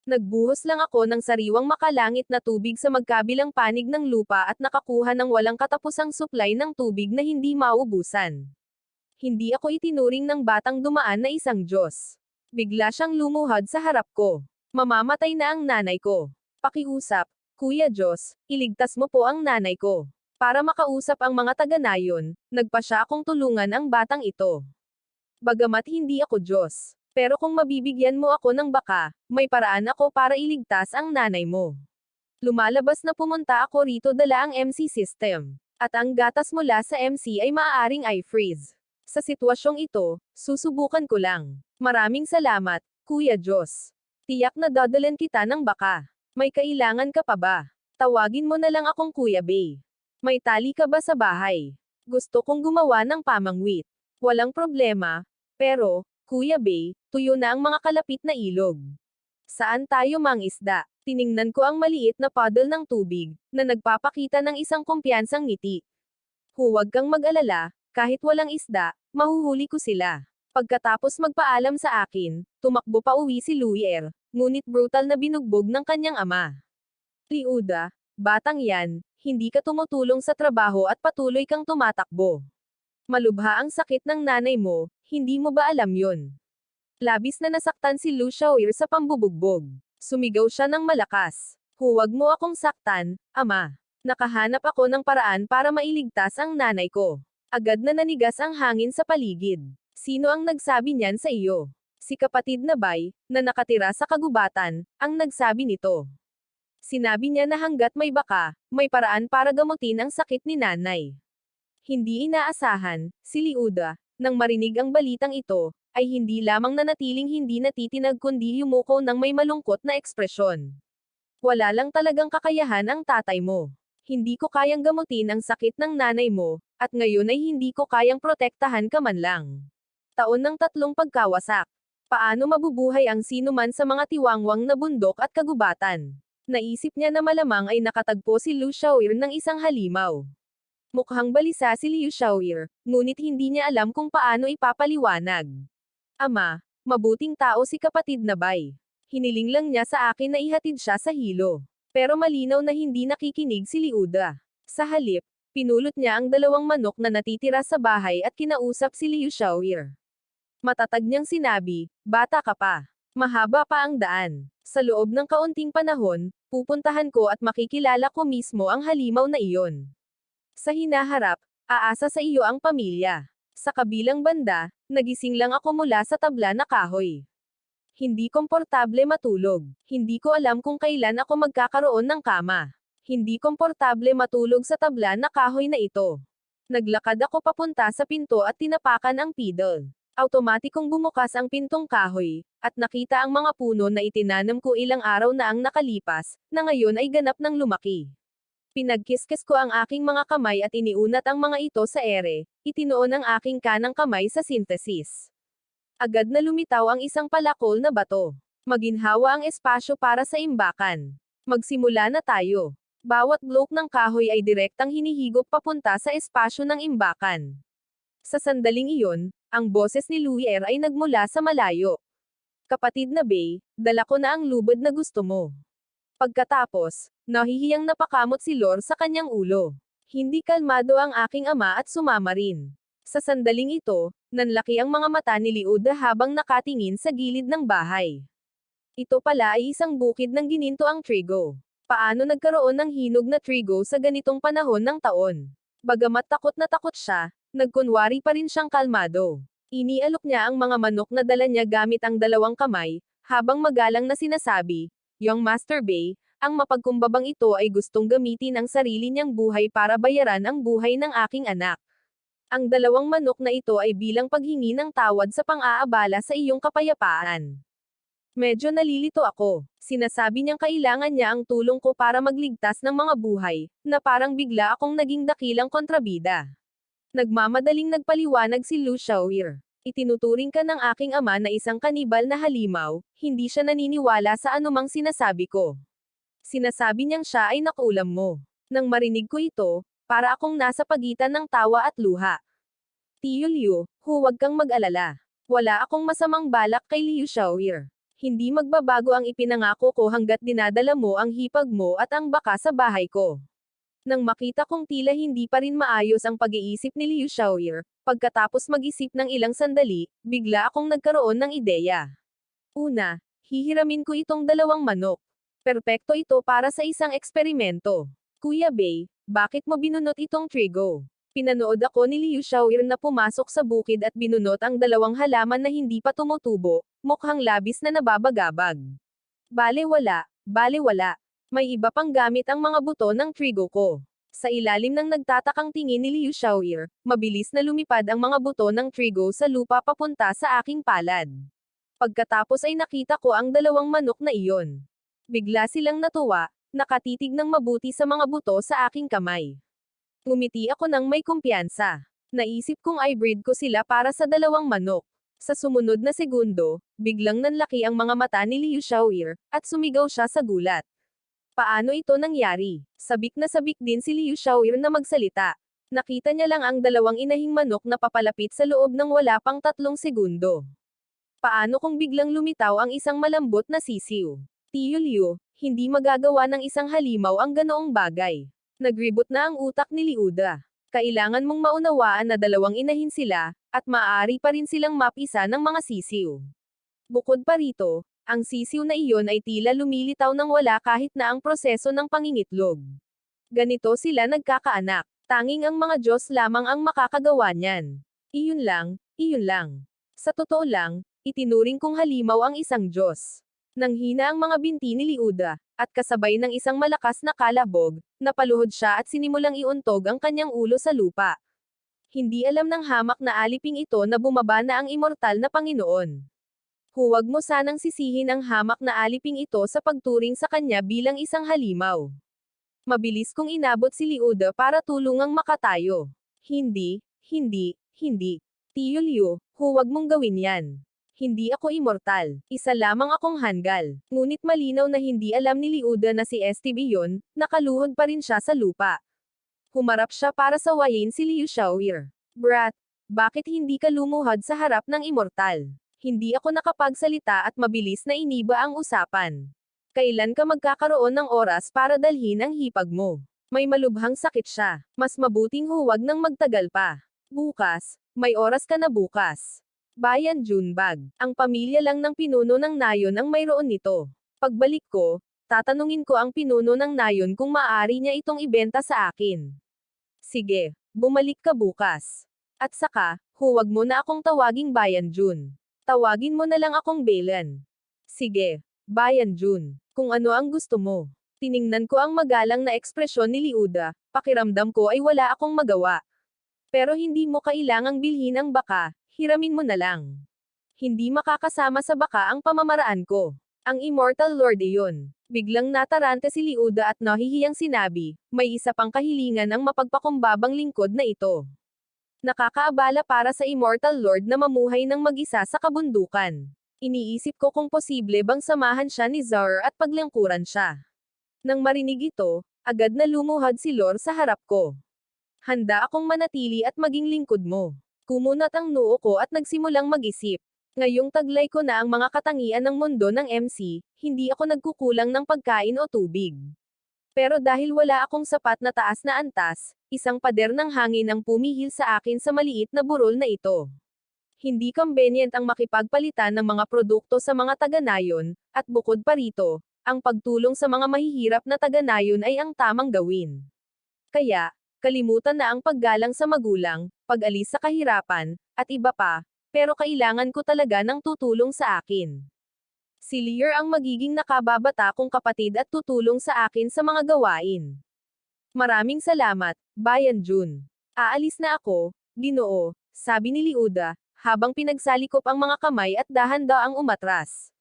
Nagbuhos lang ako ng sariwang makalangit na tubig sa magkabilang panig ng lupa at nakakuha ng walang katapusang supply ng tubig na hindi maubusan. Hindi ako itinuring ng batang dumaan na isang Diyos. Bigla siyang lumuhod sa harap ko. Mamamatay na ang nanay ko. Pakiusap, Kuya Diyos, iligtas mo po ang nanay ko. Para makausap ang mga taga-nayon, nagpa siya akong tulungan ang batang ito. Bagamat hindi ako Diyos. Pero kung mabibigyan mo ako ng baka, may paraan ako para iligtas ang nanay mo. Lumalabas na pumunta ako rito dala ang MC system. At ang gatas mula sa MC ay maaaring i-freeze. Sa sitwasyong ito, susubukan ko lang. Maraming salamat, Kuya Diyos. Tiyak na dadalan kita ng baka. May kailangan ka pa ba? Tawagin mo na lang akong Kuya Bay. May tali ka ba sa bahay? Gusto kong gumawa ng pamangwit. Walang problema. Pero, Kuya Bay, tuyo na ang mga kalapit na ilog. Saan tayo mangisda? Tiningnan ko ang maliit na puddle ng tubig, na nagpapakita ng isang kumpiyansang ngiti. Huwag kang mag-alala, kahit walang isda, mahuhuli ko sila. Pagkatapos magpaalam sa akin, tumakbo pa uwi si Luier, ngunit brutal na binugbog ng kanyang ama. Liuda, batang yan, hindi ka tumutulong sa trabaho at patuloy kang tumatakbo. Malubha ang sakit ng nanay mo, hindi mo ba alam yon? Labis na nasaktan si Lu Xiaoir sa pambubugbog. Sumigaw siya ng malakas. Huwag mo akong saktan, ama. Nakahanap ako ng paraan para mailigtas ang nanay ko. Agad na nanigas ang hangin sa paligid. Sino ang nagsabi niyan sa iyo? Si kapatid na Bai, na nakatira sa kagubatan, ang nagsabi nito. Sinabi niya na hanggat may baka, may paraan para gamutin ang sakit ni nanay. Hindi inaasahan, si Liuda, nang marinig ang balitang ito, ay hindi lamang nanatiling hindi natitinag kundi yumuko ng may malungkot na ekspresyon. Wala lang talagang kakayahan ang tatay mo. Hindi ko kayang gamutin ang sakit ng nanay mo, at ngayon ay hindi ko kayang protektahan ka man lang. Taon ng 3 pagkawasak. Paano mabubuhay ang sinuman sa mga tiwangwang na bundok at kagubatan? Naisip niya na malamang ay nakatagpo si Lu Xiaoir ng isang halimaw. Mukhang balisa si Liu Xiaoir, ngunit hindi niya alam kung paano ipapaliwanag. Ama, mabuting tao si kapatid na Bai. Hiniling lang niya sa akin na ihatid siya sa hilo. Pero malinaw na hindi nakikinig si Liuda. Sa halip, pinulot niya ang 2 manok na natitira sa bahay at kinausap si Liu Xiaoir. Matatag niyang sinabi, bata ka pa. Mahaba pa ang daan. Sa loob ng kaunting panahon, pupuntahan ko at makikilala ko mismo ang halimaw na iyon. Sa hinaharap, aasa sa iyo ang pamilya. Sa kabilang banda, nagising lang ako mula sa tabla na kahoy. Hindi komportable matulog. Hindi ko alam kung kailan ako magkakaroon ng kama. Hindi komportable matulog sa tabla na kahoy na ito. Naglakad ako papunta sa pinto at tinapakan ang pedal. Automatikong bumukas ang pintong kahoy, at nakita ang mga puno na itinanam ko ilang araw na ang nakalipas, na ngayon ay ganap ng lumaki. Pinagkiskis ko ang aking mga kamay at iniunat ang mga ito sa ere, itinuon ang aking kanang kamay sa synthesis. Agad na lumitaw ang isang palakol na bato. Maginhawa ang espasyo para sa imbakan. Magsimula na tayo. Bawat bloke ng kahoy ay direktang hinihigop papunta sa espasyo ng imbakan. Sa sandaling iyon, ang boses ni Luier ay nagmula sa malayo. Kapatid na Bay, dala ko na ang lubid na gusto mo. Pagkatapos, nahihiyang napakamot si Lor sa kanyang ulo. Hindi kalmado ang aking ama at sumama rin. Sa sandaling ito, nanlaki ang mga mata ni Liuda habang nakatingin sa gilid ng bahay. Ito pala ay isang bukid ng gininto ang trigo. Paano nagkaroon ng hinog na trigo sa ganitong panahon ng taon? Bagamat takot na takot siya, nagkunwari pa rin siyang kalmado. Inialok niya ang mga manok na dala niya gamit ang 2 kamay, habang magalang na sinasabi, Young Master Bay, ang mapagkumbabang ito ay gustong gamitin ang sarili niyang buhay para bayaran ang buhay ng aking anak. Ang 2 manok na ito ay bilang paghingi ng tawad sa pang-aabala sa iyong kapayapaan. Medyo nalilito ako. Sinasabi niyang kailangan niya ang tulong ko para magligtas ng mga buhay, na parang bigla akong naging dakilang kontrabida. Nagmamadaling nagpaliwanag si Lu Xiaoir. Itinuturing ka ng aking ama na isang kanibal na halimaw, hindi siya naniniwala sa anumang sinasabi ko. Sinasabi niyang siya ay nakulam mo. Nang marinig ko ito, para akong nasa pagitan ng tawa at luha. Tio Liu, huwag kang mag-alala. Wala akong masamang balak kay Liu Xiaoir. Hindi magbabago ang ipinangako ko hanggat dinadala mo ang hipag mo at ang baka sa bahay ko. Nang makita kong tila hindi pa rin maayos ang pag-iisip ni Liu Xiaoyer, pagkatapos mag-isip ng ilang sandali, bigla akong nagkaroon ng ideya. Una, hihiramin ko itong 2 manok. Perpekto ito para sa isang eksperimento. Kuya Bei, bakit mo binunot itong trigo? Pinanood ako ni Liu Xiaoyer na pumasok sa bukid at binunot ang 2 halaman na hindi pa tumutubo, mukhang labis na nababagabag. Bale wala. May iba pang gamit ang mga buto ng trigo ko. Sa ilalim ng nagtatakang tingin ni Liu Xiaoyer, mabilis na lumipad ang mga buto ng trigo sa lupa papunta sa aking palad. Pagkatapos ay nakita ko ang 2 manok na iyon. Bigla silang natuwa, nakatitig ng mabuti sa mga buto sa aking kamay. Ngumiti ako ng may kumpiyansa. Naisip kong i-breed ko sila para sa 2 manok. Sa sumunod na segundo, biglang nanlaki ang mga mata ni Liu Xiaoyer, at sumigaw siya sa gulat. Paano ito nangyari? Sabik na sabik din si Liu Xiaoyer na magsalita. Nakita niya lang ang 2 inahing manok na papalapit sa loob ng wala pang 3 segundo. Paano kung biglang lumitaw ang isang malambot na sisiw? Tiyo Liu, hindi magagawa ng isang halimaw ang ganoong bagay. Nagribot na ang utak ni Liuda. Kailangan mong maunawaan na 2 inahin sila, at maaari pa rin silang mapisa ng mga sisiw. Bukod pa rito, ang sisiw na iyon ay tila lumilitaw ng wala kahit na ang proseso ng pangingitlog. Ganito sila nagkakaanak. Tanging ang mga Diyos lamang ang makakagawa niyan. Iyon lang. Sa totoo lang, itinuring kong halimaw ang isang Diyos. Nanghina ang mga binti ni Liuda, at kasabay ng isang malakas na kalabog, napaluhod siya at sinimulang iuntog ang kanyang ulo sa lupa. Hindi alam ng hamak na aliping ito na bumaba na ang immortal na Panginoon. Huwag mo sanang sisihin ang hamak na aliping ito sa pagturing sa kanya bilang isang halimaw. Mabilis kong inabot si Liuda para tulungang makatayo. Hindi. Tiyo Liu, huwag mong gawin yan. Hindi ako immortal. Isa lamang akong hanggal. Ngunit malinaw na hindi alam ni Liuda na si STB yon, nakaluhod pa rin siya sa lupa. Humarap siya para sawayin si Liu Xiaoyer. Brat, bakit hindi ka lumuhod sa harap ng immortal? Hindi ako nakapagsalita at mabilis na iniba ang usapan. Kailan ka magkakaroon ng oras para dalhin ang hipag mo? May malubhang sakit siya. Mas mabuting huwag nang magtagal pa. Bukas, may oras ka na bukas. Bayan Junbag. Ang pamilya lang ng pinuno ng nayon ang mayroon nito. Pagbalik ko, tatanungin ko ang pinuno ng nayon kung maaari niya itong ibenta sa akin. Sige, bumalik ka bukas. At saka, huwag mo na akong tawaging Bayan Jun. Tawagin mo na lang akong Belan. Sige, Bayan Jun. Kung ano ang gusto mo. Tiningnan ko ang magalang na ekspresyon ni Liuda, pakiramdam ko ay wala akong magawa. Pero hindi mo kailangang bilhin ang baka, hiramin mo na lang. Hindi makakasama sa baka ang pamamaraan ko. Ang Immortal Lord iyon. Biglang natarante si Liuda at nahihiyang sinabi, may isa pang kahilingan ang mapagpakumbabang lingkod na ito. Nakakaabala para sa Immortal Lord na mamuhay ng mag-isa sa kabundukan. Iniisip ko kung posible bang samahan siya ni Zar at paglangkuran siya. Nang marinig ito, agad na lumuhod si Lor sa harap ko. Handa akong manatili at maging lingkod mo. Kumunat ang noo ko at nagsimulang mag-isip. Ngayong taglay ko na ang mga katangian ng mundo ng MC, hindi ako nagkukulang ng pagkain o tubig. Pero dahil wala akong sapat na taas na antas, isang pader ng hangin ang pumihil sa akin sa maliit na burol na ito. Hindi convenient ang makipagpalitan ng mga produkto sa mga taga-nayon, at bukod pa rito, ang pagtulong sa mga mahihirap na taga-nayon ay ang tamang gawin. Kaya, kalimutan na ang paggalang sa magulang, pag-alis sa kahirapan, at iba pa, pero kailangan ko talaga ng tutulong sa akin. Si Lear ang magiging nakababata kong kapatid at tutulong sa akin sa mga gawain. Maraming salamat, Bayan Jun. Aalis na ako, Ginoo, sabi ni Liuda, habang pinagsalikop ang mga kamay at dahan-daang umatras.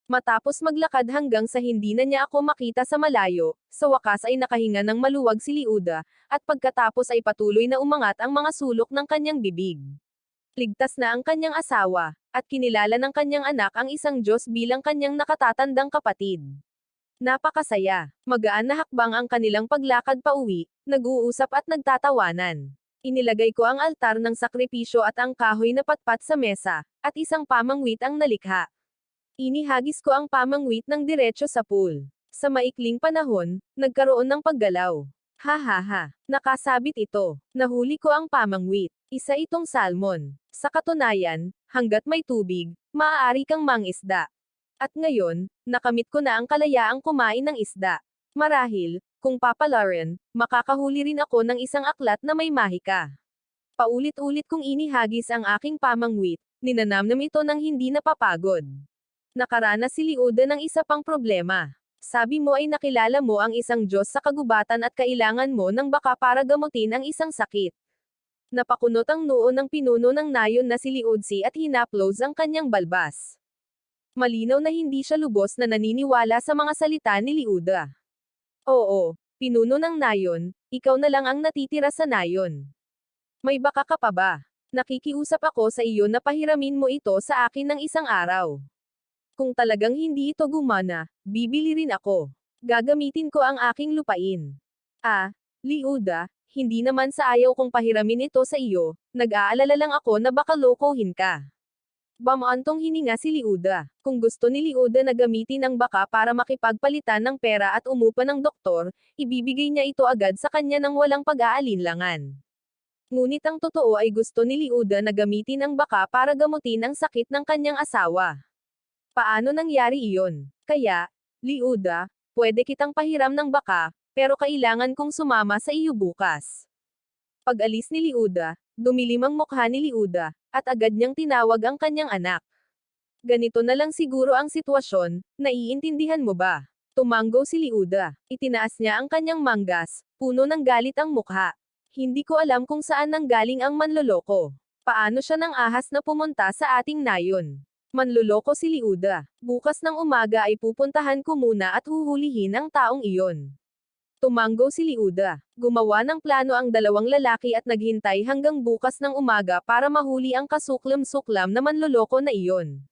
Matapos maglakad hanggang sa hindi na niya ako makita sa malayo, sa wakas ay nakahinga ng maluwag si Liuda, at pagkatapos ay patuloy na umangat ang mga sulok ng kanyang bibig. Ligtas na ang kanyang asawa, at kinilala ng kanyang anak ang isang Diyos bilang kanyang nakatatandang kapatid. Napakasaya. Magaan na hakbang ang kanilang paglakad pauwi, nag-uusap at nagtatawanan. Inilagay ko ang altar ng sakripisyo at ang kahoy na patpat sa mesa, at isang pamangwit ang nalikha. Inihagis ko ang pamangwit ng diretso sa pool. Sa maikling panahon, nagkaroon ng paggalaw. Ha ha ha. Nakasabit ito. Nahuli ko ang pamangwit. Isa itong salmon. Sa katunayan, hanggat may tubig, maaari kang mangisda. At ngayon, nakamit ko na ang kalayaang kumain ng isda. Marahil, kung papalarin, makakahuli rin ako ng isang aklat na may mahika. Paulit-ulit kong inihagis ang aking pamangwit, ninanamnam ito ng hindi napapagod. Nakaranas si Liuda ng isa pang problema. Sabi mo ay nakilala mo ang isang Diyos sa kagubatan at kailangan mo ng baka para gamutin ang isang sakit. Napakunot ang noo ng pinuno ng nayon na si Liudsi at hinaplos ang kanyang balbas. Malinaw na hindi siya lubos na naniniwala sa mga salita ni Liuda. Oo, pinuno ng nayon, ikaw na lang ang natitira sa nayon. May baka ka pa ba? Nakikiusap ako sa iyo na pahiramin mo ito sa akin ng isang araw. Kung talagang hindi ito gumana, bibili rin ako. Gagamitin ko ang aking lupain. Ah, Liuda, hindi naman sa ayaw kong pahiramin ito sa iyo, nag-aalala lang ako na baka lokohin ka. Bamaantong hininga si Liuda. Kung gusto ni Liuda na gamitin ang baka para makipagpalitan ng pera at umupa ng doktor, ibibigay niya ito agad sa kanya ng walang pag-aalinlangan. Ngunit ang totoo ay gusto ni Liuda na gamitin ang baka para gamutin ang sakit ng kanyang asawa. Paano nangyari iyon? Kaya, Liuda, pwede kitang pahiram ng baka, pero kailangan kong sumama sa iyo bukas. Pag-alis ni Liuda, dumilim ang mukha ni Liuda, at agad niyang tinawag ang kanyang anak. Ganito na lang siguro ang sitwasyon, naiintindihan mo ba? Tumanggo si Liuda. Itinaas niya ang kanyang manggas, puno ng galit ang mukha. Hindi ko alam kung saan nanggaling ang manloloko. Paano siya nang ahas na pumunta sa ating nayon? Manloloko si Liuda. Bukas ng umaga ay pupuntahan ko muna at huhulihin ang taong iyon. Tumanggo si Liuda. Gumawa ng plano ang dalawang lalaki at naghintay hanggang bukas ng umaga para mahuli ang kasuklam-suklam na manloloko na iyon.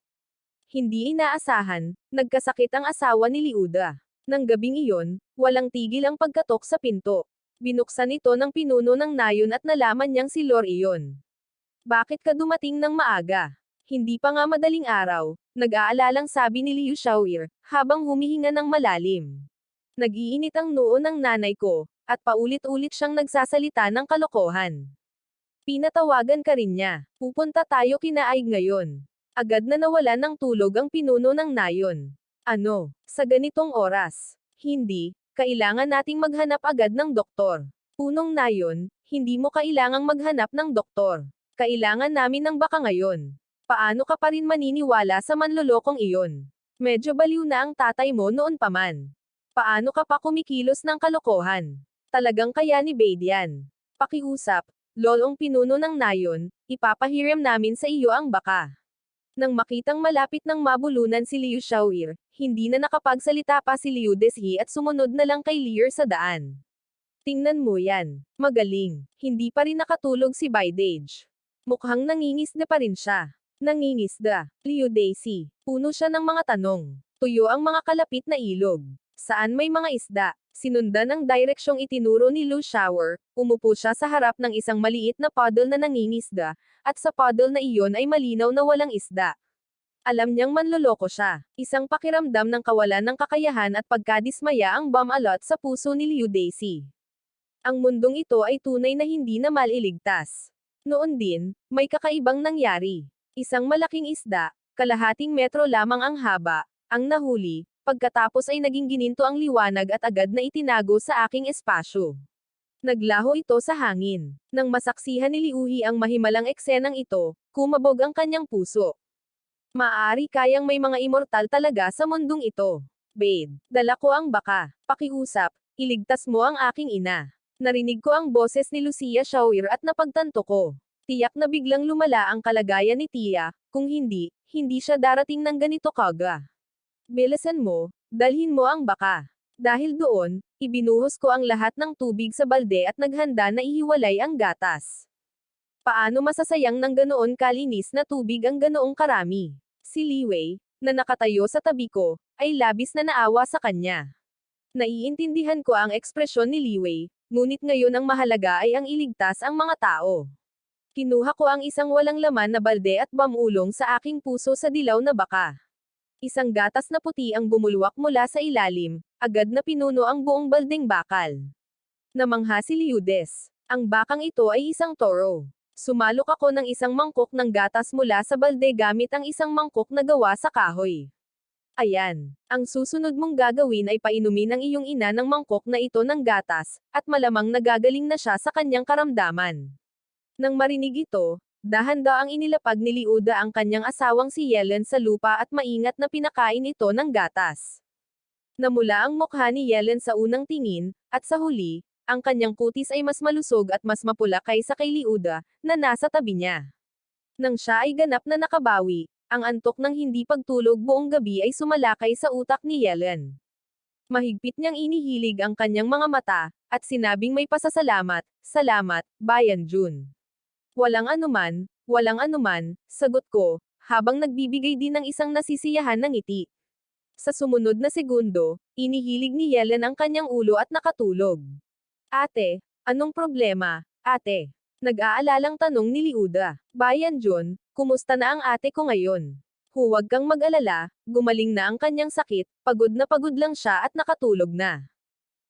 Hindi inaasahan, nagkasakit ang asawa ni Liuda. Nang gabing iyon, walang tigil ang pagkatok sa pinto. Binuksan ito ng pinuno ng nayon at nalaman niyang si Lor iyon. Bakit ka dumating ng maaga? Hindi pa nga madaling araw, nag-aalalang sabi ni Liu Xiaoir, habang humihinga ng malalim. Nag-iinit ang noo ng nanay ko, at paulit-ulit siyang nagsasalita ng kalokohan. Pinatawagan ka rin niya. Pupunta tayo kinaig ngayon. Agad na nawalan ng tulog ang pinuno ng nayon. Ano? Sa ganitong oras? Hindi, kailangan nating maghanap agad ng doktor. Punong nayon, hindi mo kailangang maghanap ng doktor. Kailangan namin ng baka ngayon. Paano ka pa rin maniniwala sa manlolokong iyon? Medyo baliw na ang tatay mo noon pa man. Paano ka pa kumikilos ng kalokohan? Talagang kaya ni Badian. Pakiusap, lolong pinuno ng nayon, ipapahiram namin sa iyo ang baka. Nang makitang malapit ng mabulunan si Liu Xiaoir, hindi na nakapagsalita pa si Liu Deshi at sumunod na lang kay Lear sa daan. Tingnan mo yan. Magaling. Hindi pa rin nakatulog si Baidage. Mukhang nangingisda pa rin siya. Nangingisda. Liu Daisy. Puno siya ng mga tanong. Tuyo ang mga kalapit na ilog. Saan may mga isda? Sinundan ang direksyong itinuro ni Liu Xiaoir, umupo siya sa harap ng isang maliit na puddle na nangingisda, at sa puddle na iyon ay malinaw na walang isda. Alam niyang manloloko siya. Isang pakiramdam ng kawalan ng kakayahan at pagkadismaya ang bumalot sa puso ni Liu Daisy. Ang mundong ito ay tunay na hindi na maliligtas. Noon din, may kakaibang nangyari. Isang malaking isda, kalahating metro lamang ang haba, ang nahuli, pagkatapos ay naging gininto ang liwanag at agad na itinago sa aking espasyo. Naglaho ito sa hangin. Nang masaksihan ni Liuhi ang mahimalang eksenang ito, kumabog ang kanyang puso. Maaari kayang may mga immortal talaga sa mundong ito. Bade, dala ko ang baka. Pakiusap, iligtas mo ang aking ina. Narinig ko ang boses ni Lucia Xiaoir at napagtanto ko. Tiyak na biglang lumala ang kalagayan ni Tia, kung hindi, hindi siya darating ng ganito kaga. Bilisan mo, dalhin mo ang baka. Dahil doon, ibinuhos ko ang lahat ng tubig sa balde at naghanda na ihiwalay ang gatas. Paano masasayang ng ganoon kalinis na tubig ang ganoong karami? Si Li Wei, na nakatayo sa tabi ko, ay labis na naawa sa kanya. Naiintindihan ko ang ekspresyon ni Li Wei, ngunit ngayon ang mahalaga ay ang iligtas ang mga tao. Kinuha ko ang isang walang laman na balde at bamulong sa aking puso sa dilaw na baka. Isang gatas na puti ang bumulwak mula sa ilalim, agad na pinuno ang buong baldeng bakal. Namangha si Liudes. Ang bakang ito ay isang toro. Sumalok ako ng isang mangkok ng gatas mula sa balde gamit ang isang mangkok na gawa sa kahoy. Ayan. Ang susunod mong gagawin ay painumin ang iyong ina ng mangkok na ito ng gatas, at malamang nagagaling na siya sa kanyang karamdaman. Nang marinig ito, dahan-daang inilapag ni Liuda ang kanyang asawang si Yellen sa lupa at maingat na pinakain ito ng gatas. Namula ang mukha ni Yellen sa unang tingin, at sa huli, ang kanyang kutis ay mas malusog at mas mapula kaysa kay Liuda, na nasa tabi niya. Nang siya ay ganap na nakabawi, ang antok ng hindi pagtulog buong gabi ay sumalakay sa utak ni Yellen. Mahigpit niyang inihilig ang kanyang mga mata, at sinabing may pasasalamat, "Salamat, Bayan Jun." Walang anuman, sagot ko, habang nagbibigay din ng isang nasisiyahan ng ngiti. Sa sumunod na segundo, inihilig ni Yellen ang kanyang ulo at nakatulog. "Ate, anong problema, ate?" Nag-aalalang tanong ni Liuda. "Bayan Jun, kumusta na ang ate ko ngayon?" "Huwag kang mag-alala, gumaling na ang kanyang sakit, pagod na pagod lang siya at nakatulog na."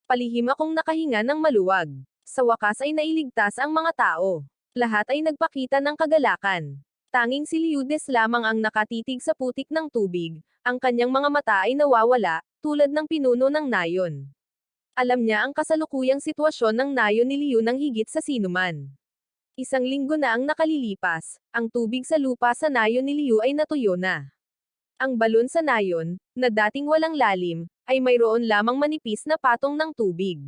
Palihim akong nakahinga ng maluwag. Sa wakas ay nailigtas ang mga tao. Lahat ay nagpakita ng kagalakan. Tanging si Liudes lamang ang nakatitig sa putik ng tubig, ang kanyang mga mata ay nawawala, tulad ng pinuno ng nayon. Alam niya ang kasalukuyang sitwasyon ng nayon ni Liu nang higit sa sinuman. Isang linggo na ang nakalilipas, ang tubig sa lupa sa nayon ni Liu ay natuyo na. Ang balon sa nayon, na dating walang lalim, ay mayroon lamang manipis na patong ng tubig.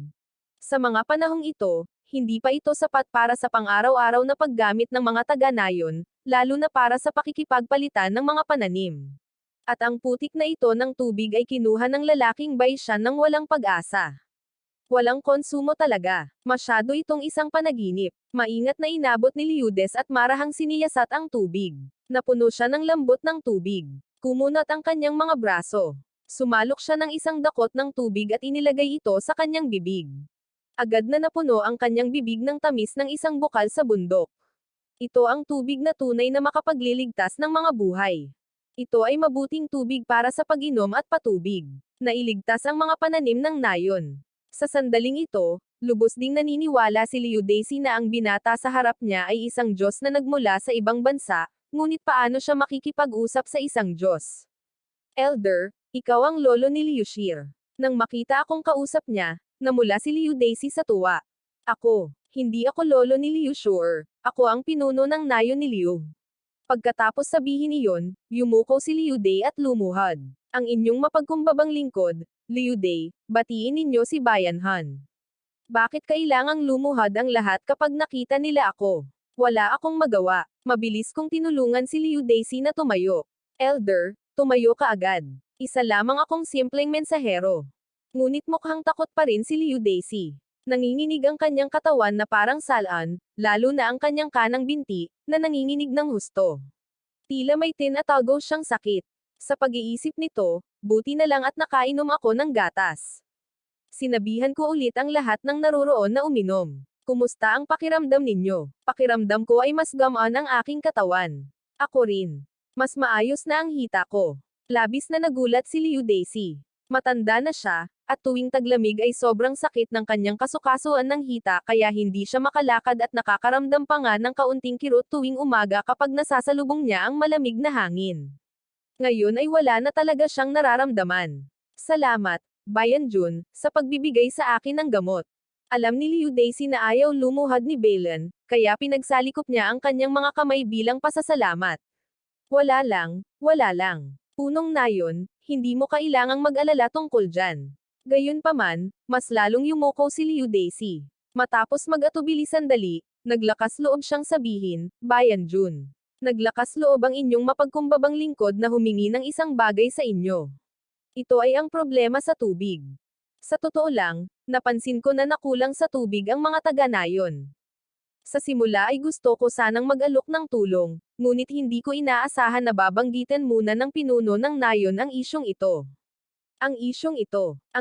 Sa mga panahong ito, hindi pa ito sapat para sa pang-araw-araw na paggamit ng mga taga-nayon, lalo na para sa pakikipagpalitan ng mga pananim. At ang putik na ito ng tubig ay kinuha ng lalaking baysyan ng walang pag-asa. Walang konsumo talaga. Masyado itong isang panaginip. Maingat na inabot ni Liudes at marahang siniyasat ang tubig. Napuno siya ng lambot ng tubig. Kumunat ang kanyang mga braso. Sumalok siya ng isang dakot ng tubig at inilagay ito sa kanyang bibig. Agad na napuno ang kanyang bibig ng tamis ng isang bukal sa bundok. Ito ang tubig na tunay na makapagliligtas ng mga buhay. Ito ay mabuting tubig para sa pag-inom at patubig. Nailigtas ang mga pananim ng nayon. Sa sandaling ito, lubos ding naniniwala si Liudacy na ang binata sa harap niya ay isang Diyos na nagmula sa ibang bansa, ngunit paano siya makikipag-usap sa isang Diyos? "Elder, ikaw ang lolo ni Liushir." Nang makita akong kausap niya, namula si Liudacy sa tuwa. "Ako, hindi ako lolo ni Liushir, ako ang pinuno ng nayon ni Liu." Pagkatapos sabihin iyon, yumuko si Liuday at lumuhad. "Ang inyong mapagkumbabang lingkod, Liuday, batiin ninyo si Bayan Han." "Bakit kailangang lumuhad ang lahat kapag nakita nila ako?" "Wala akong magawa." Mabilis kong tinulungan si Liudacy na tumayo. "Elder, tumayo ka agad. Isa lamang akong simpleng mensahero." Ngunit mukhang takot pa rin si Liudacy. Nanginginig ang kanyang katawan na parang salaan, lalo na ang kanyang kanang binti, na nanginginig ng husto. Tila may tinatago siyang sakit. Sa pag-iisip nito, buti na lang at nakainom ako ng gatas. Sinabihan ko ulit ang lahat ng naroroon na uminom. "Kumusta ang pakiramdam ninyo?" "Pakiramdam ko ay mas gamaan ang aking katawan." "Ako rin. Mas maayos na ang hita ko." Labis na nagulat si Liudacy. Matanda na siya, at tuwing taglamig ay sobrang sakit ng kanyang kasukasuan ng hita kaya hindi siya makalakad at nakakaramdam pa nga ng kaunting kirot tuwing umaga kapag nasasalubong niya ang malamig na hangin. Ngayon ay wala na talaga siyang nararamdaman. "Salamat, Bayan Jun, sa pagbibigay sa akin ng gamot." Alam ni Liudacy na ayaw lumuhad ni Balan, kaya pinagsalikop niya ang kanyang mga kamay bilang pasasalamat. Wala lang. Punong nayon, hindi mo kailangang mag-alala tungkol dyan." Gayunpaman, mas lalong yumuko si Liudacy. Matapos mag-atubili sandali, naglakas loob siyang sabihin, "Bayan Jun. Naglakas loob ang inyong mapagkumbabang lingkod na humingi ng isang bagay sa inyo. Ito ay ang problema sa tubig. Sa totoo lang, napansin ko na nakulang sa tubig ang mga taga-nayon. Sa simula ay gusto ko sanang mag-alok ng tulong, ngunit hindi ko inaasahan na babanggitin muna ng pinuno ng nayon ang isyong ito. Ang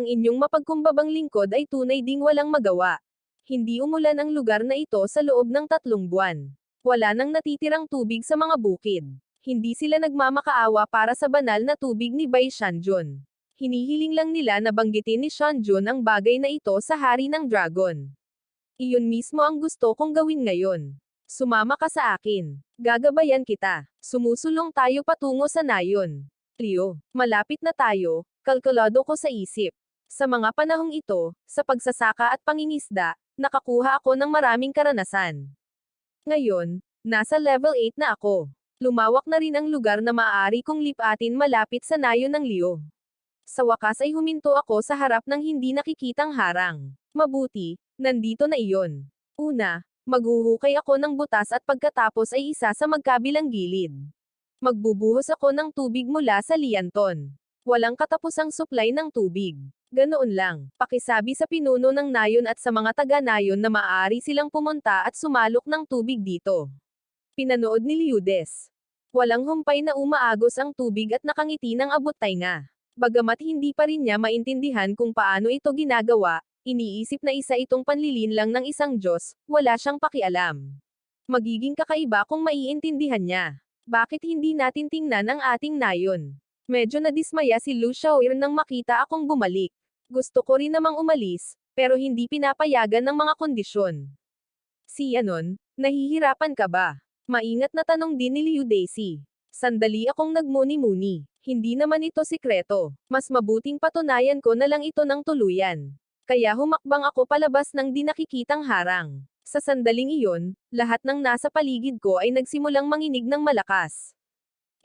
inyong mapagkumbabang lingkod ay tunay ding walang magawa. Hindi umulan ang lugar na ito sa loob ng 3 buwan. Wala nang natitirang tubig sa mga bukid. Hindi sila nagmamakaawa para sa banal na tubig ni Bai Shanjun. Hinihiling lang nila na banggitin ni Shanjun ang bagay na ito sa hari ng dragon. Iyon mismo ang gusto kong gawin ngayon. Sumama ka sa akin. Gagabayan kita. Sumusulong tayo patungo sa nayon. Leo, malapit na tayo, kalkulado ko sa isip. Sa mga panahong ito, sa pagsasaka at pangingisda, nakakuha ako ng maraming karanasan. Ngayon, nasa level 8 na ako. Lumawak na rin ang lugar na maaari kong lipatin malapit sa nayon ng Leo. Sa wakas ay huminto ako sa harap ng hindi nakikitang harang. Mabuti, nandito na iyon. Una, maghuhukay ako ng butas at pagkatapos ay isa sa magkabilang gilid. Magbubuhos ako ng tubig mula sa lianton. Walang katapusang supply ng tubig. Ganoon lang, pakisabi sa pinuno ng nayon at sa mga taga-nayon na maaari silang pumunta at sumalok ng tubig dito. Pinanood ni Liudes. Walang humpay na umaagos ang tubig at nakangiti ng abot-tainga. Bagamat hindi pa rin niya maintindihan kung paano ito ginagawa, iniisip na isa itong panlilinlang ng isang Diyos, wala siyang pakialam. Magiging kakaiba kung maiintindihan niya. Bakit hindi natin tingnan ang ating nayon? Medyo nadismaya si Lu Xiaoir nang makita akong bumalik. Gusto ko rin namang umalis, pero hindi pinapayagan ng mga kondisyon. Siya nun, nahihirapan ka ba? Maingat na tanong din ni Liu Daisy. Sandali akong nagmuni-muni. Hindi naman ito sikreto. Mas mabuting patunayan ko na lang ito ng tuluyan. Kaya humakbang ako palabas ng di nakikitang harang. Sa sandaling iyon, lahat ng nasa paligid ko ay nagsimulang manginig ng malakas.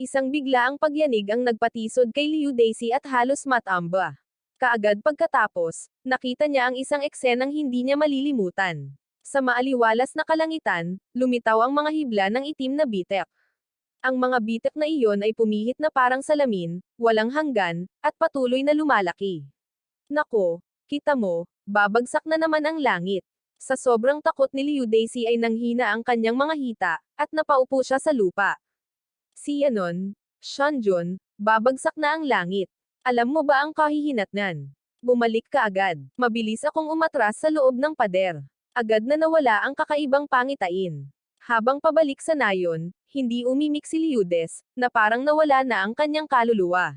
Isang bigla ang pagyanig ang nagpatisod kay Liu Daisy at halos matamba. Kaagad pagkatapos, nakita niya ang isang eksenang hindi niya malilimutan. Sa maaliwalas na kalangitan, lumitaw ang mga hibla ng itim na bitek. Ang mga bitek na iyon ay pumihit na parang salamin, walang hanggan, at patuloy na lumalaki. Nako, kita mo, babagsak na naman ang langit. Sa sobrang takot ni Liu Daisy ay nanghina ang kanyang mga hita, at napaupo siya sa lupa. Siya nun, Shanjun, babagsak na ang langit. Alam mo ba ang kahihinatnan? Bumalik ka agad. Mabilis akong umatras sa loob ng pader. Agad na nawala ang kakaibang pangitain. Habang pabalik sa nayon, hindi umimik si Liudes, na parang nawala na ang kanyang kaluluwa.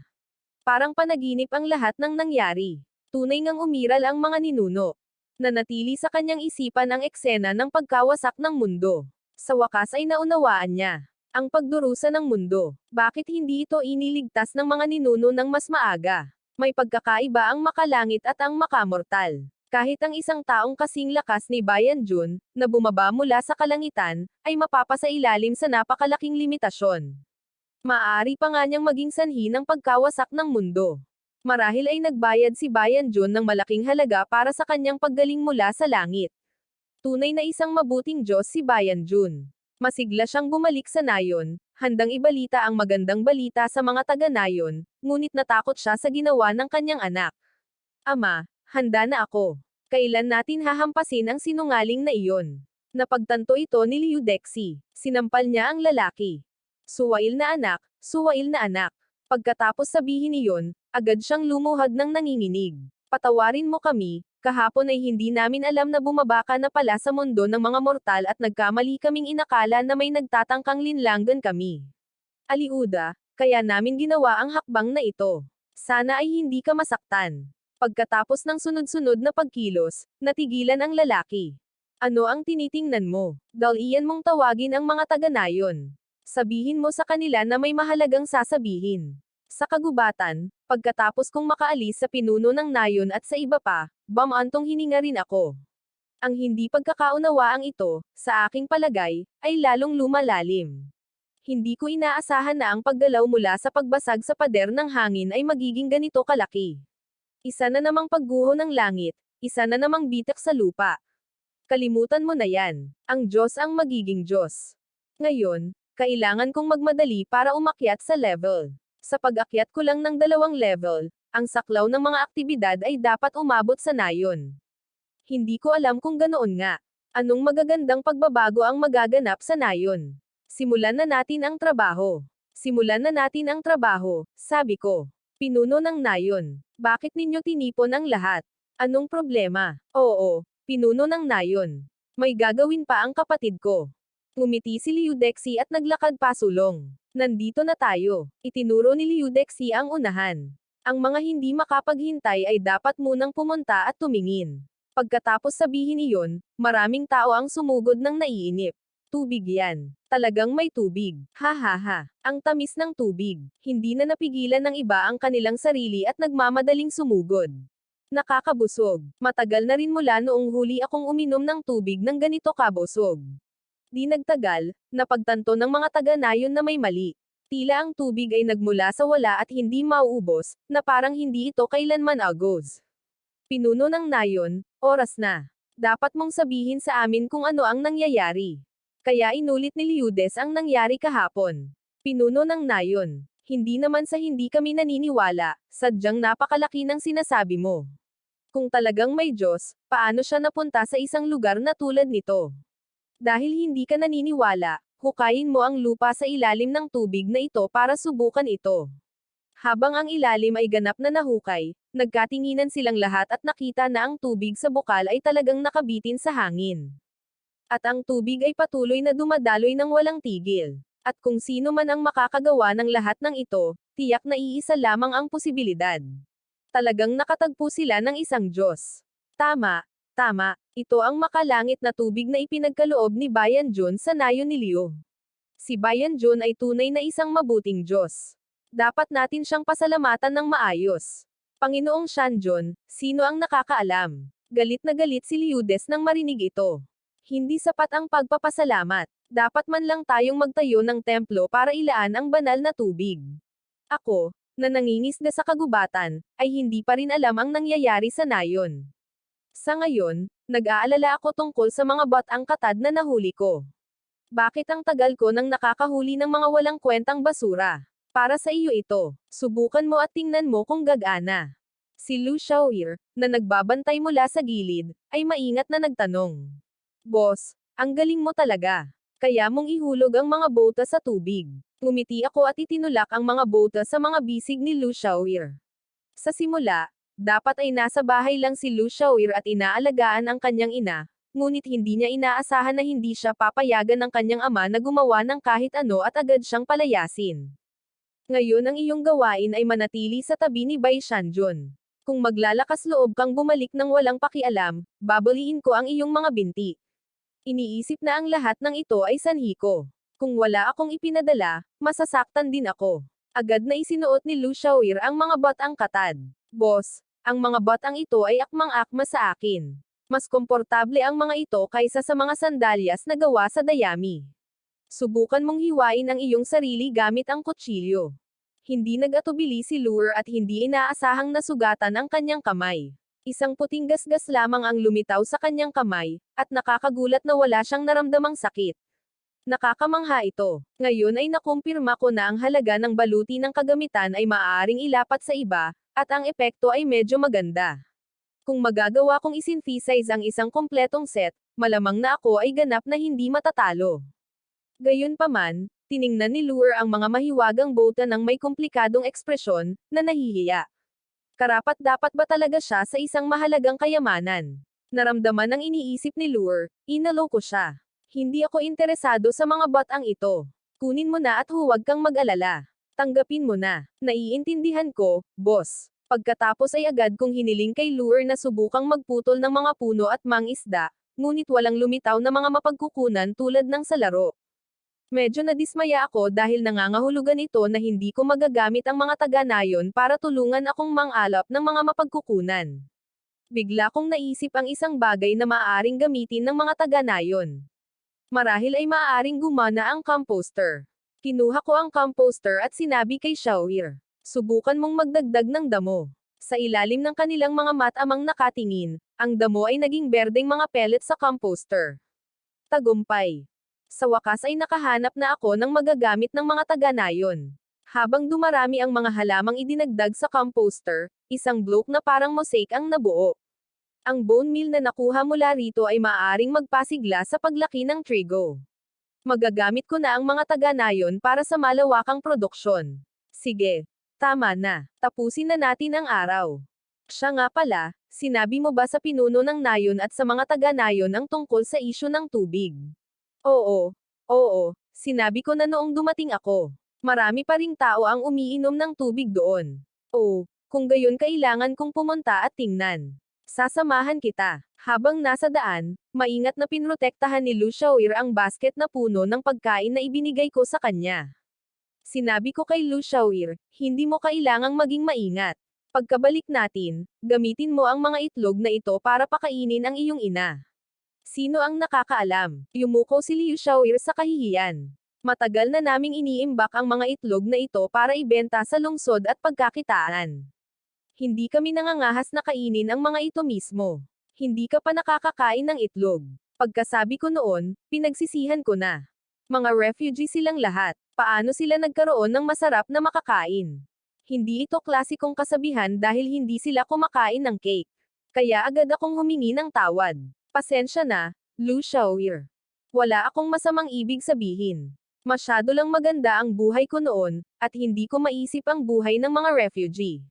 Parang panaginip ang lahat ng nangyari. Tunay ngang umiral ang mga ninuno. Nanatili sa kanyang isipan ang eksena ng pagkawasak ng mundo. Sa wakas ay naunawaan niya. Ang pagdurusa ng mundo. Bakit hindi ito iniligtas ng mga ninuno ng mas maaga? May pagkakaiba ang makalangit at ang makamortal. Kahit ang isang taong kasing lakas ni Bayan Jun, na bumaba mula sa kalangitan, ay mapapasailalim sa napakalaking limitasyon. Maaari pa nga niyang maging sanhi ng pagkawasak ng mundo. Marahil ay nagbayad si Bayan Jun ng malaking halaga para sa kanyang paggaling mula sa langit. Tunay na isang mabuting Diyos si Bayan Jun. Masigla siyang bumalik sa nayon, handang ibalita ang magandang balita sa mga taga-nayon, ngunit natakot siya sa ginawa ng kanyang anak. Ama, handa na ako. Kailan natin hahampasin ang sinungaling na iyon? Napagtanto ito ni Liu Dexi. Sinampal niya ang lalaki. Suwail na anak, suwail na anak. Pagkatapos sabihin iyon, agad siyang lumuhad ng nanginginig. Patawarin mo kami, kahapon ay hindi namin alam na bumaba ka na pala sa mundo ng mga mortal at nagkamali kaming inakala na may nagtatangkang linlanggan kami. Aliuda, kaya namin ginawa ang hakbang na ito. Sana ay hindi ka masaktan. Pagkatapos ng sunod-sunod na pagkilos, natigilan ang lalaki. Ano ang tinitingnan mo? Dalian mong tawagin ang mga taga-nayon. Sabihin mo sa kanila na may mahalagang sasabihin. Sa kagubatan, pagkatapos kong makaalis sa pinuno ng nayon at sa iba pa, bamantong hininga rin ako. Ang hindi pagkakaunawaang ito, sa aking palagay, ay lalong lumalalim. Hindi ko inaasahan na ang paggalaw mula sa pagbasag sa pader ng hangin ay magiging ganito kalaki. Isa na namang pagguho ng langit, isa na namang bitak sa lupa. Kalimutan mo na yan. Ang Diyos ang magiging Diyos. Ngayon, kailangan kong magmadali para umakyat sa level. Sa pag-akyat ko lang ng 2 level, ang saklaw ng mga aktibidad ay dapat umabot sa nayon. Hindi ko alam kung ganoon nga. Anong magagandang pagbabago ang magaganap sa nayon? Simulan na natin ang trabaho. Simulan na natin ang trabaho, sabi ko. Pinuno ng nayon. Bakit ninyo tinipon ang lahat? Anong problema? Oo, pinuno ng nayon. May gagawin pa ang kapatid ko. Ngumiti si Liu Dexi at naglakad pasulong. Nandito na tayo. Itinuro ni Liu Dexi ang unahan. Ang mga hindi makapaghintay ay dapat munang pumunta at tumingin. Pagkatapos sabihin iyon, maraming tao ang sumugod ng naiinip. Tubig yan. Talagang may tubig. Ha ha ha. Ang tamis ng tubig. Hindi na napigilan ng iba ang kanilang sarili at nagmamadaling sumugod. Nakakabusog. Matagal na rin mula noong huli akong uminom ng tubig ng ganito kabusog. Di nagtagal, napagtanto ng mga taga-nayon na may mali. Tila ang tubig ay nagmula sa wala at hindi mauubos, na parang hindi ito kailanman agos. Pinuno ng nayon, oras na. Dapat mong sabihin sa amin kung ano ang nangyayari. Kaya inulit ni Liudes ang nangyari kahapon. Pinuno ng nayon. Hindi naman sa hindi kami naniniwala, sadyang napakalaki ng sinasabi mo. Kung talagang may Diyos, paano siya napunta sa isang lugar na tulad nito? Dahil hindi ka naniniwala, hukayin mo ang lupa sa ilalim ng tubig na ito para subukan ito. Habang ang ilalim ay ganap na nahukay, nagkatinginan silang lahat at nakita na ang tubig sa bukal ay talagang nakabitin sa hangin. At ang tubig ay patuloy na dumadaloy ng walang tigil. At kung sino man ang makakagawa ng lahat ng ito, tiyak na iisa lamang ang posibilidad. Talagang nakatagpo sila ng isang Diyos. Tama. Tama, ito ang makalangit na tubig na ipinagkaloob ni Bayan Jun sa nayon ni Liu. Si Bayan Jun ay tunay na isang mabuting Diyos. Dapat natin siyang pasalamatan ng maayos. Panginoong Shanjun, sino ang nakakaalam? Galit na galit si Liudes nang marinig ito. Hindi sapat ang pagpapasalamat. Dapat man lang tayong magtayo ng templo para ilaan ang banal na tubig. Ako, na nangingisda sa kagubatan, ay hindi pa rin alam ang nangyayari sa nayon. Sa ngayon, nag-aalala ako tungkol sa mga batang katad na nahuli ko. Bakit ang tagal ko nang nakakahuli ng mga walang kwentang basura? Para sa iyo ito. Subukan mo at tingnan mo kung gagana. Si Lu Xiaoir, na nagbabantay mula sa gilid, ay maingat na nagtanong. Boss, ang galing mo talaga. Kaya mong ihulog ang mga bota sa tubig. Ngumiti ako at itinulak ang mga bota sa mga bisig ni Lu Xiaoir. Sa simula, dapat ay nasa bahay lang si Lu Xiaoir at inaalagaan ang kanyang ina, ngunit hindi niya inaasahan na hindi siya papayagan ng kanyang ama na gumawa ng kahit ano at agad siyang palayasin. Ngayon ang iyong gawain ay manatili sa tabi ni Bai Shanjun. Kung maglalakas loob kang bumalik ng walang pakialam, babaliin ko ang iyong mga binti. Iniisip na ang lahat ng ito ay sanhi ko. Kung wala akong ipinadala, masasaktan din ako. Agad na isinuot ni Lu Xiaoir ang mga batang katad. Boss, ang mga batang ito ay akmang-akma sa akin. Mas komportable ang mga ito kaysa sa mga sandalyas na gawa sa dayami. Subukan mong hiwain ang iyong sarili gamit ang kutsilyo. Hindi nag-atubili si Lure at hindi inaasahang nasugatan ang kanyang kamay. Isang puting gasgas lamang ang lumitaw sa kanyang kamay, at nakakagulat na wala siyang naramdamang sakit. Nakakamangha ito. Ngayon ay nakumpirma ko na ang halaga ng baluti ng kagamitan ay maaaring ilapat sa iba, at ang epekto ay medyo maganda. Kung magagawa kong isinthesize ang isang kompletong set, malamang na ako ay ganap na hindi matatalo. Gayunpaman, tiningnan ni Lure ang mga mahiwagang bota ng may komplikadong ekspresyon, na nahihiya. Karapat-dapat ba talaga siya sa isang mahalagang kayamanan? Naramdaman ang iniisip ni Lure, inaloko siya. Hindi ako interesado sa mga batang ito. Kunin mo na at huwag kang mag-alala. Tanggapin mo na. Naiintindihan ko, boss. Pagkatapos ay agad kong hiniling kay Lure na subukang magputol ng mga puno at mangisda, ngunit walang lumitaw na mga mapagkukunan tulad ng sa laro. Medyo nadismaya ako dahil nangangahulugan ito na hindi ko magagamit ang mga taga-nayon para tulungan akong mang-alap ng mga mapagkukunan. Bigla kong naisip ang isang bagay na maaaring gamitin ng mga taga-nayon. Marahil ay maaaring gumana ang composter. Kinuha ko ang composter at sinabi kay Xiaoir, subukan mong magdagdag ng damo. Sa ilalim ng kanilang mga matamang nakatingin, ang damo ay naging berdeng mga pellets sa composter. Tagumpay. Sa wakas ay nakahanap na ako ng magagamit ng mga taga-nayon. Habang dumarami ang mga halamang idinagdag sa composter, isang bloke na parang mosaic ang nabuo. Ang bone meal na nakuha mula rito ay maaaring magpasigla sa paglaki ng trigo. Magagamit ko na ang mga taga-nayon para sa malawakang produksyon. Sige. Tama na. Tapusin na natin ang araw. Siya nga pala, sinabi mo ba sa pinuno ng nayon at sa mga taga-nayon ang tungkol sa isyu ng tubig? Oo. Oo. Sinabi ko na noong dumating ako. Marami pa ring tao ang umiinom ng tubig doon. Oh, kung gayon kailangan kong pumunta at tingnan. Sasamahan kita. Habang nasa daan, maingat na pinrotektahan ni Lu Xiaoir ang basket na puno ng pagkain na ibinigay ko sa kanya. Sinabi ko kay Lu Xiaoir, hindi mo kailangang maging maingat. Pagkabalik natin, gamitin mo ang mga itlog na ito para pakainin ang iyong ina. Sino ang nakakaalam? Yumuko si Liu Xiaoir sa kahihiyan. Matagal na naming iniimbak ang mga itlog na ito para ibenta sa lungsod at pagkakitaan. Hindi kami nangangahas na kainin ang mga ito mismo. Hindi ka pa nakakakain ng itlog. Pagkasabi ko noon, pinagsisihan ko na. Mga refugee silang lahat. Paano sila nagkaroon ng masarap na makakain? Hindi ito klasikong kasabihan dahil hindi sila kumakain ng cake. Kaya agad akong humingi ng tawad. Pasensya na, Lu Xiaoir. Wala akong masamang ibig sabihin. Masyado lang maganda ang buhay ko noon, at hindi ko maisip ang buhay ng mga refugee.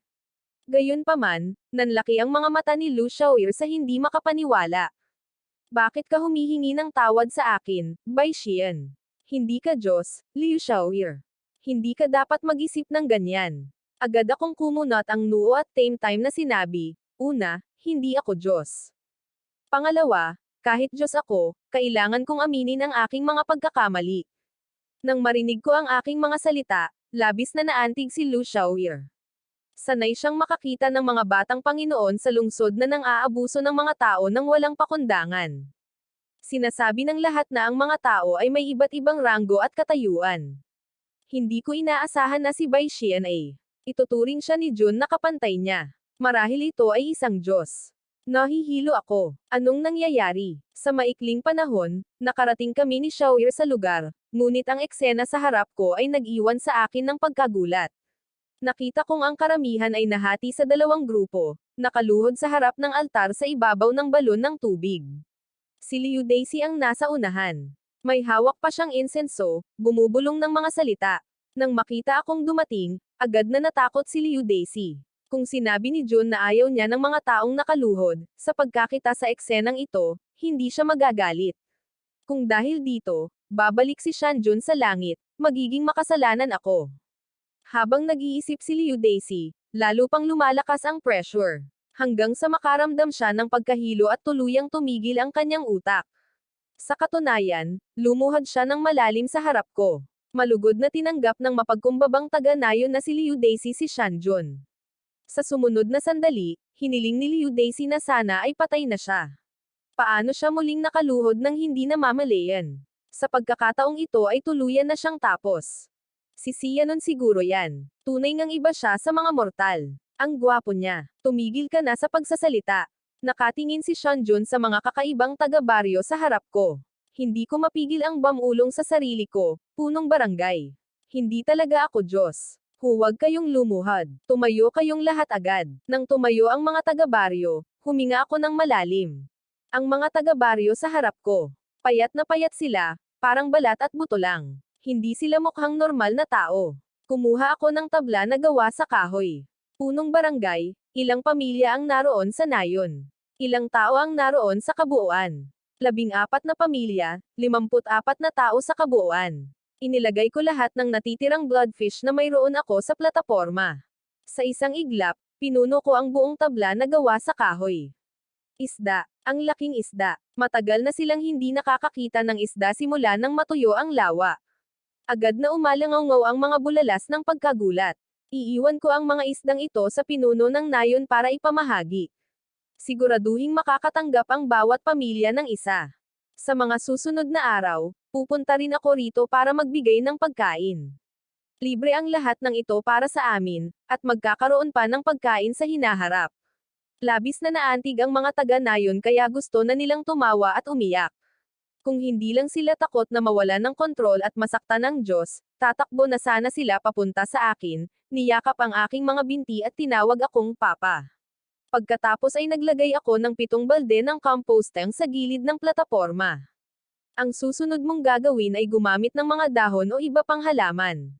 Gayunpaman, nanlaki ang mga mata ni Lu Xiaoir sa hindi makapaniwala. Bakit ka humihingi ng tawad sa akin, Bai Xian? Hindi ka Diyos, Liu Xiaoir. Hindi ka dapat mag-isip ng ganyan. Agad akong kumunot ang noo at same time na sinabi, una, hindi ako Diyos. Pangalawa, kahit Diyos ako, kailangan kong aminin ang aking mga pagkakamali. Nang marinig ko ang aking mga salita, labis na naantig si Lu Xiaoir. Sanay siyang makakita ng mga batang Panginoon sa lungsod na nang-aabuso ng mga tao nang walang pakundangan. Sinasabi ng lahat na ang mga tao ay may iba't ibang ranggo at katayuan. Hindi ko inaasahan na si Bai Xian ay ituturing siya ni Jun na kapantay niya. Marahil ito ay isang Diyos. Nahihilo ako. Anong nangyayari? Sa maikling panahon, nakarating kami ni Xiaoir sa lugar, ngunit ang eksena sa harap ko ay nag-iwan sa akin ng pagkagulat. Nakita kong ang karamihan ay nahati sa dalawang grupo, nakaluhod sa harap ng altar sa ibabaw ng balon ng tubig. Si Liu Daisy ang nasa unahan. May hawak pa siyang insenso, bumubulong ng mga salita. Nang makita akong dumating, agad na natakot si Liu Daisy. Kung sinabi ni Jun na ayaw niya ng mga taong nakaluhod, sa pagkakita sa eksenang ito, hindi siya magagalit. Kung dahil dito, babalik si Shanjun sa langit, magiging makasalanan ako. Habang nag-iisip si Liu Daisy, lalo pang lumalakas ang pressure. Hanggang sa makaramdam siya ng pagkahilo at tuluyang tumigil ang kanyang utak. Sa katunayan, lumuhad siya ng malalim sa harap ko. Malugod na tinanggap ng mapagkumbabang taga-nayon na si Liu Daisy si Shanjun. Sa sumunod na sandali, hiniling ni Liu Daisy na sana ay patay na siya. Paano siya muling nakaluhod nang hindi namamalayan? Sa pagkakataong ito ay tuluyan na siyang tapos. Si Xianon siguro yan. Tunay ngang iba siya sa mga mortal. Ang gwapo niya. Tumigil ka na sa pagsasalita. Nakatingin si Shanjun sa mga kakaibang taga-baryo sa harap ko. Hindi ko mapigil ang bamulong sa sarili ko, punong barangay. Hindi talaga ako Diyos. Huwag kayong lumuhad. Tumayo kayong lahat agad. Nang tumayo ang mga taga-baryo, huminga ako ng malalim. Ang mga taga-baryo sa harap ko. Payat na payat sila, parang balat at buto lang. Hindi sila mukhang normal na tao. Kumuha ako ng tabla na gawa sa kahoy. Punong barangay, ilang pamilya ang naroon sa nayon. Ilang tao ang naroon sa kabuuan. 14 na pamilya, 54 na tao sa kabuuan. Inilagay ko lahat ng natitirang bloodfish na mayroon ako sa plataporma. Sa isang iglap, pinuno ko ang buong tabla na gawa sa kahoy. Isda. Ang laking isda. Matagal na silang hindi nakakakita ng isda simula nang matuyo ang lawa. Agad na umalangaw ang mga bulalas ng pagkagulat. Iiwan ko ang mga isdang ito sa pinuno ng nayon para ipamahagi. Siguraduhing makakatanggap ang bawat pamilya ng isa. Sa mga susunod na araw, pupunta rin ako rito para magbigay ng pagkain. Libre ang lahat ng ito para sa amin, at magkakaroon pa ng pagkain sa hinaharap. Labis na naantig ang mga taga-nayon kaya gusto na nilang tumawa at umiyak. Kung hindi lang sila takot na mawala ng kontrol at masaktan ng Diyos, tatakbo na sana sila papunta sa akin, niyakap ang aking mga binti at tinawag akong Papa. Pagkatapos ay naglagay ako ng 7 balde ng composteng sa gilid ng plataporma. Ang susunod mong gagawin ay gumamit ng mga dahon o iba pang halaman.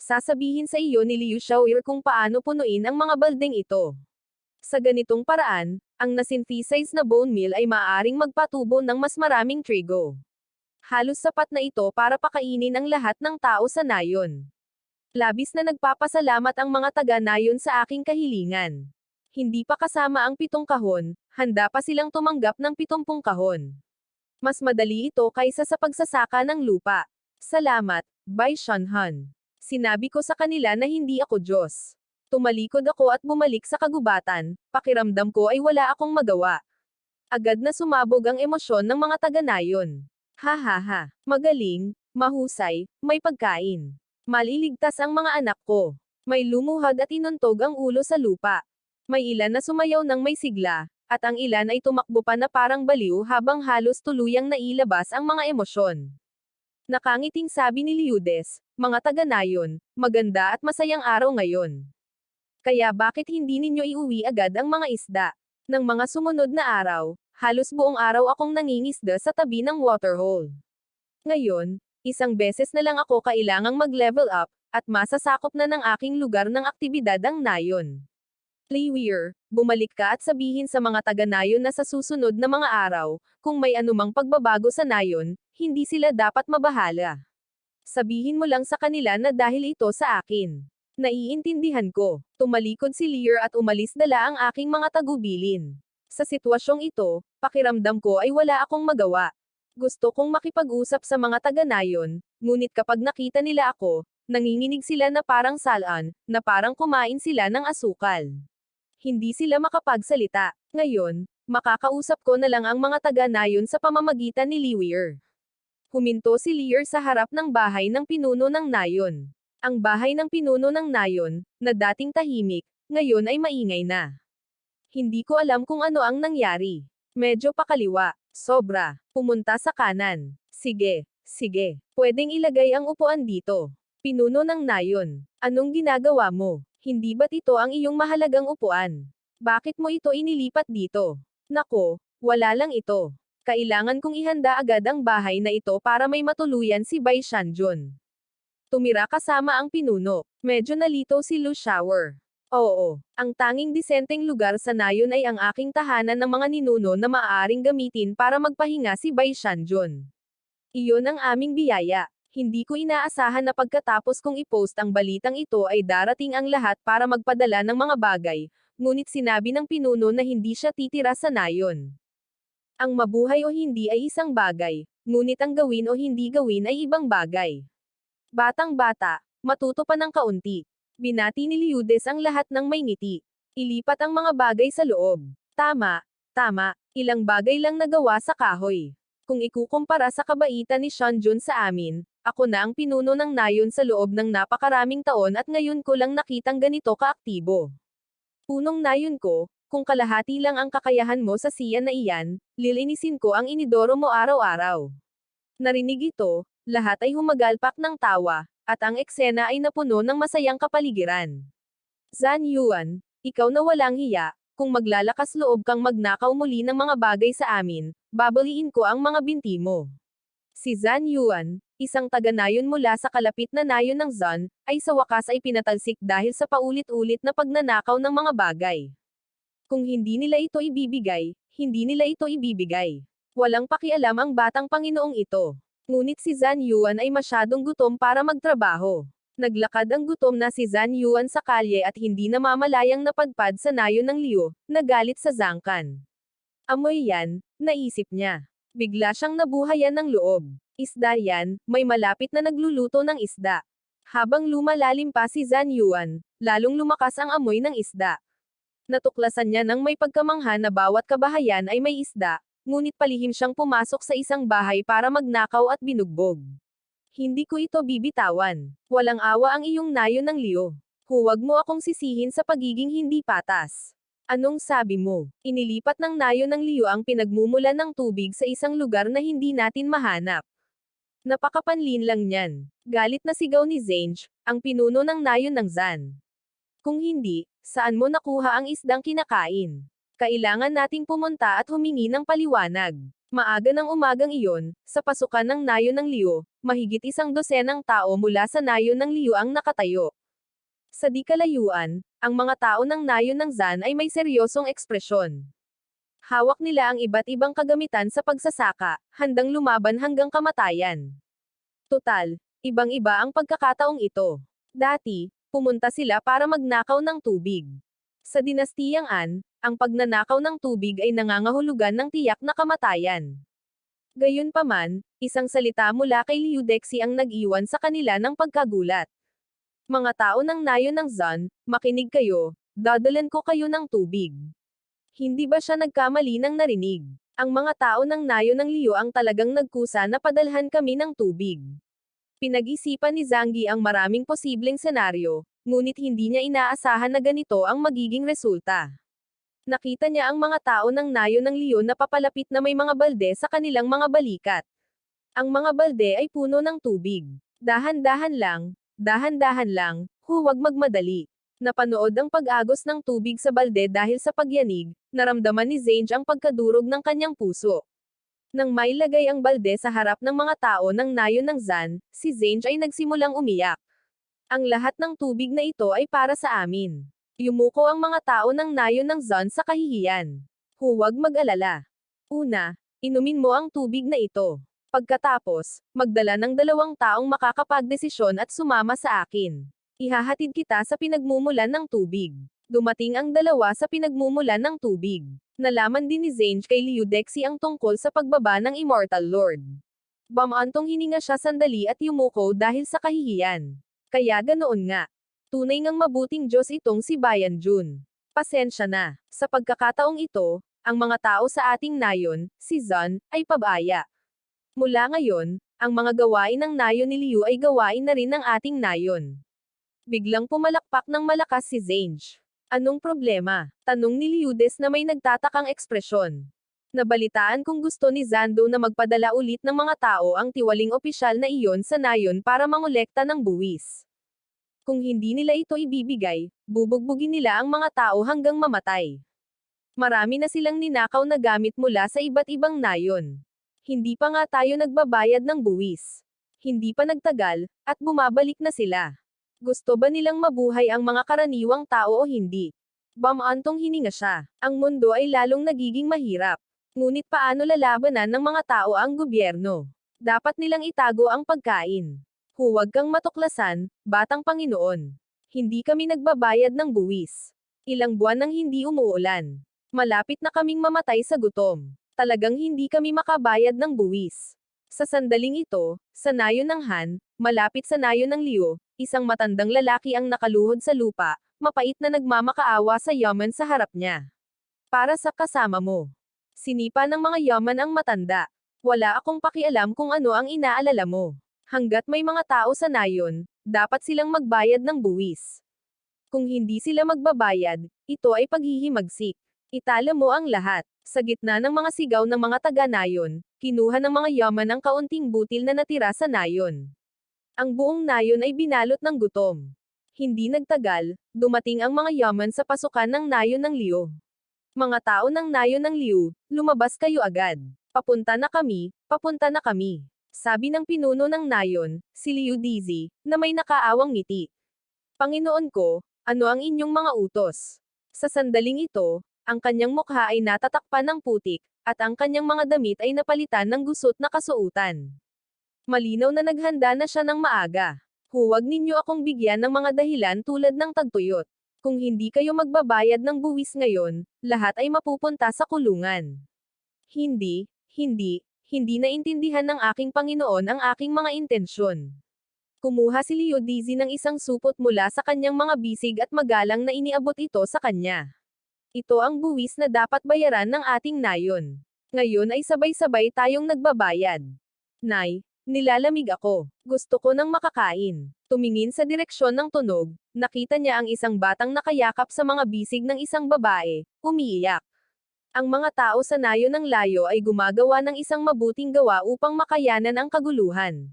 Sasabihin sa iyo ni Liu Xiaoir kung paano punuin ang mga baldeng ito. Sa ganitong paraan, ang na-synthesize na bone meal ay maaaring magpatubo ng mas maraming trigo. Halos sapat na ito para pakainin ang lahat ng tao sa nayon. Labis na nagpapasalamat ang mga taga-nayon sa aking kahilingan. Hindi pa kasama ang 7 kahon, handa pa silang tumanggap ng 70 kahon. Mas madali ito kaysa sa pagsasaka ng lupa. Salamat, Bai Shanhan. Sinabi ko sa kanila na hindi ako Diyos. Tumalikod ako at bumalik sa kagubatan, pakiramdam ko ay wala akong magawa. Agad na sumabog ang emosyon ng mga taga-nayon. Ha ha ha, magaling, mahusay, may pagkain. Maliligtas ang mga anak ko. May lumuhod at inuntog ang ulo sa lupa. May ilan na sumayaw ng may sigla, at ang ilan ay tumakbo pa na parang baliw habang halos tuluyang nailabas ang mga emosyon. Nakangiting sabi ni Liudes, mga taga-nayon, maganda at masayang araw ngayon. Kaya bakit hindi ninyo iuwi agad ang mga isda? Nang mga sumunod na araw, halos buong araw akong nangingisda sa tabi ng waterhole. Ngayon, isang beses na lang ako kailangang mag-level up, at masasakop na ng aking lugar ng aktibidad ang nayon. Liwier, bumalik ka at sabihin sa mga taga-nayon na sa susunod na mga araw, kung may anumang pagbabago sa nayon, hindi sila dapat mabahala. Sabihin mo lang sa kanila na dahil ito sa akin. Naiintindihan ko. Tumalikod si Lear at umalis dala ang aking mga tagubilin. Sa sitwasyong ito, pakiramdam ko ay wala akong magawa. Gusto kong makipag-usap sa mga taga-nayon, ngunit kapag nakita nila ako, nanginginig sila na parang salaan, na parang kumain sila ng asukal. Hindi sila makapagsalita. Ngayon, makakausap ko na lang ang mga taga-nayon sa pamamagitan ni Liwier. Huminto si Lear sa harap ng bahay ng pinuno ng nayon. Ang bahay ng pinuno ng nayon, na dating tahimik, ngayon ay maingay na. Hindi ko alam kung ano ang nangyari. Medyo pakaliwa. Sobra. Pumunta sa kanan. Sige. Sige. Pwedeng ilagay ang upuan dito. Pinuno ng nayon. Anong ginagawa mo? Hindi ba't ito ang iyong mahalagang upuan? Bakit mo ito inilipat dito? Nako, wala lang ito. Kailangan kong ihanda agad ang bahay na ito para may matuluyan si Bai Shanjun. Tumira kasama ang pinuno. Medyo nalito si Lu Shower. Oo, ang tanging disenteng lugar sa nayon ay ang aking tahanan ng mga ninuno na maaaring gamitin para magpahinga si Bai Shanjun. Iyon ang aming biyaya. Hindi ko inaasahan na pagkatapos kong i-post ang balitang ito ay darating ang lahat para magpadala ng mga bagay, ngunit sinabi ng pinuno na hindi siya titira sa nayon. Ang mabuhay o hindi ay isang bagay, ngunit ang gawin o hindi gawin ay ibang bagay. Batang-bata, matuto pa ng kaunti. Binati ni Liudes ang lahat ng may ngiti. Ilipat ang mga bagay sa loob. Tama, tama, ilang bagay lang nagawa sa kahoy. Kung ikukumpara sa kabaitan ni Shanjun sa amin, ako na ang pinuno ng nayon sa loob ng napakaraming taon at ngayon ko lang nakitang ganito kaaktibo. Punong nayon ko, kung kalahati lang ang kakayahan mo sa siya na iyan, lilinisin ko ang inidoro mo araw-araw. Narinig ito, lahat ay humagalpak ng tawa, at ang eksena ay napuno ng masayang kapaligiran. Zan Yuan, ikaw na walang hiya, kung maglalakas loob kang magnakaw muli ng mga bagay sa amin, babaliin ko ang mga binti mo. Si Zan Yuan, isang taga-nayon mula sa kalapit na nayon ng Zan, ay sa wakas ay pinatalsik dahil sa paulit-ulit na pagnanakaw ng mga bagay. Kung hindi nila ito ibibigay, hindi nila ito ibibigay. Walang pakialam ang batang Panginoong ito. Ngunit si Zan Yuan ay masyadong gutom para magtrabaho. Naglakad ang gutom na si Zan Yuan sa kalye at hindi namamalayang napadpad sa nayon ng Liu, nagalit sa Zangkan. Amoy yan, naisip niya. Bigla siyang nabuhayan ng loob. Isda yan, may malapit na nagluluto ng isda. Habang lumalalim pa si Zan Yuan, lalong lumakas ang amoy ng isda. Natuklasan niya nang may pagkamangha na bawat kabahayan ay may isda, ngunit palihim siyang pumasok sa isang bahay para magnakaw at binugbog. Hindi ko ito bibitawan. Walang awa ang iyong nayon ng Liu. Huwag mo akong sisihin sa pagiging hindi patas. Anong sabi mo? Inilipat ng nayon ng Liu ang pinagmumulan ng tubig sa isang lugar na hindi natin mahanap. Napakapanlin lang niyan. Galit na sigaw ni Zange, ang pinuno ng nayon ng Zan. Kung hindi, saan mo nakuha ang isdang kinakain? Kailangan nating pumunta at humingi ng paliwanag. Maaga ng umagang iyon, sa pasukan ng nayon ng Liu, mahigit 100 tao mula sa nayon ng Liu ang nakatayo. Sa di kalayuan, ang mga tao ng nayon ng Zan ay may seryosong ekspresyon. Hawak nila ang iba't ibang kagamitan sa pagsasaka, handang lumaban hanggang kamatayan. Tutal, ibang-iba ang pagkakataong ito. Dati, pumunta sila para magnakaw ng tubig. Sa dinastiyang An, ang pagnanakaw ng tubig ay nangangahulugan ng tiyak na kamatayan. Gayunpaman, isang salita mula kay Liu Dexi ang nag-iwan sa kanila ng pagkagulat. Mga tao ng nayon ng Zan, makinig kayo, dadalan ko kayo ng tubig. Hindi ba siya nagkamali ng narinig? Ang mga tao ng nayon ng Liu ang talagang nagkusa na padalhan kami ng tubig. Pinag-isipan ni Zhangyi ang maraming posibleng senaryo, ngunit hindi niya inaasahan na ganito ang magiging resulta. Nakita niya ang mga tao ng nayon ng Liu na papalapit na may mga balde sa kanilang mga balikat. Ang mga balde ay puno ng tubig. Dahan-dahan lang, huwag magmadali. Napanood ang pag-agos ng tubig sa balde dahil sa pagyanig, naramdaman ni Zange ang pagkadurog ng kanyang puso. Nang mailagay ang balde sa harap ng mga tao ng nayon ng Zan, si Zange ay nagsimulang umiyak. Ang lahat ng tubig na ito ay para sa amin. Yumuko ang mga tao ng nayon ng Zan sa kahihiyan. Huwag mag-alala. Una, inumin mo ang tubig na ito. Pagkatapos, magdala ng 2 taong makakapagdesisyon at sumama sa akin. Ihahatid kita sa pinagmumulan ng tubig. Dumating ang 2 sa pinagmumulan ng tubig. Nalaman din ni Zange kay Liu Dexi ang tungkol sa pagbaba ng Immortal Lord. Bamantong hininga siya sandali at yumuko dahil sa kahihiyan. Kaya ganoon nga. Tunay ngang mabuting Diyos itong si Bayan Jun. Pasensya na. Sa pagkakataong ito, ang mga tao sa ating nayon, si Zan, ay pabaya. Mula ngayon, ang mga gawain ng nayon ni Liu ay gawain na rin ng ating nayon. Biglang pumalakpak ng malakas si Zange. Anong problema? Tanong ni Liu Des na may nagtatakang ekspresyon. Nabalitaan kung gusto ni Zando na magpadala ulit ng mga tao ang tiwaling opisyal na iyon sa nayon para mangolekta ng buwis. Kung hindi nila ito ibibigay, bubugbugin nila ang mga tao hanggang mamatay. Marami na silang ninakaw na gamit mula sa iba't ibang nayon. Hindi pa nga tayo nagbabayad ng buwis. Hindi pa nagtagal, at bumabalik na sila. Gusto ba nilang mabuhay ang mga karaniwang tao o hindi? Bamantong hininga siya. Ang mundo ay lalong nagiging mahirap. Ngunit paano lalabanan ng mga tao ang gobyerno? Dapat nilang itago ang pagkain. Huwag kang matuklasan, batang Panginoon. Hindi kami nagbabayad ng buwis. Ilang buwan nang hindi umuulan. Malapit na kaming mamatay sa gutom. Talagang hindi kami makabayad ng buwis. Sa sandaling ito, sa nayon ng Han, malapit sa nayon ng Liu, isang matandang lalaki ang nakaluhod sa lupa, mapait na nagmamakaawa sa yaman sa harap niya. Para sa kasama mo. Sinipa ng mga yaman ang matanda. Wala akong pakialam kung ano ang inaalala mo. Hanggat may mga tao sa nayon, dapat silang magbayad ng buwis. Kung hindi sila magbabayad, ito ay paghihimagsik. Itala mo ang lahat. Sa gitna ng mga sigaw ng mga taga-nayon, kinuha ng mga yaman ang kaunting butil na natira sa nayon. Ang buong nayon ay binalot ng gutom. Hindi nagtagal, dumating ang mga yaman sa pasukan ng nayon ng Liu. Mga tao ng nayon ng Liu, lumabas kayo agad. Papunta na kami, papunta na kami. Sabi ng pinuno ng nayon, si Liu Dizi, na may nakaawang ngiti. Panginoon ko, ano ang inyong mga utos? Sa sandaling ito, ang kanyang mukha ay natatakpan ng putik, at ang kanyang mga damit ay napalitan ng gusot na kasuutan. Malinaw na naghanda na siya ng maaga. Huwag ninyo akong bigyan ng mga dahilan tulad ng tagtuyot. Kung hindi kayo magbabayad ng buwis ngayon, lahat ay mapupunta sa kulungan. Hindi naintindihan ng aking Panginoon ang aking mga intensyon. Kumuha si Liu Dizi ng isang supot mula sa kanyang mga bisig at magalang na iniabot ito sa kanya. Ito ang buwis na dapat bayaran ng ating nayon. Ngayon ay sabay-sabay tayong nagbabayad. Nay, nilalamig ako. Gusto ko ng makakain. Tumingin sa direksyon ng tunog, nakita niya ang isang batang nakayakap sa mga bisig ng isang babae, umiiyak. Ang mga tao sa nayon ng layo ay gumagawa ng isang mabuting gawa upang makayanan ang kaguluhan.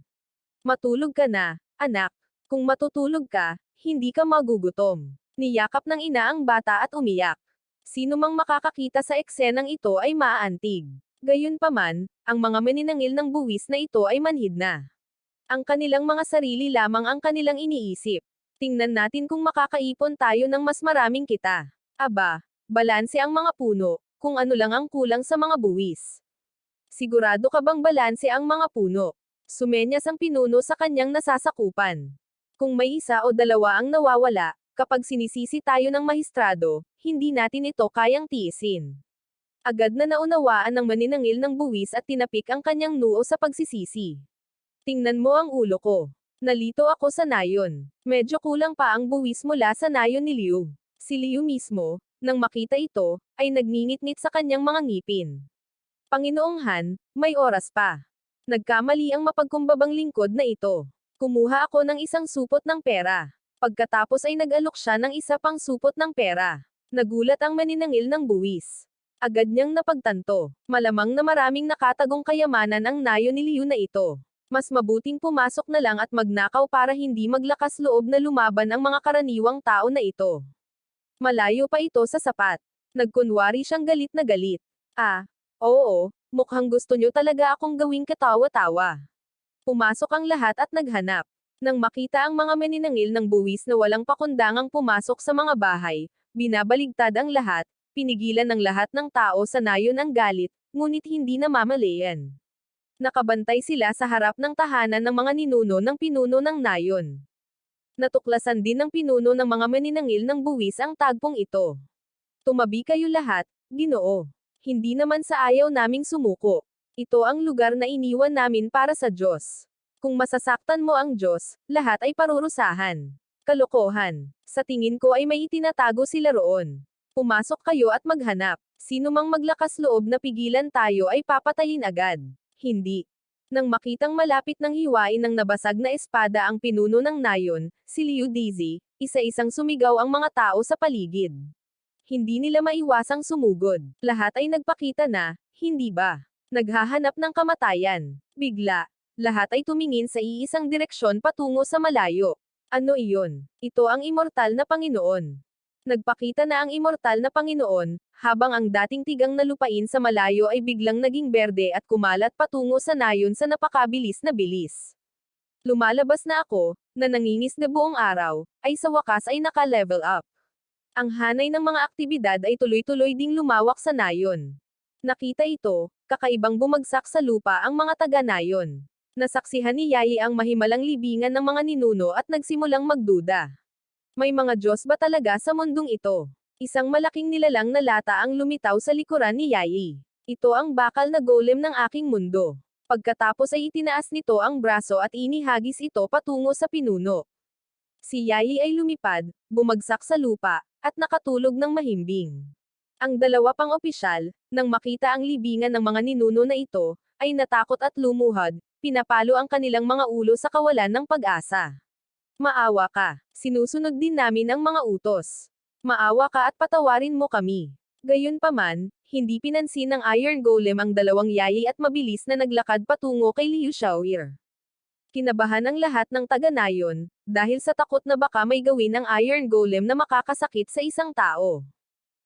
Matulog ka na, anak. Kung matutulog ka, hindi ka magugutom. Niyakap ng ina ang bata at umiyak. Sino mang makakakita sa eksenang ito ay maaantig. Gayunpaman, ang mga maninangil ng buwis na ito ay manhid na. Ang kanilang mga sarili lamang ang kanilang iniisip. Tingnan natin kung makakaipon tayo ng mas maraming kita. Aba, balanse ang mga puno. Kung ano lang ang kulang sa mga buwis. Sigurado ka bang balanse ang mga puno? Sumenyas ang pinuno sa kanyang nasasakupan. Kung may isa o dalawa ang nawawala, kapag sinisisi tayo ng mahistrado, hindi natin ito kayang tiisin. Agad na naunawaan ng maninangil ng buwis at tinapik ang kanyang noo sa pagsisisi. Tingnan mo ang ulo ko. Nalito ako sa nayon. Medyo kulang pa ang buwis mula sa nayon ni Liu. Si Liu mismo, nang makita ito, ay nagngingit-ngit sa kanyang mga ngipin. Panginoong Han, may oras pa. Nagkamali ang mapagkumbabang lingkod na ito. Kumuha ako ng isang supot ng pera. Pagkatapos ay nag-alok siya ng isa pang supot ng pera. Nagulat ang maninangil ng buwis. Agad niyang napagtanto. Malamang na maraming nakatagong kayamanan ang nayon ni Liu na ito. Mas mabuting pumasok na lang at magnakaw para hindi maglakas loob na lumaban ang mga karaniwang tao na ito. Malayo pa ito sa sapat. Nagkunwari siyang galit na galit. Oo, mukhang gusto niyo talaga akong gawing katawa-tawa. Pumasok ang lahat at naghanap. Nang makita ang mga maninangil ng buwis na walang pakundangang pumasok sa mga bahay, binabaligtad ang lahat, pinigilan ng lahat ng tao sa nayon ang galit, ngunit hindi namamalayan. Nakabantay sila sa harap ng tahanan ng mga ninuno ng pinuno ng nayon. Natuklasan din ng pinuno ng mga maninangil ng buwis ang tagpong ito. Tumabi kayo lahat, Ginoo. Hindi naman sa ayaw naming sumuko. Ito ang lugar na iniwan namin para sa Diyos. Kung masasaktan mo ang Diyos, lahat ay parurusahan. Kalokohan. Sa tingin ko ay may itinatago sila roon. Pumasok kayo at maghanap. Sino mang maglakas loob na pigilan tayo ay papatayin agad. Hindi. Nang makitang malapit ng hiwain ng nabasag na espada ang pinuno ng nayon, si Liu Dizi, isa-isang sumigaw ang mga tao sa paligid. Hindi nila maiwasang sumugod. Lahat ay nagpakita na, hindi ba? Naghahanap ng kamatayan. Bigla, lahat ay tumingin sa iisang direksyon patungo sa malayo. Ano iyon? Ito ang immortal na Panginoon. Nagpakita na ang immortal na Panginoon, habang ang dating tigang na lupain sa malayo ay biglang naging berde at kumalat patungo sa nayon sa napakabilis na bilis. Lumalabas na ako, na nangingis na buong araw, ay sa wakas ay naka-level up. Ang hanay ng mga aktibidad ay tuloy-tuloy ding lumawak sa nayon. Nakita ito, kakaibang bumagsak sa lupa ang mga taga-nayon. Nasaksihan ni Yayi ang mahimalang libingan ng mga ninuno at nagsimulang magduda. May mga Diyos ba talaga sa mundong ito? Isang malaking nilalang na lata ang lumitaw sa likuran ni Yayi. Ito ang bakal na golem ng aking mundo. Pagkatapos ay itinaas nito ang braso at inihagis ito patungo sa pinuno. Si Yayi ay lumipad, bumagsak sa lupa, at nakatulog ng mahimbing. Ang dalawa pang opisyal, nang makita ang libingan ng mga ninuno na ito, ay natakot at lumuhod, pinapalo ang kanilang mga ulo sa kawalan ng pag-asa. Maawa ka. Sinusunod din namin ang mga utos. Maawa ka at patawarin mo kami. Gayunpaman, hindi pinansin ng Iron Golem ang dalawang Yayi at mabilis na naglakad patungo kay Liu Xiaoir. Kinabahan ang lahat ng taga-nayon, dahil sa takot na baka may gawin ang Iron Golem na makakasakit sa isang tao.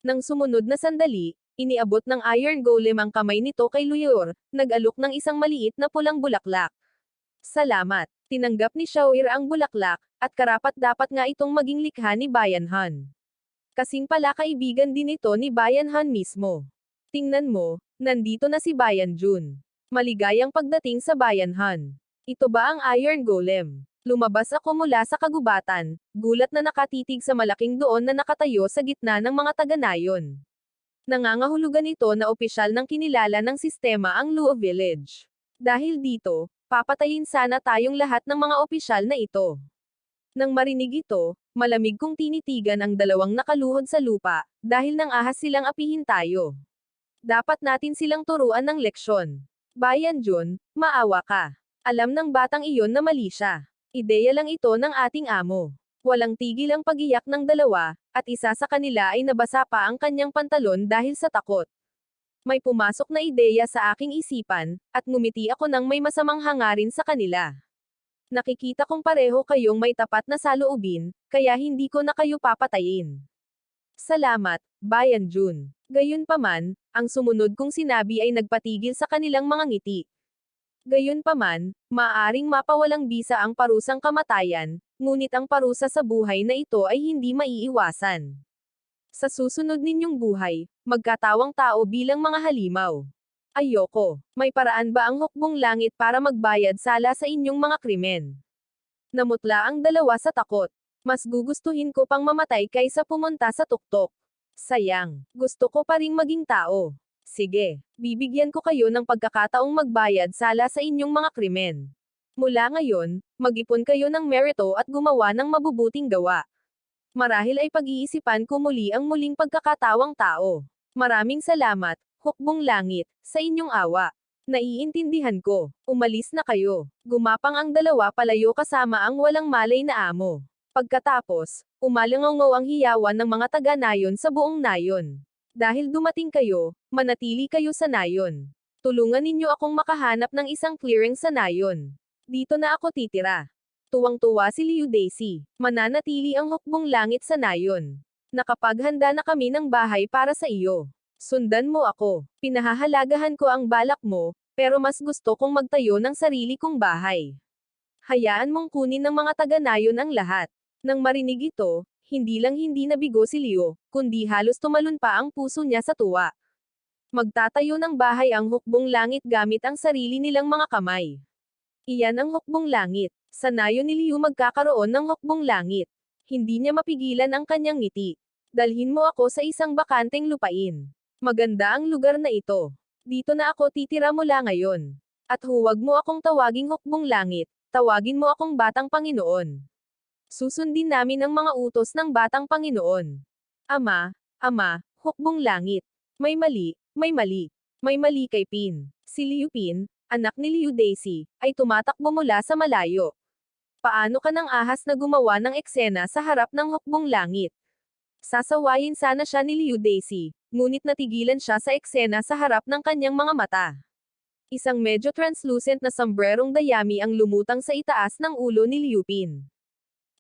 Nang sumunod na sandali, iniabot ng Iron Golem ang kamay nito kay Luyor, nag-alok ng isang maliit na pulang bulaklak. Salamat. Tinanggap ni Xiaoir ang bulaklak, at karapat-dapat nga itong maging likha ni Bayan Han. Kasing pala kaibigan din ito ni Bayan Han mismo. Tingnan mo, nandito na si Bayan Jun. Maligayang pagdating sa Bayan Han. Ito ba ang Iron Golem? Lumabas ako mula sa kagubatan, gulat na nakatitig sa malaking doon na nakatayo sa gitna ng mga taga-nayon. Nangangahulugan ito na opisyal ng kinilala ng sistema ang Luo Village. Dahil dito, papatayin sana tayong lahat ng mga opisyal na ito. Nang marinig ito, malamig kong tinitigan ang dalawang nakaluhod sa lupa, dahil nang ahas silang apihin tayo. Dapat natin silang turuan ng leksyon. Bayan Jun, maawa ka. Alam ng batang iyon na mali siya. Ideya lang ito ng ating amo. Walang tigil ang pagiyak ng dalawa, at isa sa kanila ay nabasa pa ang kanyang pantalon dahil sa takot. May pumasok na ideya sa aking isipan, at ngumiti ako nang may masamang hangarin sa kanila. Nakikita kong pareho kayong may tapat na saloobin, kaya hindi ko na kayo papatayin. Salamat, Bayan Jun. Gayunpaman, ang sumunod kong sinabi ay nagpatigil sa kanilang mga ngiti. Gayunpaman, maaaring mapawalang bisa ang parusang kamatayan, ngunit ang parusa sa buhay na ito ay hindi maiiwasan. Sa susunod ninyong buhay, magkatawang tao bilang mga halimaw. Ayoko. May paraan ba ang hukbong langit para magbayad sala sa inyong mga krimen? Namutla ang dalawa sa takot. Mas gugustuhin ko pang mamatay kaysa pumunta sa tuktok. Sayang, gusto ko pa ring maging tao. Sige, bibigyan ko kayo ng pagkakataong magbayad sala sa inyong mga krimen. Mula ngayon, mag-ipon kayo ng merito at gumawa ng mabubuting gawa. Marahil ay pag-iisipan ko muli ang muling pagkakatawang tao. Maraming salamat, Hukbong Langit, sa inyong awa. Naiintindihan ko. Umalis na kayo. Gumapang ang dalawa palayo kasama ang walang malay na amo. Pagkatapos, umalangaw ang hiyawan ng mga taga-nayon sa buong nayon. Dahil dumating kayo, manatili kayo sa nayon. Tulungan ninyo akong makahanap ng isang clearing sa nayon. Dito na ako titira. Tuwang-tuwa si Liu Daisy. Mananatili ang Hukbong Langit sa nayon. Nakapaghanda na kami ng bahay para sa iyo. Sundan mo ako. Pinahahalagahan ko ang balak mo, pero mas gusto kong magtayo ng sarili kong bahay. Hayaan mong kunin ng mga taga-nayon ang lahat. Nang marinig ito, hindi nabigo si Liu, kundi halos tumalon pa ang puso niya sa tuwa. Magtatayo ng bahay ang Hukbong Langit gamit ang sarili nilang mga kamay. Iyan ang Hukbong Langit. Sa nayon ni Liu magkakaroon ng Hukbong Langit. Hindi niya mapigilan ang kanyang ngiti. Dalhin mo ako sa isang bakanteng lupain. Maganda ang lugar na ito. Dito na ako titira mula ngayon. At huwag mo akong tawaging Hukbong Langit, tawagin mo akong Batang Panginoon. Susundin namin ang mga utos ng Batang Panginoon. Ama, Hukbong Langit. May mali kay Pin. Si Liu Pin, anak ni Liu Daisy, ay tumatakbo mula sa malayo. Paano ka ng ahas na gumawa ng eksena sa harap ng Hukbong Langit? Sasawayin sana siya ni Liu Daisy, ngunit natigilan siya sa eksena sa harap ng kanyang mga mata. Isang medyo translucent na sombrerong dayami ang lumutang sa itaas ng ulo ni Liu Pin.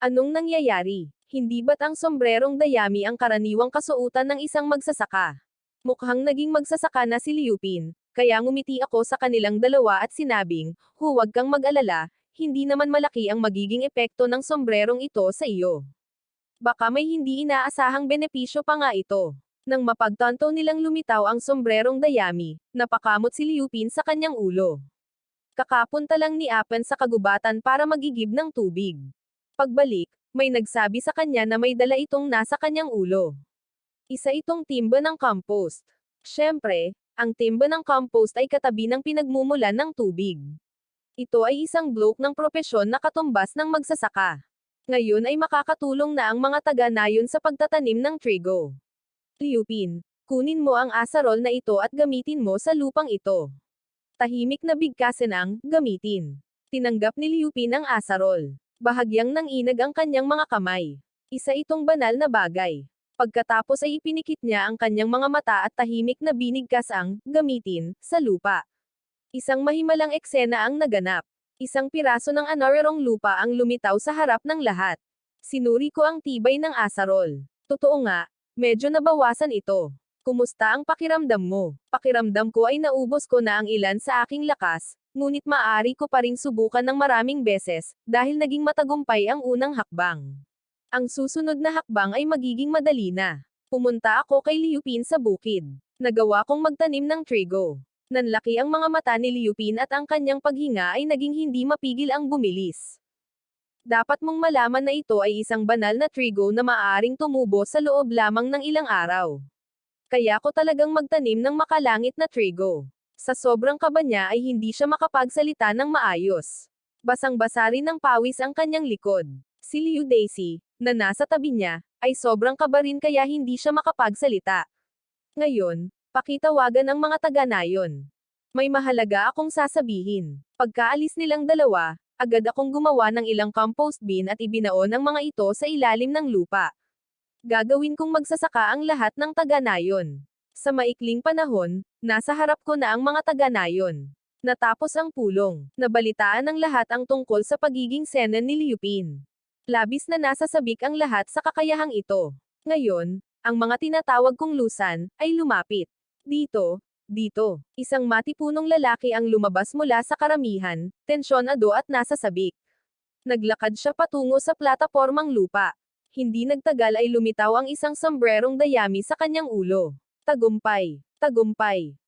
Anong nangyayari? Hindi ba't ang sombrerong dayami ang karaniwang kasuotan ng isang magsasaka? Mukhang naging magsasaka na si Liu Pin, kaya ngumiti ako sa kanilang dalawa at sinabing, huwag kang mag-alala, hindi naman malaki ang magiging epekto ng sombrerong ito sa iyo. Baka may hindi inaasahang benepisyo pa nga ito. Nang mapagtanto nilang lumitaw ang sombrerong dayami, napakamot si Liu Pin sa kanyang ulo. Kakapunta lang ni Apen sa kagubatan para magigib ng tubig. Pagbalik, may nagsabi sa kanya na may dala itong nasa kanyang ulo. Isa itong timba ng compost. Siyempre, ang timba ng compost ay katabi ng pinagmumulan ng tubig. Ito ay isang bloke ng propesyon na katumbas ng magsasaka. Ngayon ay makakatulong na ang mga taga-nayon sa pagtatanim ng trigo. Liu Pin, kunin mo ang asarol na ito at gamitin mo sa lupang ito. Tahimik na bigkasin ang gamitin. Tinanggap ni Liu Pin ang asarol. Bahagyang nanginag ang kanyang mga kamay. Isa itong banal na bagay. Pagkatapos ay ipinikit niya ang kanyang mga mata at tahimik na binigkas ang gamitin sa lupa. Isang mahimalang eksena ang naganap. Isang piraso ng anarerong lupa ang lumitaw sa harap ng lahat. Sinuri ko ang tibay ng asarol. Totoo nga, medyo nabawasan ito. Kumusta ang pakiramdam mo? Pakiramdam ko ay naubos ko na ang ilan sa aking lakas, ngunit maaari ko pa ring subukan ng maraming beses, dahil naging matagumpay ang unang hakbang. Ang susunod na hakbang ay magiging madali na. Pumunta ako kay Liu Pin sa bukid. Nagawa kong magtanim ng trigo. Nanlaki ang mga mata ni Liu Pin at ang kanyang paghinga ay naging hindi mapigil ang bumilis. Dapat mong malaman na ito ay isang banal na trigo na maaaring tumubo sa loob lamang ng ilang araw. Kaya ko talagang magtanim ng makalangit na trigo. Sa sobrang kaba niya ay hindi siya makapagsalita ng maayos. Basang-basa rin ng pawis ang kanyang likod. Si Liu Daisy, na nasa tabi niya, ay sobrang kaba rin kaya hindi siya makapagsalita. Ngayon, pakitawagan ang mga taga-nayon. May mahalaga akong sasabihin. Pagkaalis nilang dalawa, agad akong gumawa ng ilang compost bin at ibinaon ang mga ito sa ilalim ng lupa. Gagawin kong magsasaka ang lahat ng taga-nayon. Sa maikling panahon, nasa harap ko na ang mga taga-nayon. Natapos ang pulong. Nabalitaan ng lahat ang tungkol sa pagiging senen ni Liu Pin. Labis na nasasabik ang lahat sa kakayahang ito. Ngayon, ang mga tinatawag kong lusan, ay lumapit. Dito, isang matipunong lalaki ang lumabas mula sa karamihan, tensyonado at nasasabik. Naglakad siya patungo sa platapormang lupa. Hindi nagtagal ay lumitaw ang isang sombrerong dayami sa kanyang ulo. Tagumpay.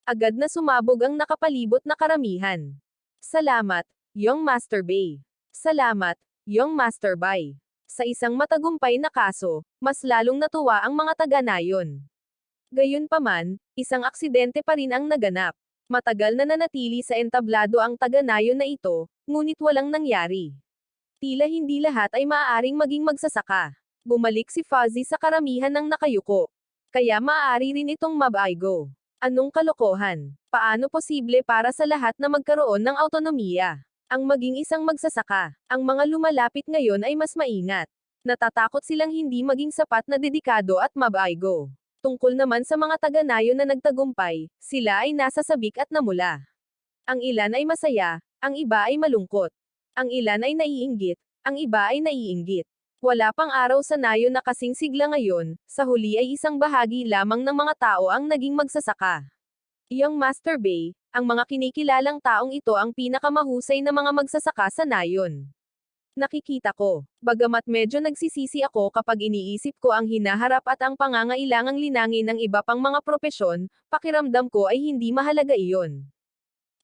Agad na sumabog ang nakapalibot na karamihan. Salamat, Young Master Bei. Salamat, Young Master Bai. Sa isang matagumpay na kaso, mas lalong natuwa ang mga taga-nayon. Gayunpaman, isang aksidente pa rin ang naganap. Matagal na nanatili sa entablado ang taga-nayon na ito, ngunit walang nangyari. Tila hindi lahat ay maaaring maging magsasaka. Bumalik si Fuzzy sa karamihan ng nakayuko. Kaya maaari rin itong mabaigo. Anong kalokohan? Paano posible para sa lahat na magkaroon ng autonomiya? Ang maging isang magsasaka. Ang mga lumalapit ngayon ay mas maingat. Natatakot silang hindi maging sapat na dedikado at mabaigo. Tungkol naman sa mga taga-nayon na nagtagumpay, sila ay nasa sabik at namula. Ang ilan ay masaya, ang iba ay malungkot. Ang ilan ay naiinggit, ang iba ay naiinggit. Wala pang araw sa nayon na kasing sigla ngayon, sa huli ay isang bahagi lamang ng mga tao ang naging magsasaka. Young Master Bai, ang mga kinikilalang taong ito ang pinakamahusay na mga magsasaka sa nayon. Nakikita ko, bagamat medyo nagsisisi ako kapag iniisip ko ang hinaharap at ang pangangailangang linangin ng iba pang mga propesyon, pakiramdam ko ay hindi mahalaga iyon.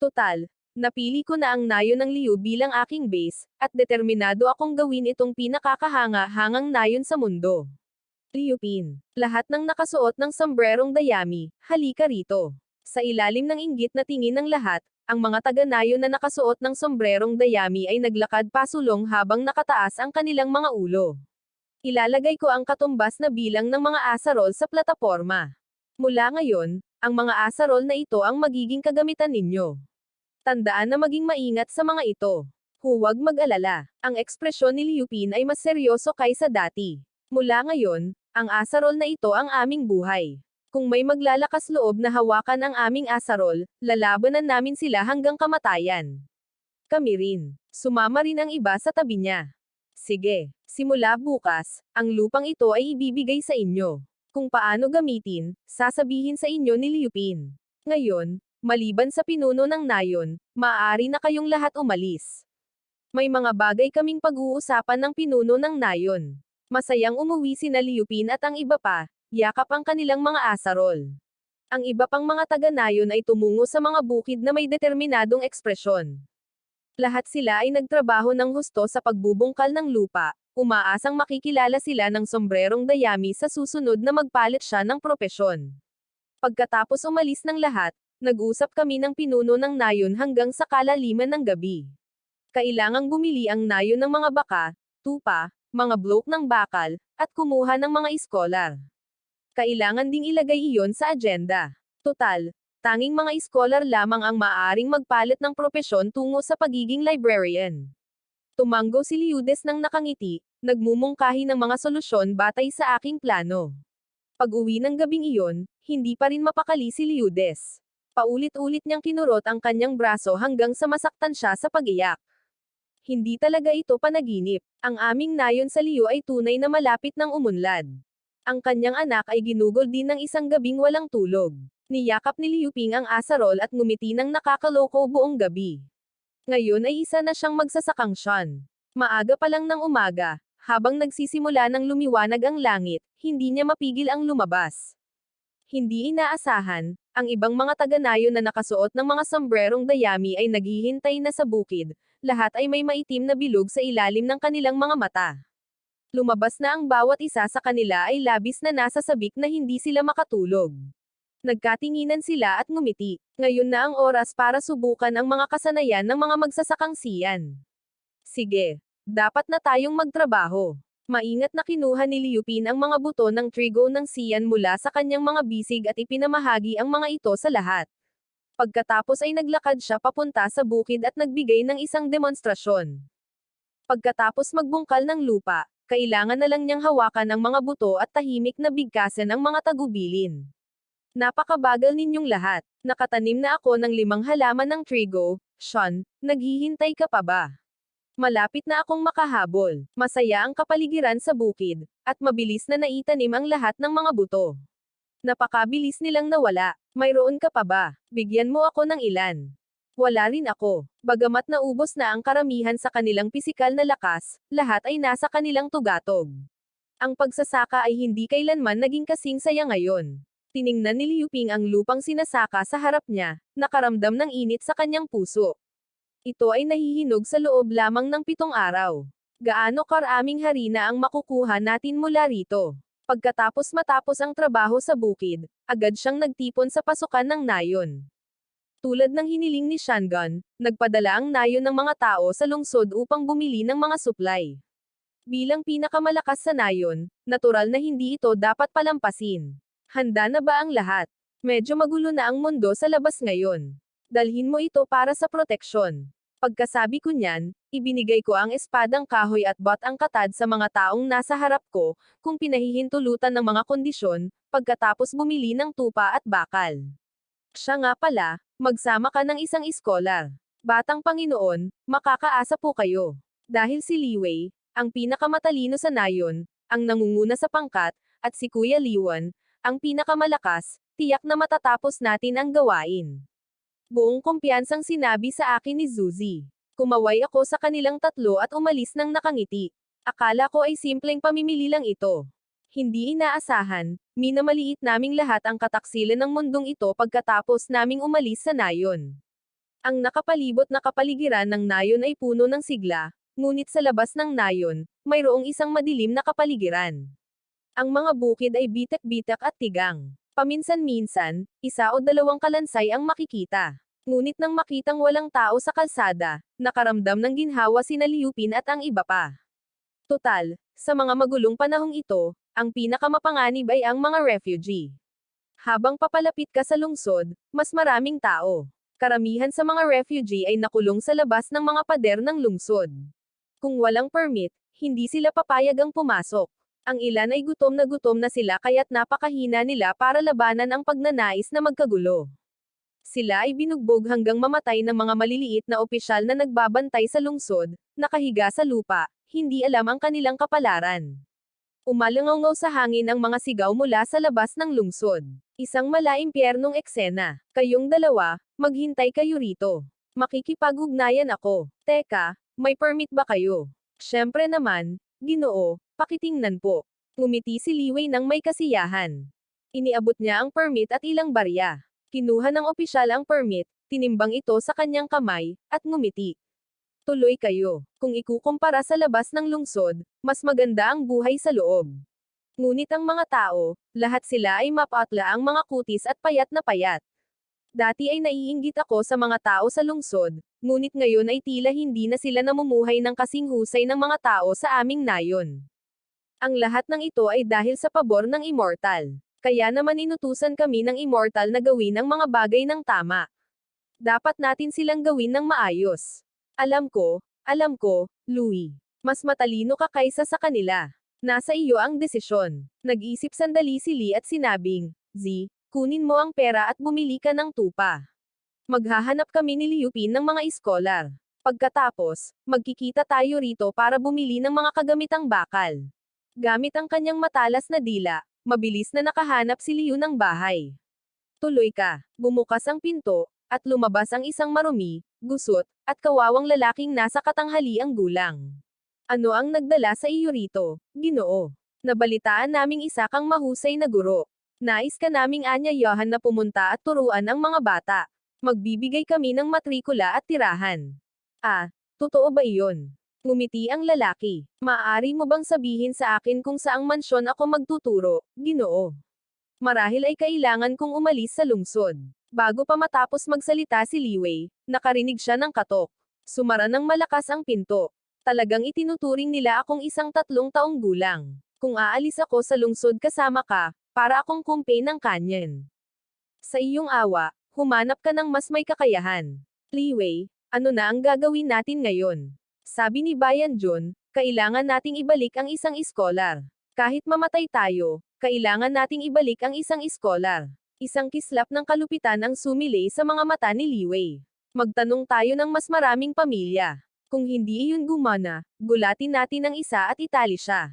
Total, napili ko na ang nayon ng Liu bilang aking base, at determinado akong gawin itong pinakakahanga-hangang nayon sa mundo. Liu Pin. Lahat ng nakasuot ng sombrerong dayami, halika rito. Sa ilalim ng inggit na tingin ng lahat, ang mga taga-nayon na nakasuot ng sombrerong dayami ay naglakad pasulong habang nakataas ang kanilang mga ulo. Ilalagay ko ang katumbas na bilang ng mga asarol sa plataporma. Mula ngayon, ang mga asarol na ito ang magiging kagamitan ninyo. Tandaan na maging maingat sa mga ito. Huwag mag-alala. Ang ekspresyon ni Liu Pin ay mas seryoso kaysa dati. Mula ngayon, ang asarol na ito ang aming buhay. Kung may maglalakas loob na hawakan ang aming asarol, lalabanan namin sila hanggang kamatayan. Kami rin. Sumama rin ang iba sa tabi niya. Sige, simula bukas, ang lupang ito ay ibibigay sa inyo. Kung paano gamitin, sasabihin sa inyo ni Liu Pin. Ngayon, maliban sa pinuno ng nayon, maaari na kayong lahat umalis. May mga bagay kaming pag-uusapan ng pinuno ng nayon. Masayang umuwi sina Liu Pin at ang iba pa, yakap ang kanilang mga asarol. Ang iba pang mga taga-nayon ay tumungo sa mga bukid na may determinadong ekspresyon. Lahat sila ay nagtrabaho ng husto sa pagbubungkal ng lupa, umaasang makikilala sila ng sombrerong dayami sa susunod na magpalit siya ng propesyon. Pagkatapos umalis ng lahat, nag-usap kami ng pinuno ng nayon hanggang sa kalaliman ng gabi. Kailangang bumili ang nayon ng mga baka, tupa, mga blok ng bakal, at kumuha ng mga iskolar. Kailangan ding ilagay iyon sa agenda. Total, tanging mga iskolar lamang ang maaaring magpalit ng propesyon tungo sa pagiging librarian. Tumanggo si Liudes ng nakangiti, nagmumungkahi ng mga solusyon batay sa aking plano. Pag-uwi ng gabing iyon, hindi pa rin mapakali si Liudes. Paulit-ulit niyang kinurot ang kanyang braso hanggang sa masaktan siya sa pag-iyak. Hindi talaga ito panaginip. Ang aming nayon sa Liu ay tunay na malapit ng umunlad. Ang kanyang anak ay ginugol din ng isang gabing walang tulog. Niyakap ni Liu Ping ang asarol at ngumiti ng nakakaloko buong gabi. Ngayon ay isa na siyang magsasakang Shan. Maaga pa lang ng umaga, habang nagsisimula ng lumiwanag ang langit, hindi niya mapigil ang lumabas. Hindi inaasahan, ang ibang mga taga-nayon na nakasuot ng mga sombrerong dayami ay naghihintay na sa bukid, lahat ay may maitim na bilog sa ilalim ng kanilang mga mata. Lumabas na ang bawat isa sa kanila ay labis na nasa sabik na hindi sila makatulog. Nagkatinginan sila at ngumiti. Ngayon na ang oras para subukan ang mga kasanayan ng mga magsasakang siyan. Sige, dapat na tayong magtrabaho. Maingat na kinuha ni Liu Pin ang mga buto ng trigo ng siyan mula sa kanyang mga bisig at ipinamahagi ang mga ito sa lahat. Pagkatapos ay naglakad siya papunta sa bukid at nagbigay ng isang demonstrasyon. Pagkatapos magbungkal ng lupa, kailangan na lang niyang hawakan ang mga buto at tahimik na bigkasan ang mga tagubilin. Napakabagal ninyong lahat. Nakatanim na ako ng 5 halaman ng trigo, Sean, naghihintay ka pa ba? Malapit na akong makahabol. Masaya ang kapaligiran sa bukid, at mabilis na naitanim ang lahat ng mga buto. Napakabilis nilang nawala. Mayroon ka pa ba? Bigyan mo ako ng ilan. Wala rin ako. Bagamat naubos na ang karamihan sa kanilang pisikal na lakas, lahat ay nasa kanilang tugatog. Ang pagsasaka ay hindi kailanman naging kasing saya ngayon. Tiningnan ni Liu Ping ang lupang sinasaka sa harap niya, nakaramdam ng init sa kanyang puso. Ito ay nahihinog sa loob lamang ng 7 araw. Gaano karaming harina ang makukuha natin mula rito? Matapos ang trabaho sa bukid, agad siyang nagtipon sa pasukan ng nayon. Tulad ng hiniling ni Shangan, nagpadala ang nayon ng mga tao sa lungsod upang bumili ng mga supply. Bilang pinakamalakas sa nayon, natural na hindi ito dapat palampasin. Handa na ba ang lahat? Medyo magulo na ang mundo sa labas ngayon. Dalhin mo ito para sa proteksyon. Pagkasabi ko niyan, ibinigay ko ang espadang kahoy at bot ang katad sa mga taong nasa harap ko, kung pinahihintulutan ng mga kondisyon, pagkatapos bumili ng tupa at bakal. Siya nga pala, magsama ka ng isang iskolar. Batang Panginoon, makakaasa po kayo. Dahil si Li Wei, ang pinakamatalino sa nayon, ang nangunguna sa pangkat, at si Kuya Liwan, ang pinakamalakas, tiyak na matatapos natin ang gawain. Buong kumpiyansang sinabi sa akin ni Zuzi. Kumaway ako sa kanilang tatlo at umalis ng nakangiti. Akala ko ay simpleng pamimili lang ito. Hindi inaasahan, minamaliit naming lahat ang kataksilan ng mundong ito pagkatapos naming umalis sa nayon. Ang nakapalibot na kapaligiran ng nayon ay puno ng sigla, ngunit sa labas ng nayon, mayroong isang madilim na kapaligiran. Ang mga bukid ay bitak-bitak at tigang. Paminsan-minsan, isa o dalawang kalansay ang makikita. Ngunit nang makitang walang tao sa kalsada, nakaramdam ng ginhawa sina Liu Pin at ang iba pa. Total, sa mga magulong panahong ito, ang pinakamapanganib ay ang mga refugee. Habang papalapit ka sa lungsod, mas maraming tao. Karamihan sa mga refugee ay nakulong sa labas ng mga pader ng lungsod. Kung walang permit, hindi sila papayag ang pumasok. Ang ilan ay gutom na sila kaya't napakahina nila para labanan ang pagnanais na magkagulo. Sila ay binugbog hanggang mamatay ng mga maliliit na opisyal na nagbabantay sa lungsod, nakahiga sa lupa, hindi alam ang kanilang kapalaran. Umalangaw sa hangin ang mga sigaw mula sa labas ng lungsod. Isang malaimpyernong eksena. Kayong dalawa, maghintay kayo rito. Makikipag-ugnayan ako. Teka, may permit ba kayo? Siyempre naman, Ginoo, pakitingnan po. Ngumiti si Li Wei nang may kasiyahan. Iniabot niya ang permit at ilang barya. Kinuha ng opisyal ang permit, tinimbang ito sa kanyang kamay, at ngumiti. Tuloy kayo. Kung ikukumpara sa labas ng lungsod, mas maganda ang buhay sa loob. Ngunit ang mga tao, lahat sila ay mapatla ang mga kutis at payat na payat. Dati ay naiinggit ako sa mga tao sa lungsod, ngunit ngayon ay tila hindi na sila namumuhay ng kasing husay ng mga tao sa aming nayon. Ang lahat ng ito ay dahil sa pabor ng immortal. Kaya naman inutusan kami ng immortal na gawin ang mga bagay ng tama. Dapat natin silang gawin ng maayos. Alam ko, Louie. Mas matalino ka kaysa sa kanila. Nasa iyo ang desisyon. Nag-isip sandali si Lee at sinabing, Z, kunin mo ang pera at bumili ka ng tupa. Maghahanap kami ni Liu Pin ng mga iskolar. Pagkatapos, magkikita tayo rito para bumili ng mga kagamitang bakal. Gamit ang kanyang matalas na dila, mabilis na nakahanap si Liu ng bahay. Tuloy ka. Bumukas ang pinto, at lumabas ang isang marumi, gusot, at kawawang lalaking nasa katanghaliang gulang. Ano ang nagdala sa iyo rito, Ginoo? Nabalitaan naming isa kang mahusay na guro. Nais ka naming anyayahan na pumunta at turuan ang mga bata. Magbibigay kami ng matrikula at tirahan. Ah, totoo ba iyon? Ngumiti ang lalaki. Maaari mo bang sabihin sa akin kung saang mansyon ako magtuturo, Ginoo? Marahil ay kailangan kong umalis sa lungsod. Bago pa matapos magsalita si Li Wei, nakarinig siya ng katok. Sumara ng malakas ang pinto. Talagang itinuturing nila akong isang 3 taong gulang. Kung aalis ako sa lungsod kasama ka, para akong kumpe ng kanyen. Sa iyong awa, humanap ka ng mas may kakayahan. Li Wei, ano na ang gagawin natin ngayon? Sabi ni Bayan Jun, kailangan nating ibalik ang isang iskolar. Kahit mamatay tayo, kailangan nating ibalik ang isang iskolar. Isang kislap ng kalupitan ang sumilay sa mga mata ni Li Wei. Magtanong tayo ng mas maraming pamilya. Kung hindi iyon gumana, gulatin natin ang isa at itali siya.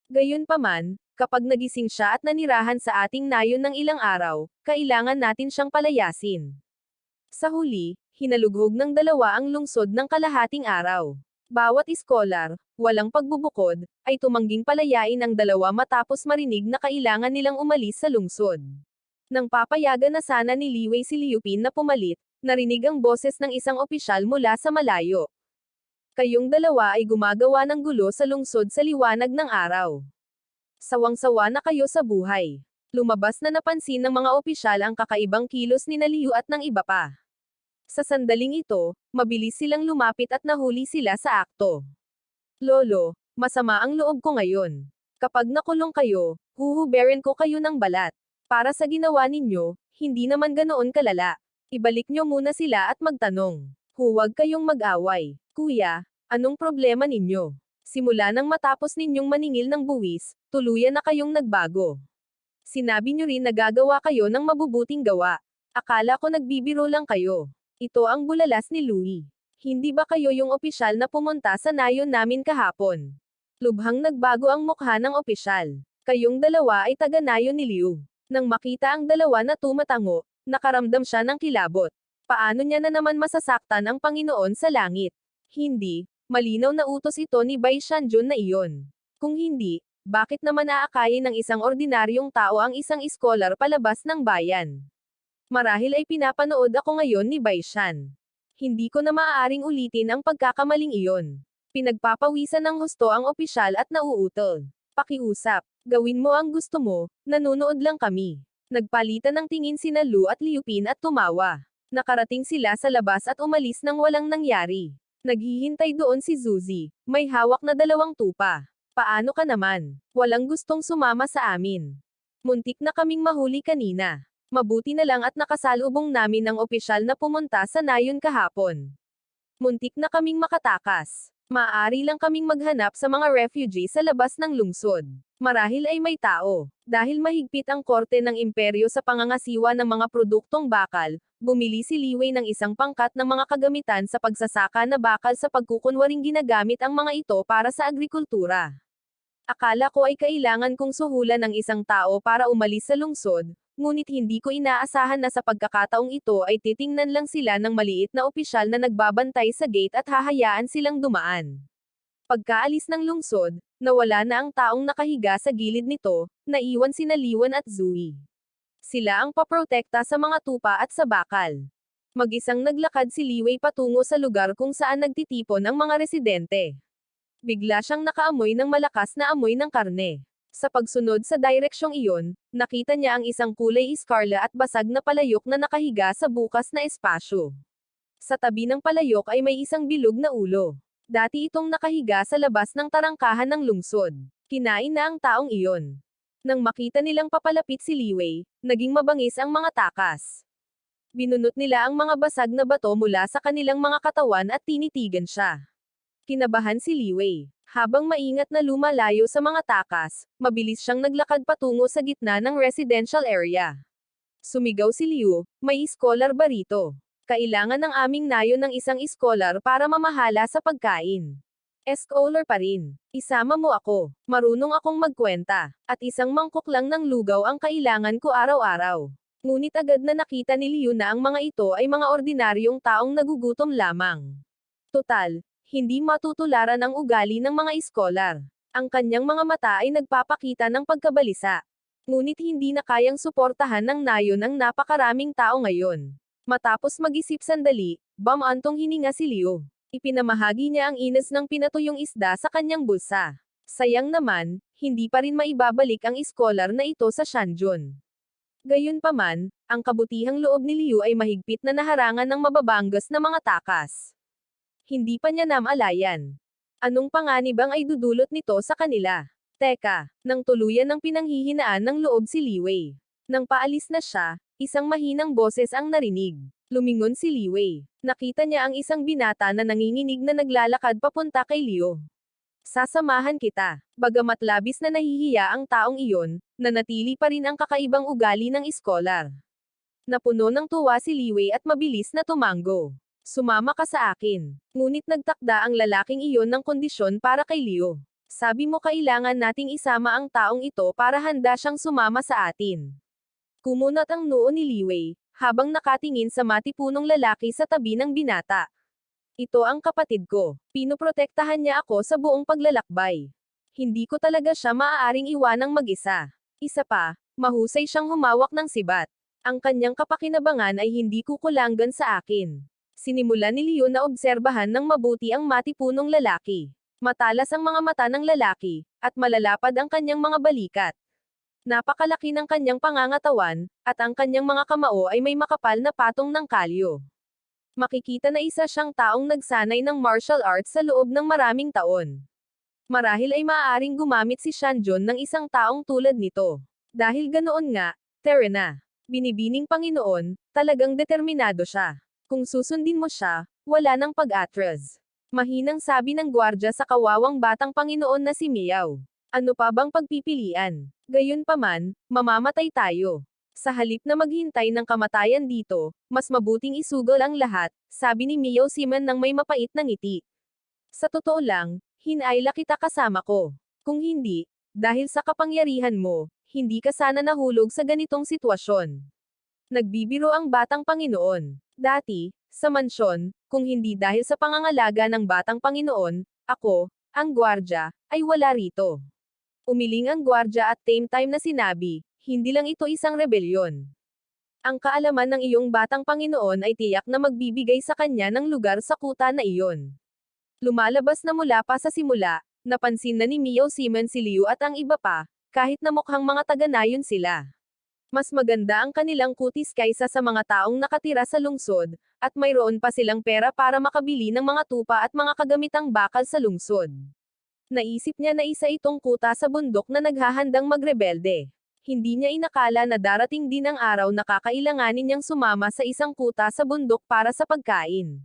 Gayunpaman, kapag nagising siya at nanirahan sa ating nayon ng ilang araw, kailangan natin siyang palayasin. Sa huli, hinalughog ng dalawa ang lungsod ng kalahating araw. Bawat iskolar, walang pagbubukod, ay tumangging palayain ang dalawa matapos marinig na kailangan nilang umalis sa lungsod. Nang papayagan na sana ni Li Wei si Liu Pin na pumalit, narinig ang boses ng isang opisyal mula sa malayo. Kayong dalawa ay gumagawa ng gulo sa lungsod sa liwanag ng araw. Sawang-sawa na kayo sa buhay. Lumabas na napansin ng mga opisyal ang kakaibang kilos ni Liu at ng iba pa. Sa sandaling ito, mabilis silang lumapit at nahuli sila sa akto. Lolo, masama ang loob ko ngayon. Kapag nakulong kayo, huhuberin ko kayo ng balat. Para sa ginawa ninyo, hindi naman ganoon kalala. Ibalik nyo muna sila at magtanong. Huwag kayong mag-away. Kuya, anong problema ninyo? Simula nang matapos ninyong maningil ng buwis, tuluyan na kayong nagbago. Sinabi nyo rin na gagawa kayo ng mabubuting gawa. Akala ko nagbibiro lang kayo. Ito ang bulalas ni Louie. Hindi ba kayo yung opisyal na pumunta sa nayon namin kahapon? Lubhang nagbago ang mukha ng opisyal. Kayong dalawa ay taga-nayon ni Liu. Nang makita ang dalawa na tumatango, nakaramdam siya ng kilabot. Paano niya na naman masasaktan ang Panginoon sa langit? Hindi, malinaw na utos ito ni Bai Shanjun na iyon. Kung hindi, bakit naman aakayin ng isang ordinaryong tao ang isang iskolar palabas ng bayan? Marahil ay pinapanood ako ngayon ni Bai Shan. Hindi ko na maaaring ulitin ang pagkakamaling iyon. Pinagpapawisan ng husto ang opisyal at nauutol. Pakiusap, gawin mo ang gusto mo, nanonood lang kami. Nagpalitan ng tingin sina Lu at Liupin at tumawa. Nakarating sila sa labas at umalis nang walang nangyari. Naghihintay doon si Zuzi, may hawak na 2 tupa. Paano ka naman? Walang gustong sumama sa amin. Muntik na kaming mahuli kanina. Mabuti na lang at nakasalubong namin ang opisyal na pumunta sa nayon kahapon. Muntik na kaming makatakas. Maaari lang kaming maghanap sa mga refugee sa labas ng lungsod. Marahil ay may tao. Dahil mahigpit ang korte ng imperyo sa pangangasiwa ng mga produktong bakal, bumili si Liwei ng isang pangkat ng mga kagamitan sa pagsasaka na bakal sa pagkukunwaring ginagamit ang mga ito para sa agrikultura. Akala ko ay kailangan kong suhulan ng isang tao para umalis sa lungsod, ngunit hindi ko inaasahan na sa pagkakataong ito ay titingnan lang sila ng maliit na opisyal na nagbabantay sa gate at hahayaan silang dumaan. Pagkaalis ng lungsod, nawala na ang taong nakahiga sa gilid nito, naiwan sina Liwan at Zui. Sila ang paprotekta sa mga tupa at sa bakal. Mag-isang naglakad si Liwei patungo sa lugar kung saan nagtitipon ang mga residente. Bigla siyang nakaamoy ng malakas na amoy ng karne. Sa pagsunod sa direksyong iyon, nakita niya ang isang kulay iskarla at basag na palayok na nakahiga sa bukas na espasyo. Sa tabi ng palayok ay may isang bilog na ulo. Dati itong nakahiga sa labas ng tarangkahan ng lungsod. Kinain na ang taong iyon. Nang makita nilang papalapit si Liwei, naging mabangis ang mga takas. Binunot nila ang mga basag na bato mula sa kanilang mga katawan at tinitigan siya. Kinabahan si Liwei. Habang maingat na lumalayo sa mga takas, mabilis siyang naglakad patungo sa gitna ng residential area. Sumigaw si Liu, may iskolar ba rito? Kailangan ng aming nayon ng isang iskolar para mamahala sa pagkain. Scholar pa rin. Isama mo ako. Marunong akong magkwenta. At isang mangkok lang ng lugaw ang kailangan ko araw-araw. Ngunit agad na nakita ni Liu na ang mga ito ay mga ordinaryong taong nagugutom lamang. Total, hindi matutularan ang ugali ng mga iskolar. Ang kanyang mga mata ay nagpapakita ng pagkabalisa. Ngunit hindi na kayang suportahan ng nayon ang napakaraming tao ngayon. Matapos mag-isip sandali, bamantong hininga si Liu. Ipinamahagi niya ang inas ng pinatuyong isda sa kanyang bulsa. Sayang naman, hindi pa rin maibabalik ang iskolar na ito sa Shanjun. Gayunpaman, ang kabutihang loob ni Liu ay mahigpit na naharangan ng mababanggas na mga takas. Hindi pa niya namalayan. Anong panganib ang ay dudulot nito sa kanila? Teka, nang tuluyan ng pinanghihinaan ng loob si Liwei. Nang paalis na siya, isang mahinang boses ang narinig. Lumingon si Liwei. Nakita niya ang isang binata na nanginginig na naglalakad papunta kay Liu. Sasamahan kita. Bagamat labis na nahihiya ang taong iyon, nanatili pa rin ang kakaibang ugali ng iskolar. Napuno ng tuwa si Liwei at mabilis na tumango. Sumama ka sa akin. Ngunit nagtakda ang lalaking iyon ng kondisyon para kay Liu. Sabi mo kailangan nating isama ang taong ito para handa siyang sumama sa atin. Kumunat ang noo ni Liwei, habang nakatingin sa matipunong lalaki sa tabi ng binata. Ito ang kapatid ko. Pinoprotektahan niya ako sa buong paglalakbay. Hindi ko talaga siya maaaring iwanang mag-isa. Isa pa, mahusay siyang humawak ng sibat. Ang kanyang kapakinabangan ay hindi kukulangan sa akin. Sinimulan ni Liu na obserbahan ng mabuti ang matipunong lalaki. Matalas ang mga mata ng lalaki, at malalapad ang kanyang mga balikat. Napakalaki ng kanyang pangangatawan, at ang kanyang mga kamao ay may makapal na patong ng kalyo. Makikita na isa siyang taong nagsanay ng martial arts sa loob ng maraming taon. Marahil ay maaaring gumamit si Shanjun ng isang taong tulad nito. Dahil ganoon nga, Terena, binibining Panginoon, talagang determinado siya. Kung susundin mo siya, wala nang pag-atras. Mahinang sabi ng gwardya sa kawawang batang Panginoon na si Miao. Ano pa bang pagpipilian? Gayunpaman, mamamatay tayo. Sa halip na maghintay ng kamatayan dito, mas mabuting isugol ang lahat, sabi ni Miao Simon ng may mapait na ngiti. Sa totoo lang, hinayla kita kasama ko. Kung hindi, dahil sa kapangyarihan mo, hindi ka sana nahulog sa ganitong sitwasyon. Nagbibiro ang batang Panginoon. Dati, sa mansyon, kung hindi dahil sa pangangalaga ng batang Panginoon, ako, ang gwardya, ay wala rito. Umiling ang gwardya at same time na sinabi, hindi lang ito isang rebelyon. Ang kaalaman ng iyong batang Panginoon ay tiyak na magbibigay sa kanya ng lugar sa kuta na iyon. Lumalabas na mula pa sa simula, napansin na ni Miao Simon si Liu at ang iba pa, kahit na mukhang mga taga-nayon sila. Mas maganda ang kanilang kutis kaysa sa mga taong nakatira sa lungsod, at mayroon pa silang pera para makabili ng mga tupa at mga kagamitang bakal sa lungsod. Naisip niya na isa itong kuta sa bundok na naghahandang magrebelde. Hindi niya inakala na darating din ang araw na kakailanganin niyang sumama sa isang kuta sa bundok para sa pagkain.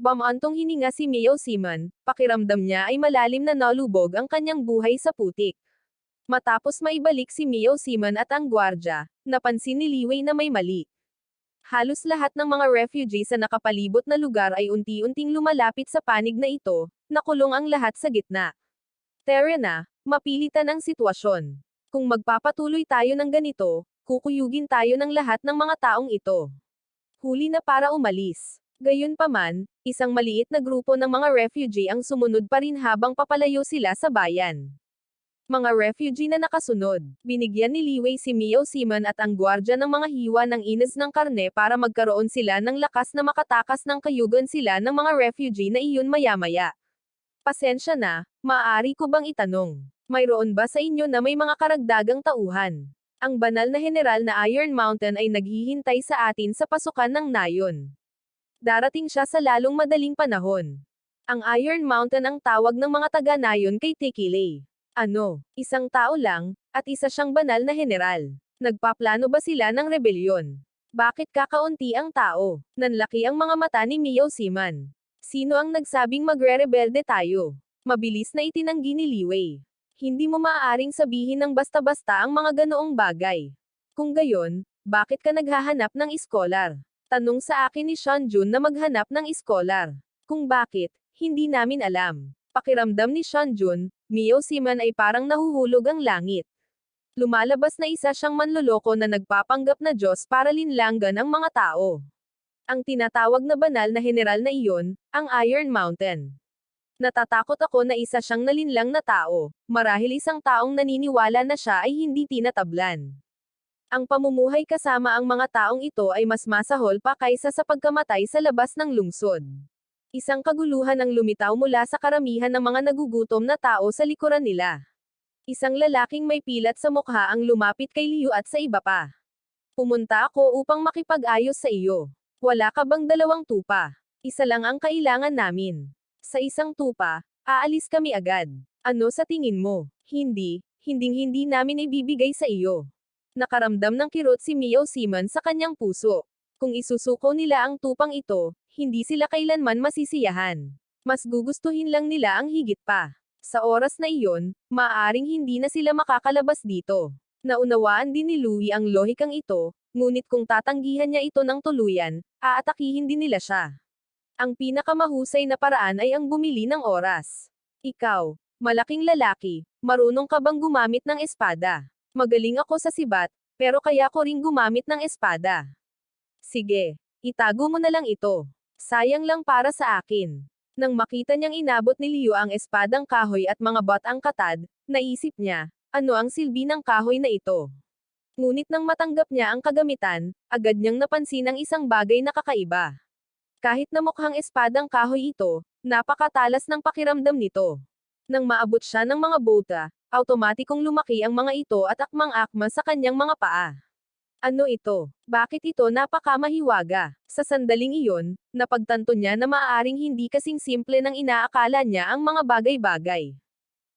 Bamantong hininga si Miao Simon, pakiramdam niya ay malalim na nalubog ang kanyang buhay sa putik. Matapos maibalik si Miao Simon at ang gwardya, napansin ni Li Wei na may mali. Halos lahat ng mga refugee sa nakapalibot na lugar ay unti-unting lumalapit sa panig na ito, nakulong ang lahat sa gitna. Terena, mapilitan ang sitwasyon. Kung magpapatuloy tayo ng ganito, kukuyugin tayo ng lahat ng mga taong ito. Huli na para umalis. Gayunpaman, isang maliit na grupo ng mga refugee ang sumunod pa rin habang papalayo sila sa bayan. Mga refugee na nakasunod, binigyan ni Li Wei si Miao Simon at ang gwardya ng mga hiwa ng inas ng karne para magkaroon sila ng lakas na makatakas ng kayugan sila ng mga refugee na iyon maya-maya. Pasensya na, maaari ko bang itanong? Mayroon ba sa inyo na may mga karagdagang tauhan? Ang banal na general na Iron Mountain ay naghihintay sa atin sa pasukan ng nayon. Darating siya sa lalong madaling panahon. Ang Iron Mountain ang tawag ng mga taga-nayon kay Tekilei. Ano, isang tao lang, at isa siyang banal na general. Nagpaplano ba sila ng rebelyon? Bakit kakaunti ang tao? Nanlaki ang mga mata ni Miao Simon. Sino ang nagsabing magre-rebelde tayo? Mabilis na itinanggi ni Li Wei. Hindi mo maaaring sabihin ng basta-basta ang mga ganoong bagay. Kung gayon, bakit ka naghahanap ng iskolar? Tanong sa akin ni Shanjun na maghanap ng iskolar. Kung bakit, hindi namin alam. Pakiramdam ni Shanjun, Miao Simon ay parang nahuhulog ang langit. Lumalabas na isa siyang manloloko na nagpapanggap na Diyos para linlanggan ang mga tao. Ang tinatawag na banal na general na iyon, ang Iron Mountain. Natatakot ako na isa siyang nalinlang na tao, marahil isang taong naniniwala na siya ay hindi tinatablan. Ang pamumuhay kasama ang mga taong ito ay mas masahol pa kaysa sa pagkamatay sa labas ng lungsod. Isang kaguluhan ang lumitaw mula sa karamihan ng mga nagugutom na tao sa likuran nila. Isang lalaking may pilat sa mukha ang lumapit kay Liu at sa iba pa. Pumunta ako upang makipag-ayos sa iyo. Wala ka bang 2 tupa? Isa lang ang kailangan namin. Sa isang tupa, aalis kami agad. Ano sa tingin mo? Hinding-hindi namin ibibigay sa iyo. Nakaramdam ng kirot si Miao Simon sa kanyang puso. Kung isusuko nila ang tupang ito, hindi sila kailanman masisiyahan. Mas gugustuhin lang nila ang higit pa. Sa oras na iyon, maaaring hindi na sila makakalabas dito. Naunawaan din ni Louie ang lohikang ito, ngunit kung tatanggihan niya ito ng tuluyan, aatakihin din nila siya. Ang pinakamahusay na paraan ay ang bumili ng oras. Ikaw, malaking lalaki, marunong ka bang gumamit ng espada? Magaling ako sa sibat, pero kaya ko ring gumamit ng espada. Sige, itago mo na lang ito. Sayang lang para sa akin. Nang makita niyang inabot ni Liu ang espadang kahoy at mga batang katad, naisip niya, ano ang silbi ng kahoy na ito? Ngunit nang matanggap niya ang kagamitan, agad niyang napansin ang isang bagay na kakaiba. Kahit na mukhang espadang kahoy ito, napakatalas ng pakiramdam nito. Nang maabot siya ng mga bota, automatikong lumaki ang mga ito at akmang-akma sa kanyang mga paa. Ano ito? Bakit ito napakamahiwaga? Sa sandaling iyon, napagtanto niya na maaaring hindi kasing simple ng inaakala niya ang mga bagay-bagay.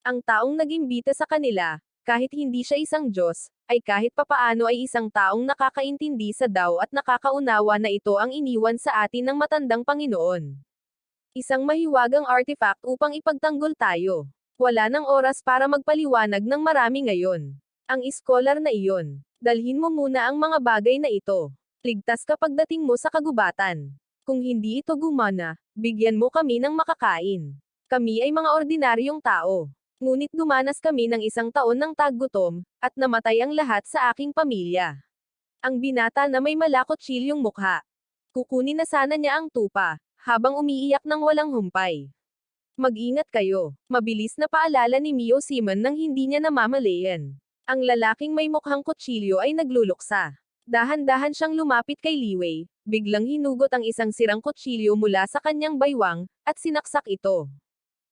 Ang taong nag-imbita sa kanila, kahit hindi siya isang Diyos, ay kahit papaano ay isang taong nakakaintindi sa Tao at nakakaunawa na ito ang iniwan sa atin ng matandang Panginoon. Isang mahiwagang artifact upang ipagtanggol tayo. Wala nang oras para magpaliwanag ng marami ngayon. Ang iskolar na iyon. Dalhin mo muna ang mga bagay na ito. Ligtas ka pagdating mo sa kagubatan. Kung hindi ito gumana, bigyan mo kami ng makakain. Kami ay mga ordinaryong tao. Ngunit dumanas kami ng 1 taon ng taggutom, at namatay ang lahat sa aking pamilya. Ang binata na may malakot-tsilyong mukha. Kukunin na sana niya ang tupa, habang umiiyak ng walang humpay. Mag-ingat kayo. Mabilis na paalala ni Mio Simon nang hindi niya namamalayan. Ang lalaking may mukhang kutsilyo ay nagluluksa. Dahan-dahan siyang lumapit kay Liwei, biglang hinugot ang isang sirang kutsilyo mula sa kanyang baywang, at sinaksak ito.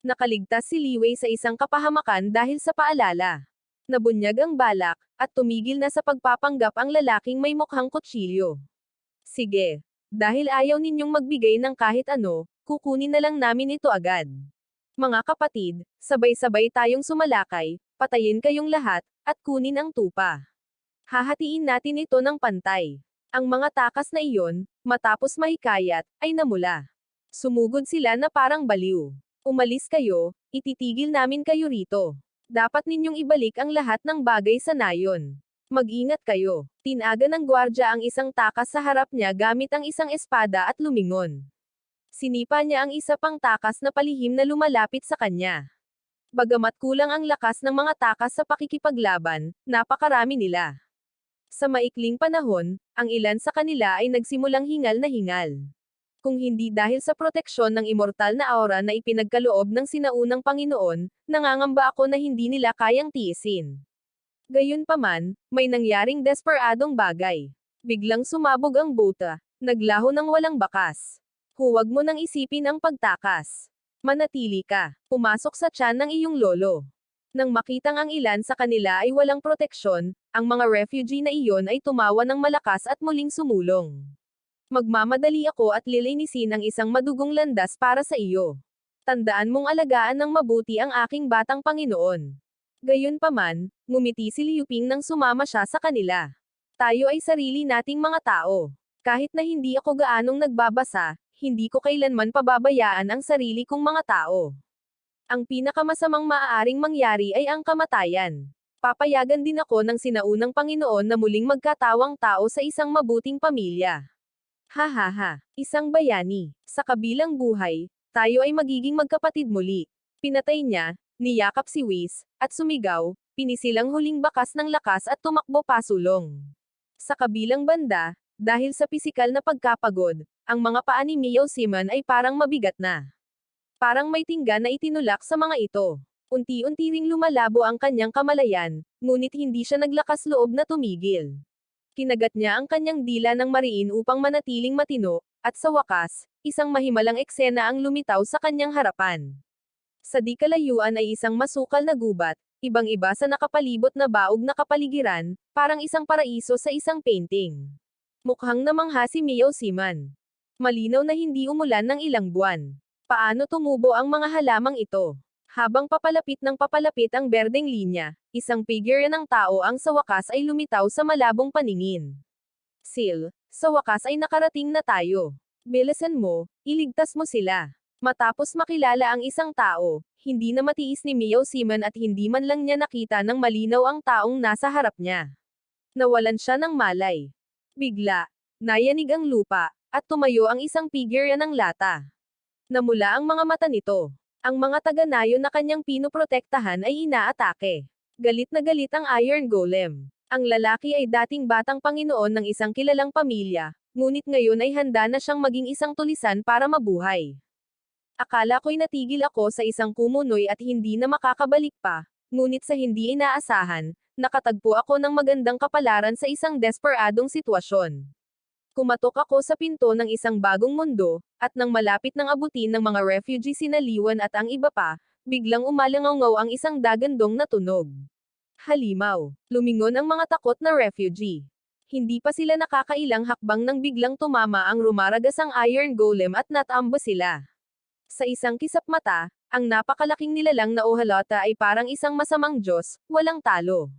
Nakaligtas si Liwei sa isang kapahamakan dahil sa paalala. Nabunyag ang balak, at tumigil na sa pagpapanggap ang lalaking may mukhang kutsilyo. Sige. Dahil ayaw ninyong magbigay ng kahit ano, kukunin na lang namin ito agad. Mga kapatid, sabay-sabay tayong sumalakay, patayin kayong lahat, at kunin ang tupa. Hahatiin natin ito ng pantay. Ang mga takas na iyon, matapos mahikayat, ay namula. Sumugod sila na parang baliw. Umalis kayo, ititigil namin kayo rito. Dapat ninyong ibalik ang lahat ng bagay sa nayon. Mag-ingat kayo. Tinaga ng gwardya ang isang takas sa harap niya gamit ang isang espada at lumingon. Sinipa niya ang isa pang takas na palihim na lumalapit sa kanya. Bagamat kulang ang lakas ng mga takas sa pakikipaglaban, napakarami nila. Sa maikling panahon, ang ilan sa kanila ay nagsimulang hingal na hingal. Kung hindi dahil sa proteksyon ng immortal na aura na ipinagkaloob ng sinaunang Panginoon, nangangamba ako na hindi nila kayang tiisin. Gayunpaman, may nangyaring desperadong bagay. Biglang sumabog ang bota, naglaho ng walang bakas. Huwag mo nang isipin ang pagtakas. Manatili ka. Pumasok sa tiyan ng iyong lolo. Nang makitang ang ilan sa kanila ay walang proteksyon, ang mga refugee na iyon ay tumawa ng malakas at muling sumulong. Magmamadali ako at lilinisin ang isang madugong landas para sa iyo. Tandaan mong alagaan ng mabuti ang aking batang Panginoon. Gayunpaman, ngumiti si Liu Ping nang sumama siya sa kanila. Tayo ay sarili nating mga tao. Kahit na hindi ako gaanong nagbabasa, hindi ko kailanman pababayaan ang sarili kong mga tao. Ang pinakamasamang maaaring mangyari ay ang kamatayan. Papayagan din ako ng sinaunang Panginoon na muling magkatawang tao sa isang mabuting pamilya. Hahaha, isang bayani. Sa kabilang buhay, tayo ay magiging magkapatid muli. Pinatay niya, niyakap si Whis, at sumigaw, pinisilang huling bakas ng lakas at tumakbo pasulong. Sa kabilang banda, dahil sa pisikal na pagkapagod, ang mga paa ni Mio Simon ay parang mabigat na. Parang may tingga na itinulak sa mga ito. Unti-unti ring lumalabo ang kanyang kamalayan, ngunit hindi siya naglakas loob na tumigil. Kinagat niya ang kanyang dila ng mariin upang manatiling matino, at sa wakas, isang mahimalang eksena ang lumitaw sa kanyang harapan. Sa di kalayuan ay isang masukal na gubat, ibang-iba sa nakapalibot na baog na kapaligiran, parang isang paraiso sa isang painting. Mukhang namangha si Mio Simon. Malinaw na hindi umulan ng ilang buwan. Paano tumubo ang mga halamang ito? Habang papalapit ng papalapit ang berdeng linya, isang figure ng tao ang sa wakas ay lumitaw sa malabong paningin. Sil, sa wakas ay nakarating na tayo. Bilisan mo, iligtas mo sila. Matapos makilala ang isang tao, hindi na matiis ni Mio Simon at hindi man lang niya nakita ng malinaw ang taong nasa harap niya. Nawalan siya ng malay. Bigla, nayanig ang lupa, at tumayo ang isang figure ng lata. Namula ang mga mata nito. Ang mga taga-nayon na kanyang pinoprotektahan ay inaatake. Galit na galit ang Iron Golem. Ang lalaki ay dating batang Panginoon ng isang kilalang pamilya, ngunit ngayon ay handa na siyang maging isang tulisan para mabuhay. Akala ko'y natigil ako sa isang kumunoy at hindi na makakabalik pa, ngunit sa hindi inaasahan, nakatagpo ako ng magandang kapalaran sa isang desperadong sitwasyon. Kumatok ako sa pinto ng isang bagong mundo, at nang malapit ng abutin ng mga refugee sina Liwan at ang iba pa, biglang umalangaw ang isang dagandong na tunog. Halimaw. Lumingon ang mga takot na refugee. Hindi pa sila nakakailang hakbang nang biglang tumama ang rumaragasang iron golem at natamba sila. Sa isang kisap mata, ang napakalaking nilalang na Ohalata ay parang isang masamang Diyos, walang talo.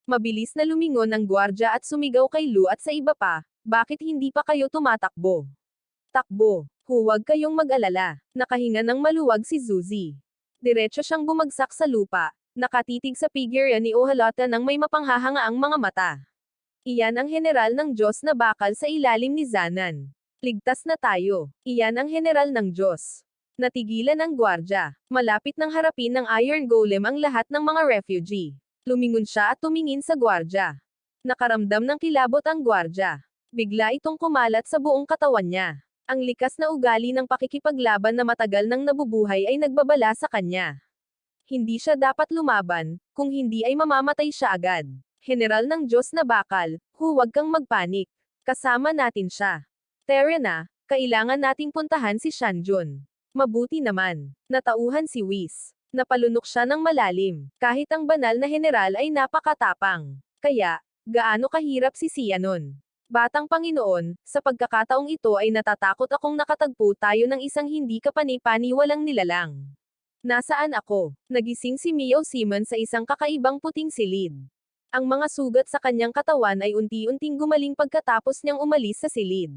Mabilis na lumingon ang gwardya at sumigaw kay Lu at sa iba pa, bakit hindi pa kayo tumatakbo? Takbo, huwag kayong mag-alala. Nakahinga ng maluwag si Zuzi. Diretso siyang bumagsak sa lupa, nakatitig sa figure ni Ohalata nang may mapanghahangaang mga mata. Iyan ang general ng Diyos na bakal sa ilalim ni Zanan. Ligtas na tayo. Iyan ang general ng Diyos. Natigilan ang gwardya. Malapit nang harapin ng Iron Golem ang lahat ng mga refugee. Lumingon siya at tumingin sa gwardya. Nakaramdam ng kilabot ang gwardya. Bigla itong kumalat sa buong katawan niya. Ang likas na ugali ng pakikipaglaban na matagal nang nabubuhay ay nagbabala sa kanya. Hindi siya dapat lumaban, kung hindi ay mamamatay siya agad. General ng Diyos na bakal, huwag kang magpanik. Kasama natin siya. Terena, kailangan nating puntahan si Shanjun. Mabuti naman. Natauhan si Whis. Napalunok siya ng malalim. Kahit ang banal na general ay napakatapang. Kaya, gaano kahirap si Sia nun? Batang Panginoon, sa pagkakataong ito ay natatakot akong nakatagpo tayo ng isang hindi kapani-paniwalang nilalang. Nasaan ako? Nagising si Mio Simon sa isang kakaibang puting silid. Ang mga sugat sa kanyang katawan ay unti-unting gumaling pagkatapos niyang umalis sa silid.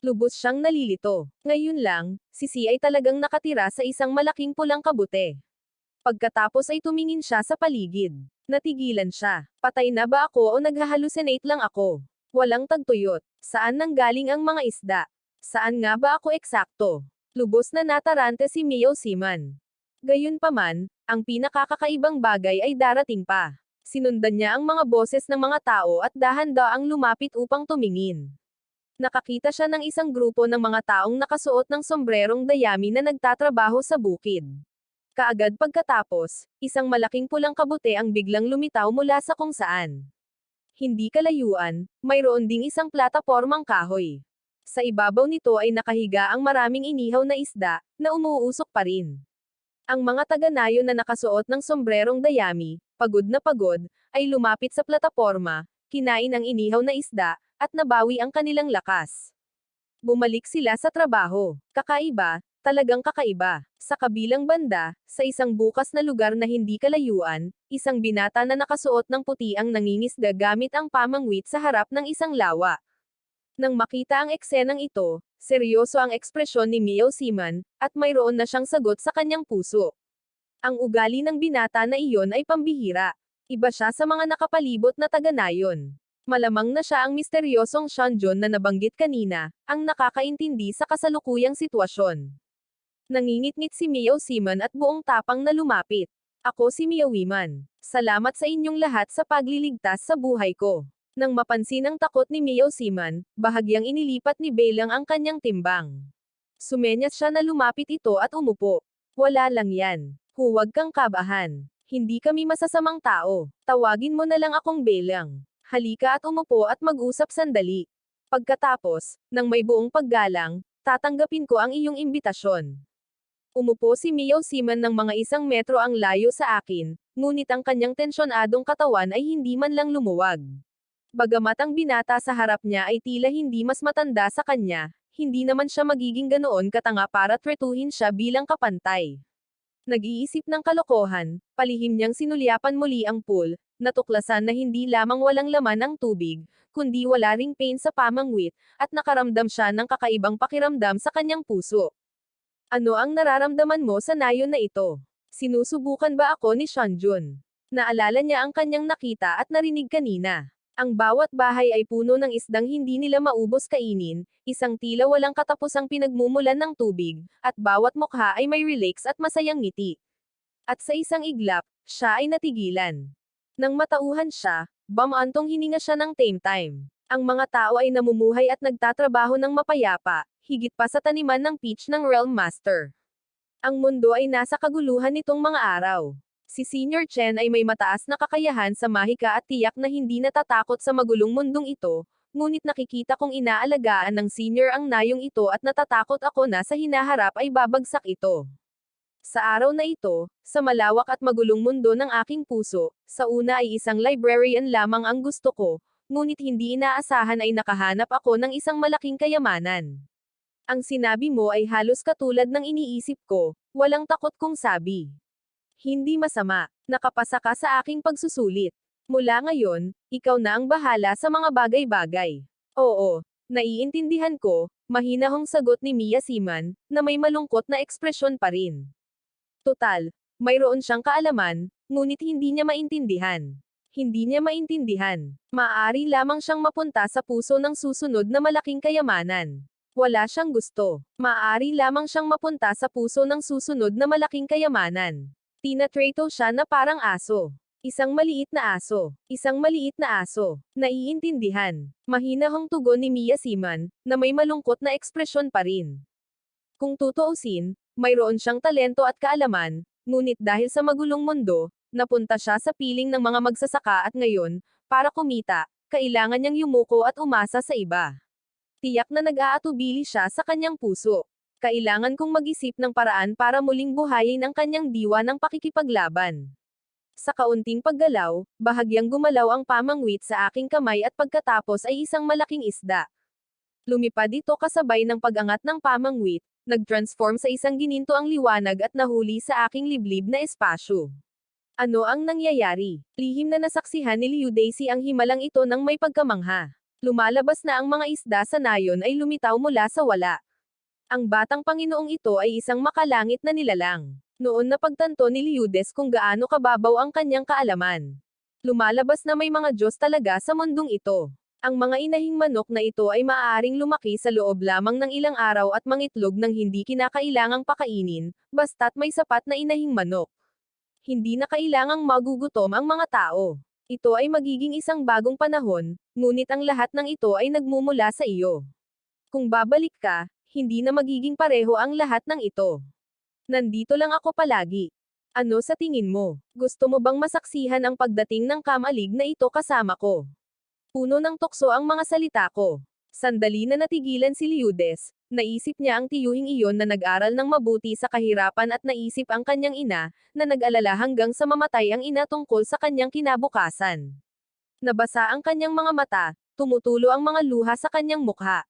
Lubos siyang nalilito. Ngayon lang, si Sia ay talagang nakatira sa isang malaking pulang kabute. Pagkatapos ay tumingin siya sa paligid. Natigilan siya. Patay na ba ako o naghahalusinate lang ako? Walang tagtuyot. Saan nanggaling ang mga isda? Saan nga ba ako eksakto? Lubos na natarante si Mio Simon. Gayunpaman, ang pinakakakaibang bagay ay darating pa. Sinundan niya ang mga boses ng mga tao at dahan-daang lumapit upang tumingin. Nakakita siya ng isang grupo ng mga taong nakasuot ng sombrerong dayami na nagtatrabaho sa bukid. Kaagad pagkatapos, isang malaking pulang kabute ang biglang lumitaw mula sa kung saan. Hindi kalayuan, mayroon ding isang platapormang kahoy. Sa ibabaw nito ay nakahiga ang maraming inihaw na isda, na umuusok pa rin. Ang mga taga-nayon na nakasuot ng sombrerong dayami, pagod na pagod, ay lumapit sa plataporma, kinain ang inihaw na isda, at nabawi ang kanilang lakas. Bumalik sila sa trabaho. Kakaiba, talagang kakaiba. Sa kabilang banda, sa isang bukas na lugar na hindi kalayuan, isang binata na nakasuot ng puti ang nangingisda gamit ang pamangwit sa harap ng isang lawa. Nang makita ang eksenang ito, seryoso ang ekspresyon ni Mio Simon, at mayroon na siyang sagot sa kanyang puso. Ang ugali ng binata na iyon ay pambihira. Iba siya sa mga nakapalibot na taga-nayon. Malamang na siya ang misteryosong Shanjun na nabanggit kanina, ang nakakaintindi sa kasalukuyang sitwasyon. Nangingit-ngit si Mio Simon at buong tapang na lumapit. Ako si Mio Wiman. Salamat sa inyong lahat sa pagliligtas sa buhay ko. Nang mapansin ang takot ni Mio Simon, bahagyang inilipat ni Belang ang kanyang timbang. Sumenyas siya na lumapit ito at umupo. Wala lang yan. Huwag kang kabahan. Hindi kami masasamang tao. Tawagin mo na lang akong Belang. Halika at umupo at mag-usap sandali. Pagkatapos, nang may buong paggalang, tatanggapin ko ang iyong imbitasyon. Umupo si Mio Simon ng mga 1 metro ang layo sa akin, ngunit ang kanyang tensyonadong katawan ay hindi man lang lumuwag. Bagamat ang binata sa harap niya ay tila hindi mas matanda sa kanya, hindi naman siya magiging ganoon katanga para tretuhin siya bilang kapantay. Nag-iisip ng kalokohan, palihim niyang sinulyapan muli ang pool, natuklasan na hindi lamang walang laman ang tubig, kundi wala ring pain sa pamangwit, at nakaramdam siya ng kakaibang pakiramdam sa kanyang puso. Ano ang nararamdaman mo sa nayon na ito? Sinusubukan ba ako ni Shanjun? Naalala niya ang kanyang nakita at narinig kanina. Ang bawat bahay ay puno ng isdang hindi nila maubos kainin, isang tila walang katapusang pinagmumulan ng tubig, at bawat mukha ay may relax at masayang ngiti. At sa isang iglap, siya ay natigilan. Nang matauhan siya, bamantong hininga siya ng tame time. Ang mga tao ay namumuhay at nagtatrabaho ng mapayapa, higit pa sa taniman ng peach ng Realm Master. Ang mundo ay nasa kaguluhan nitong mga araw. Si Senior Chen ay may mataas na kakayahan sa mahika at tiyak na hindi natatakot sa magulong mundong ito, ngunit nakikita kong inaalagaan ng senior ang nayong ito at natatakot ako na sa hinaharap ay babagsak ito. Sa araw na ito, sa malawak at magulong mundo ng aking puso, sa una ay isang librarian lamang ang gusto ko, ngunit hindi inaasahan ay nakahanap ako ng isang malaking kayamanan. Ang sinabi mo ay halos katulad ng iniisip ko, walang takot kong sabi. Hindi masama, nakapasa ka sa aking pagsusulit. Mula ngayon, ikaw na ang bahala sa mga bagay-bagay. Oo, naiintindihan ko, mahinahong sagot ni Mia Seaman, na may malungkot na ekspresyon pa rin. Total, mayroon siyang kaalaman, ngunit hindi niya maintindihan. Hindi niya maintindihan. Maaari lamang siyang mapunta sa puso ng susunod na malaking kayamanan. Wala siyang gusto. Maaari lamang siyang mapunta sa puso ng susunod na malaking kayamanan. Tinatrato siya na parang aso. Isang maliit na aso. Isang maliit na aso. Naiintindihan. Mahinahong tugon ni Mia Seaman, na may malungkot na ekspresyon pa rin. Kung tutuusin, mayroon siyang talento at kaalaman, ngunit dahil sa magulong mundo, napunta siya sa piling ng mga magsasaka at ngayon, para kumita, kailangan niyang yumuko at umasa sa iba. Tiyak na nag-aatubili siya sa kanyang puso. Kailangan kong mag-isip ng paraan para muling buhayin ang kanyang diwa ng pakikipaglaban. Sa kaunting paggalaw, bahagyang gumalaw ang pamangwit sa aking kamay at pagkatapos ay isang malaking isda. Lumipad ito kasabay ng pag-angat ng pamangwit, nag-transform sa isang gininto ang liwanag at nahuli sa aking liblib na espasyo. Ano ang nangyayari? Lihim na nasaksihan ni Liu Daisy ang himalang ito ng may pagkamangha. Lumalabas na ang mga isda sa nayon ay lumitaw mula sa wala. Ang batang Panginoong ito ay isang makalangit na nilalang. Noon na pagtanto ni Liudes kung gaano kababaw ang kanyang kaalaman. Lumalabas na may mga Diyos talaga sa mundong ito. Ang mga inahing manok na ito ay maaaring lumaki sa loob lamang ng ilang araw at mangitlog ng hindi kinakailangang pakainin, basta't may sapat na inahing manok. Hindi na kailangang magugutom ang mga tao. Ito ay magiging isang bagong panahon, ngunit ang lahat ng ito ay nagmumula sa iyo. Kung babalik ka, hindi na magiging pareho ang lahat ng ito. Nandito lang ako palagi. Ano sa tingin mo? Gusto mo bang masaksihan ang pagdating ng kamalig na ito kasama ko? Puno ng tukso ang mga salita ko. Sandali na natigilan si Liudes, naisip niya ang tiyuhing iyon na nag-aral ng mabuti sa kahirapan at naisip ang kanyang ina, na nag-alala hanggang sa mamatay ang ina tungkol sa kanyang kinabukasan. Nabasa ang kanyang mga mata, tumutulo ang mga luha sa kanyang mukha.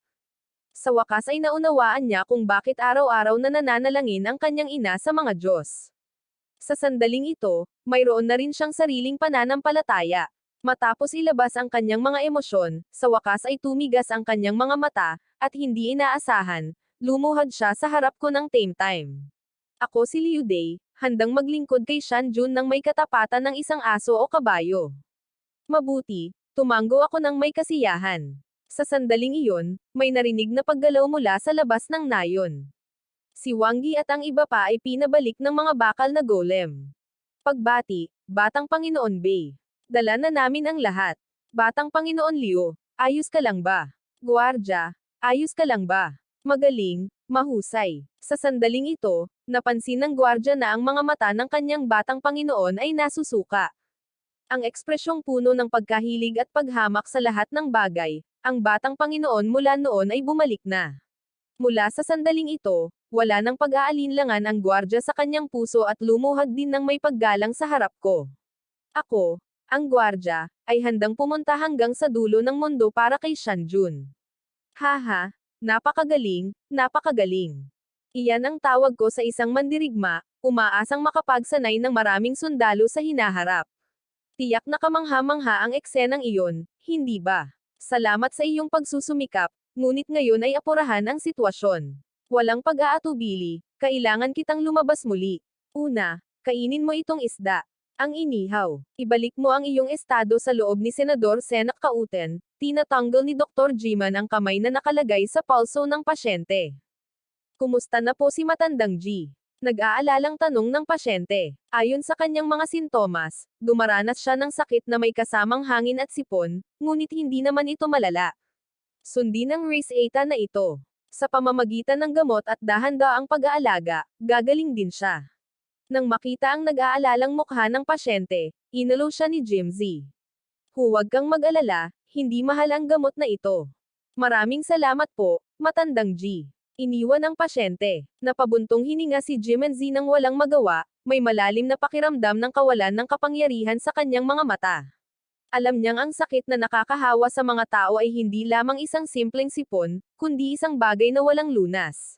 Sa wakas ay naunawaan niya kung bakit araw-araw na nananalangin ang kanyang ina sa mga Diyos. Sa sandaling ito, mayroon na rin siyang sariling pananampalataya. Matapos ilabas ang kanyang mga emosyon, sa wakas ay tumigas ang kanyang mga mata, at hindi inaasahan, lumuhad siya sa harap ko ng Tame Time. Ako si Liu Dai, handang maglingkod kay Shan Jun ng may katapatan ng isang aso o kabayo. Mabuti, tumanggo ako ng may kasiyahan. Sa sandaling iyon, may narinig na paggalaw mula sa labas ng nayon. Si Wang Yi at ang iba pa ay pinabalik ng mga bakal na golem. Pagbati, Batang Panginoon Bei. Dala na namin ang lahat. Batang Panginoon Liu, ayos ka lang ba? Guardia, ayos ka lang ba? Magaling, mahusay. Sa sandaling ito, napansin ng guardia na ang mga mata ng kanyang batang Panginoon ay nasusuka. Ang ekspresyong puno ng pagkahilig at paghamak sa lahat ng bagay, ang batang Panginoon mula noon ay bumalik na. Mula sa sandaling ito, wala nang pag-aalinlangan ang guardia sa kanyang puso at lumuhad din ng may paggalang sa harap ko. Ako, ang guardia, ay handang pumunta hanggang sa dulo ng mundo para kay Shan Jun. Haha, napakagaling, napakagaling. Iyan ang tawag ko sa isang mandirigma, umaasang makapagsanay ng maraming sundalo sa hinaharap. Tiyak na kamangha-mangha ang eksenang iyon, hindi ba? Salamat sa iyong pagsusumikap, ngunit ngayon ay apurahan ang sitwasyon. Walang pag-aatubili, kailangan kitang lumabas muli. Una, kainin mo itong isda. Ang inihaw. Ibalik mo ang iyong estado sa loob ni Senador Senak Kauten, tinatanggal ni Dr. Jiman ang kamay na nakalagay sa pulso ng pasyente. Kumusta na po si Matandang G? Nag-aalalang tanong ng pasyente. Ayon sa kanyang mga sintomas, dumaranas siya ng sakit na may kasamang hangin at sipon, ngunit hindi naman ito malala. Sundin ang race 8 na ito. Sa pamamagitan ng gamot at dahan-daang pag-aalaga, gagaling din siya. Nang makita ang nag-aalalang mukha ng pasyente, inalo siya ni Jim Z. Huwag kang mag-alala, Hindi mahal ang gamot na ito. Maraming salamat po, Matandang G. Iniwan ng pasyente. Napabuntong hininga si Jimenzi nang walang magawa, may malalim na pakiramdam ng kawalan ng kapangyarihan sa kanyang mga mata. Alam niyang ang sakit na nakakahawa sa mga tao ay hindi lamang isang simpleng sipon, kundi isang bagay na walang lunas.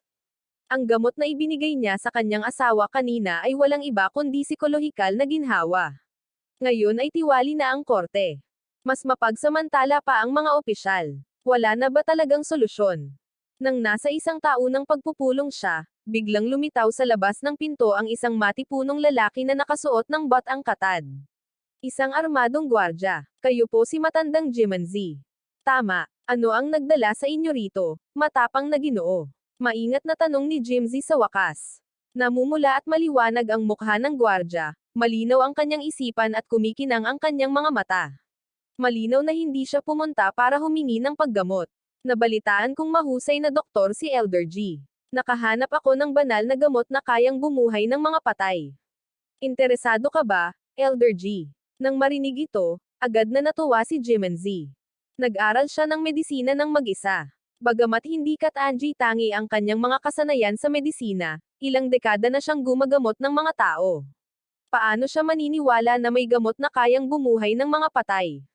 Ang gamot na ibinigay niya sa kanyang asawa kanina ay walang iba kundi psikolohikal na ginhawa. Ngayon ay tiwali na ang korte. Mas mapagsamantala pa ang mga opisyal. Wala na ba talagang solusyon? Nang nasa isang taunang pagpupulong siya, biglang lumitaw sa labas ng pinto ang isang matipunong lalaki na nakasuot ng batang katad. Isang armadong gwardya. Kayo po si Matandang Jimenzi. Tama. Ano ang nagdala sa inyo rito? Matapang na Ginoo. Maingat na tanong ni Jimenzi sa wakas. Namumula at maliwanag ang mukha ng gwardya, malinaw ang kanyang isipan at kumikinang ang kanyang mga mata. Malinaw na hindi siya pumunta para humingi ng paggamot. Nabalitaan kong mahusay na doktor si Elder G. Nakahanap ako ng banal na gamot na kayang bumuhay ng mga patay. Interesado ka ba, Elder G? Nang marinig ito, agad na natuwa si Jimenzi. Nag-aral siya ng medisina ng mag-isa. Bagamat hindi katangi-tangi ang kanyang mga kasanayan sa medisina, ilang dekada na siyang gumagamot ng mga tao. Paano siya maniniwala na may gamot na kayang bumuhay ng mga patay?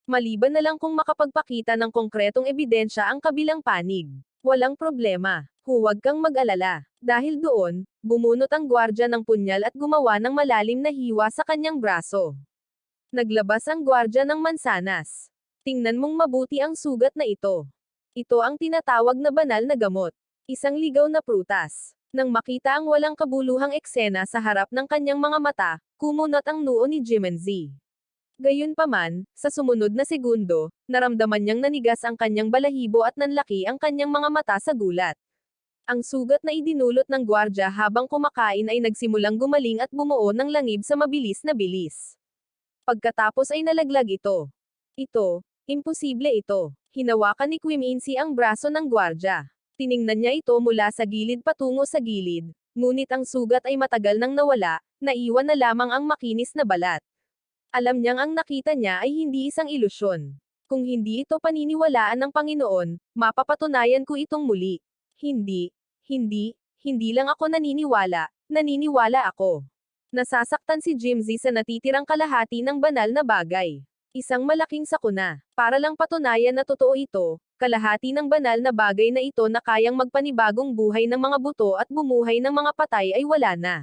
Maliban na lang kung makapagpakita ng konkretong ebidensya ang kabilang panig. Walang problema. Huwag kang mag-alala. Dahil doon, bumunot ang gwardya ng punyal at gumawa ng malalim na hiwa sa kanyang braso. Naglabas ang gwardya ng mansanas. Tingnan mong mabuti ang sugat na ito. Ito ang tinatawag na banal na gamot. Isang ligaw na prutas. Nang makita ang walang kabuluhang eksena sa harap ng kanyang mga mata, kumunot ang noo ni Jimenzi. Gayunpaman, sa sumunod na segundo, naramdaman niyang nanigas ang kanyang balahibo at nanlaki ang kanyang mga mata sa gulat. Ang sugat na idinulot ng gwardya habang kumakain ay nagsimulang gumaling at bumuo ng langib sa mabilis na bilis. Pagkatapos ay nalaglag ito. Imposible ito. Hinawakan ni Quimincy ang braso ng gwardya. Tiningnan niya ito mula sa gilid patungo sa gilid, ngunit ang sugat ay matagal nang nawala, naiwan na lamang ang makinis na balat. Alam niyang ang nakita niya ay hindi isang ilusyon. Kung hindi ito paniniwalaan ng Panginoon, mapapatunayan ko itong muli. Hindi lang ako naniniwala, naniniwala ako. Nasasaktan si Jimenzi sa natitirang kalahati ng banal na bagay. Isang malaking sakuna. Para lang patunayan na totoo ito, kalahati ng banal na bagay na ito na kayang magpanibagong buhay ng mga buto at bumuhay ng mga patay ay wala na.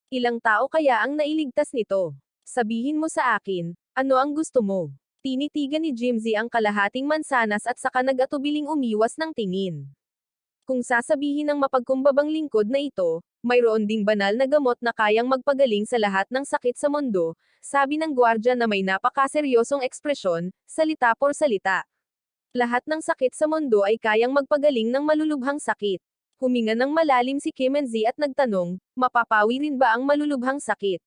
Ilang tao kaya ang nailigtas nito? Sabihin mo sa akin, ano ang gusto mo? Tinitigan ni Jimenzi ang kalahating mansanas at saka nag-atubiling umiwas ng tingin. Kung sasabihin ng mapagkumbabang lingkod na ito, mayroon ding banal na gamot na kayang magpagaling sa lahat ng sakit sa mundo, sabi ng gwardya na may napakaseryosong ekspresyon, salita por salita. Lahat ng sakit sa mundo ay kayang magpagaling ng malulubhang sakit. Huminga ng malalim si Jimenzi at nagtanong, mapapawi rin ba ang malulubhang sakit?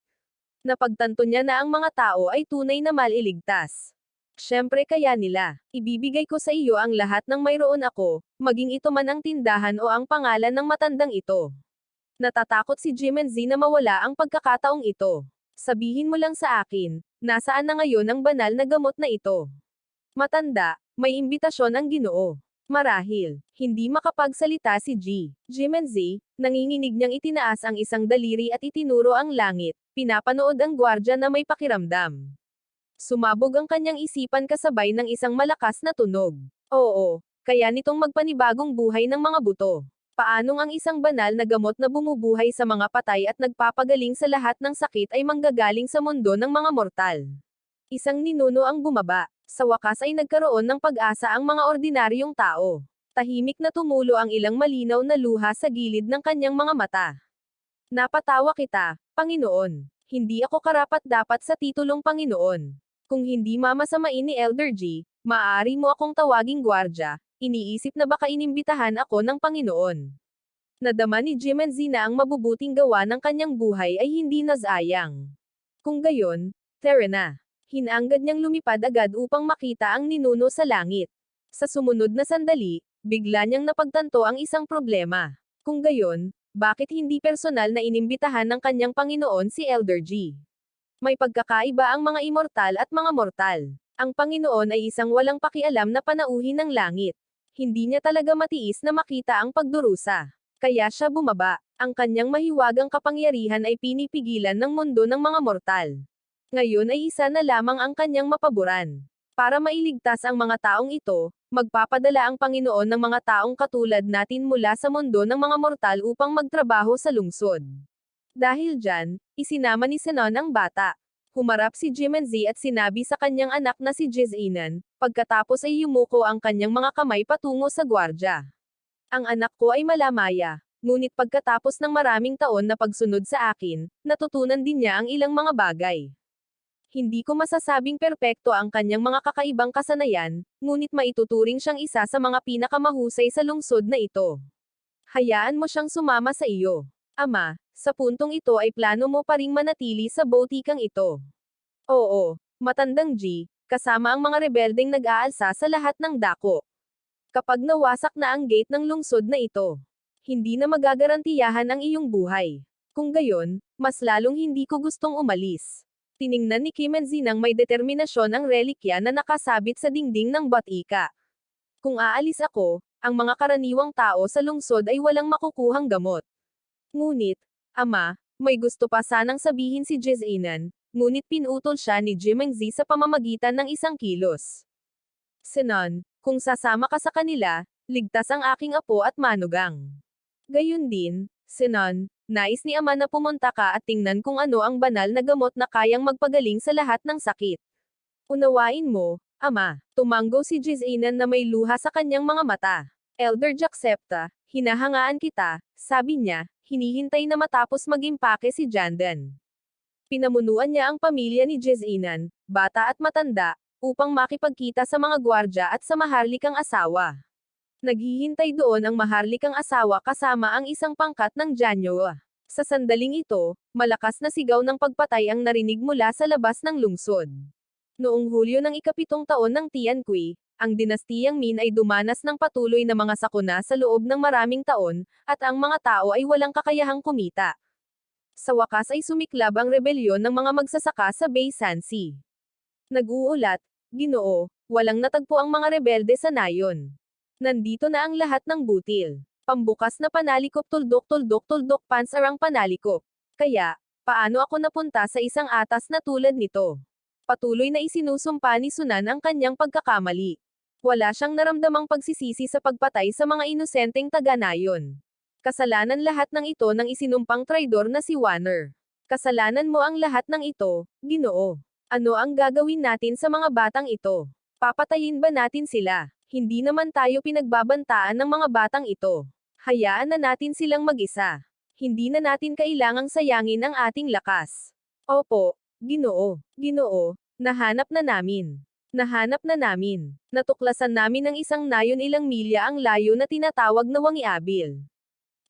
Napagtanto niya na ang mga tao ay tunay na maliligtas. Siyempre kaya nila, ibibigay ko sa iyo ang lahat ng mayroon ako, maging ito man ang tindahan o ang pangalan ng matandang ito. Natatakot si Jimenzi na mawala ang pagkakataong ito. Sabihin mo lang sa akin, nasaan na ngayon ang banal na gamot na ito? Matanda, may imbitasyon ang Ginoo. Marahil, hindi makapagsalita si Jimenzi, nanginginig niyang itinaas ang isang daliri at itinuro ang langit, pinapanood ang gwardya na may pakiramdam. Sumabog ang kanyang isipan kasabay ng isang malakas na tunog. Oo, kaya nitong magpanibagong buhay ng mga buto. Paanong ang isang banal na gamot na bumubuhay sa mga patay at nagpapagaling sa lahat ng sakit ay manggagaling sa mundo ng mga mortal? Isang ninuno ang bumaba. Sa wakas ay nagkaroon ng pag-asa ang mga ordinaryong tao. Tahimik na tumulo ang ilang malinaw na luha sa gilid ng kanyang mga mata. Napatawa kita, Panginoon. Hindi ako karapat-dapat sa titulong Panginoon. Kung hindi mamasamain ni Elder G, maaari mo akong tawaging gwardya, iniisip na baka inimbitahan ako ng Panginoon. Nadama ni Jimenzi na ang mabubuting gawa ng kanyang buhay ay hindi nasayang. Kung gayon, tara na. Hinanggad niyang lumipad agad upang makita ang ninuno sa langit. Sa sumunod na sandali, bigla niyang napagtanto ang isang problema. Kung gayon, bakit hindi personal na inimbitahan ng kanyang Panginoon si Elder G? May pagkakaiba ang mga immortal at mga mortal. Ang Panginoon ay isang walang pakialam na panauhin ng langit. Hindi niya talaga matiis na makita ang pagdurusa. Kaya siya bumaba. Ang kanyang mahiwagang kapangyarihan ay pinipigilan ng mundo ng mga mortal. Ngayon ay isa na lamang ang kanyang mapaboran. Para mailigtas ang mga taong ito, magpapadala ang Panginoon ng mga taong katulad natin mula sa mundo ng mga mortal upang magtrabaho sa lungsod. Dahil dyan, isinama ni Sinon ang bata. Humarap si Jimenzi at sinabi sa kanyang anak na si Jizinan, pagkatapos ay yumuko ang kanyang mga kamay patungo sa gwardya. Ang anak ko ay malamaya, ngunit pagkatapos ng maraming taon na pagsunod sa akin, natutunan din niya ang ilang mga bagay. Hindi ko masasabing perpekto ang kanyang mga kakaibang kasanayan, ngunit maituturing siyang isa sa mga pinakamahusay sa lungsod na ito. Hayaan mo siyang sumama sa iyo. Ama, sa puntong ito ay plano mo pa ring manatili sa botikang ito. Oo, matandang G, kasama ang mga rebeldeng nag-aalsa sa lahat ng dako. Kapag nawasak na ang gate ng lungsod na ito, hindi na magagarantiyahan ang iyong buhay. Kung gayon, mas lalong hindi ko gustong umalis. Tiningnan ni Kim Enzi nang may determinasyon ang relikya na nakasabit sa dingding ng batika. Kung aalis ako, ang mga karaniwang tao sa lungsod ay walang makukuhang gamot. Ngunit, Ama, may gusto pa sanang sabihin si Jizinan, ngunit pinutol siya ni Jimengzi sa pamamagitan ng isang kilos. Sinon, kung sasama ka sa kanila, ligtas ang aking apo at manugang. Gayun din, Sinon, nais ni Ama na pumunta ka at tingnan kung ano ang banal na gamot na kayang magpagaling sa lahat ng sakit. Unawain mo, Ama, tumanggo si Jizinan na may luha sa kanyang mga mata. Elder Jacksepta, hinahangaan kita, sabi niya, hinihintay na matapos mag-impake si Jandan. Pinamunuan niya ang pamilya ni Jizinan, bata at matanda, upang makipagkita sa mga gwardya at sa maharlikang asawa. Naghihintay doon ang maharlikang asawa kasama ang isang pangkat ng Janyoa. Sa sandaling ito, malakas na sigaw ng pagpatay ang narinig mula sa labas ng lungsod. Noong Hulyo ng ika-7 taon ng Tianqi, ang dinastiyang Min ay dumanas ng patuloy na mga sakuna sa loob ng maraming taon, at ang mga tao ay walang kakayahang kumita. Sa wakas ay sumiklab ang rebelyon ng mga magsasaka sa Baysansi. Nag-uulat, Ginoo, walang natagpo ang mga rebelde sa nayon. Nandito na ang lahat ng butil. Pambukas na panalikop tuldok pansarang panalikop. Kaya, paano ako napunta sa isang atas na tulad nito? Patuloy na isinusumpa ni Sunan ang kanyang pagkakamali. Wala siyang naramdamang pagsisisi sa pagpatay sa mga inosenteng taga-nayon. Kasalanan lahat ng ito ng isinumpang traidor na si Wanner. Kasalanan mo ang lahat ng ito, Ginoo. Ano ang gagawin natin sa mga batang ito? Papatayin ba natin sila? Hindi naman tayo pinagbabantaan ng mga batang ito. Hayaan na natin silang mag-isa. Hindi na natin kailangang sayangin ang ating lakas. Opo, Ginoo. Ginoo, nahanap na namin. Nahanap na namin. Natuklasan namin ng isang nayon ilang milya ang layo na tinatawag na Wangiabil.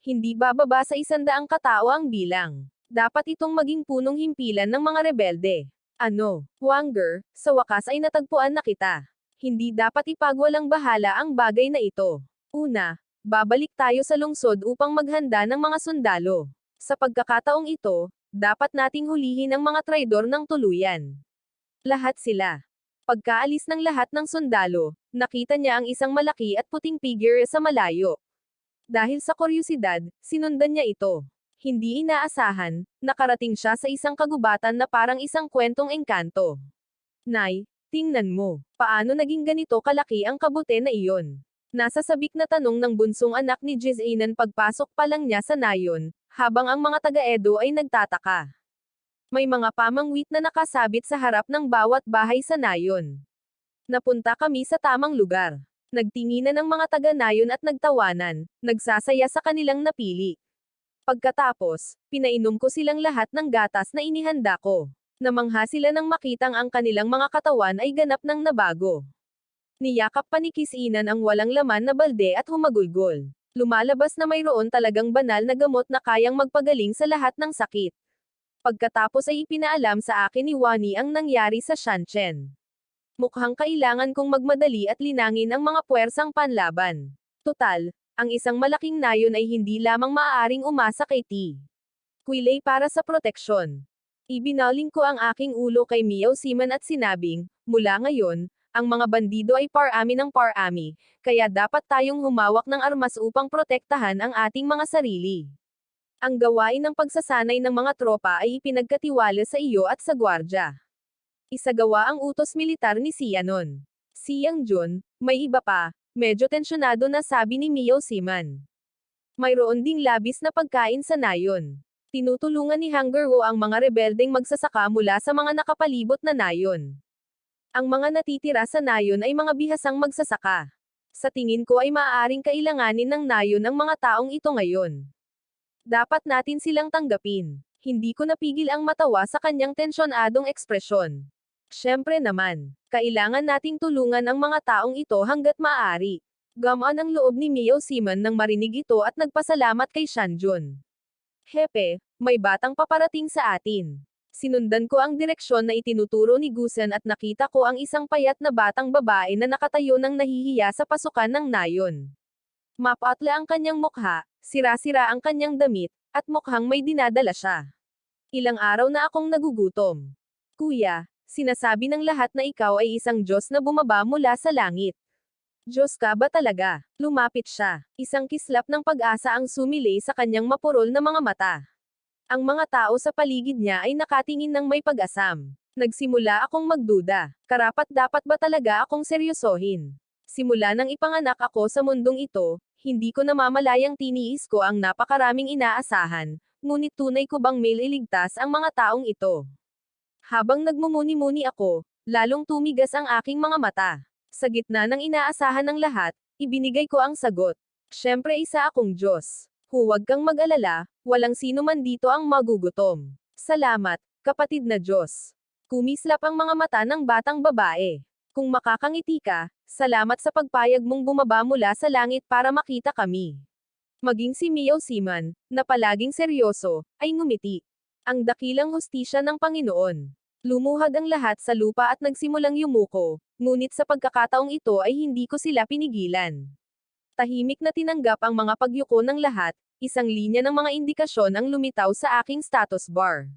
Hindi bababa sa 100 katao ang bilang. Dapat itong maging punong himpilan ng mga rebelde. Ano, Wanger, sa wakas ay natagpuan na kita. Hindi dapat ipagwalang bahala ang bagay na ito. Una, babalik tayo sa lungsod upang maghanda ng mga sundalo. Sa pagkakataong ito, dapat nating hulihin ang mga traidor ng tuluyan. Lahat sila. Pagkaalis ng lahat ng sundalo, nakita niya ang isang malaki at puting figure sa malayo. Dahil sa kuryosidad, sinundan niya ito. Hindi inaasahan, nakarating siya sa isang kagubatan na parang isang kwentong engkanto. Nay, tingnan mo, paano naging ganito kalaki ang kabute na iyon? Nasa sabik na tanong ng bunsong anak ni Jizinan pagpasok pa lang niya sa nayon, habang ang mga taga-Edo ay nagtataka. May mga pamangwit na nakasabit sa harap ng bawat bahay sa nayon. Napunta kami sa tamang lugar. Nagtinginan ng mga taga-nayon at nagtawanan, nagsasaya sa kanilang napili. Pagkatapos, pinainom ko silang lahat ng gatas na inihanda ko. Namangha sila nang makitang ang kanilang mga katawan ay ganap ng nabago. Niyakap pa ni Kisinan ang walang laman na balde at humagulgol. Lumalabas na mayroon talagang banal na gamot na kayang magpagaling sa lahat ng sakit. Pagkatapos ay ipinaalam sa akin ni Wani ang nangyari sa Shanchen. Mukhang kailangan kong magmadali at linangin ang mga puwersang panlaban. Tutal, ang isang malaking nayon ay hindi lamang maaaring umasa kay T. Quilay para sa proteksyon. Ibinaling ko ang aking ulo kay Miao Siman at sinabing, Mula ngayon, ang mga bandido ay par-ami ng par-ami, kaya dapat tayong humawak ng armas upang protektahan ang ating mga sarili. Ang gawain ng pagsasanay ng mga tropa ay ipinagkatiwala sa iyo at sa gwardya. Isagawa ang utos militar ni Sianon. Siyang Jun, may iba pa, medyo tensyonado na sabi ni Mio Siman. Mayroon ding labis na pagkain sa nayon. Tinutulungan ni Hangerwo ang mga rebeldeng magsasaka mula sa mga nakapalibot na nayon. Ang mga natitira sa nayon ay mga bihasang magsasaka. Sa tingin ko ay maaaring kailanganin ng nayon ang mga taong ito ngayon. Dapat natin silang tanggapin. Hindi ko napigil ang matawa sa kanyang tensyonadong ekspresyon. Siyempre naman, kailangan nating tulungan ang mga taong ito hanggat maaari. Gamaan ang loob ni Mio Siman nang marinig ito at nagpasalamat kay Shanjun. Hepe, may batang paparating sa atin. Sinundan ko ang direksyon na itinuturo ni Gusen at nakita ko ang isang payat na batang babae na nakatayo ng nahihiya sa pasukan ng nayon. Mapatla ang kanyang mukha, sira-sira ang kanyang damit, at mukhang may dinadala siya. Ilang araw na akong nagugutom. Kuya, sinasabi ng lahat na ikaw ay isang Diyos na bumaba mula sa langit. Diyos ka ba talaga? Lumapit siya. Isang kislap ng pag-asa ang sumilay sa kanyang mapurol na mga mata. Ang mga tao sa paligid niya ay nakatingin ng may pag-asam. Nagsimula akong magduda. Karapat-dapat ba talaga akong seryosohin? Simula nang ipanganak ako sa mundong ito, hindi ko namamalayang tiniis ko ang napakaraming inaasahan, ngunit tunay ko bang maililigtas ang mga taong ito? Habang nagmumuni-muni ako, lalong tumigas ang aking mga mata. Sa gitna ng inaasahan ng lahat, ibinigay ko ang sagot. Siyempre isa akong Diyos. Huwag kang mag-alala, walang sino man dito ang magugutom. Salamat, kapatid na Diyos. Kumislap ang mga mata ng batang babae. Kung makakangiti ka, salamat sa pagpayag mong bumaba mula sa langit para makita kami. Maging si Mio Siman, na palaging seryoso, ay ngumiti. Ang dakilang hustisya ng Panginoon. Lumuhad ang lahat sa lupa at nagsimulang yumuko, ngunit sa pagkakataong ito ay hindi ko sila pinigilan. Tahimik na tinanggap ang mga pagyuko ng lahat, isang linya ng mga indikasyon ang lumitaw sa aking status bar.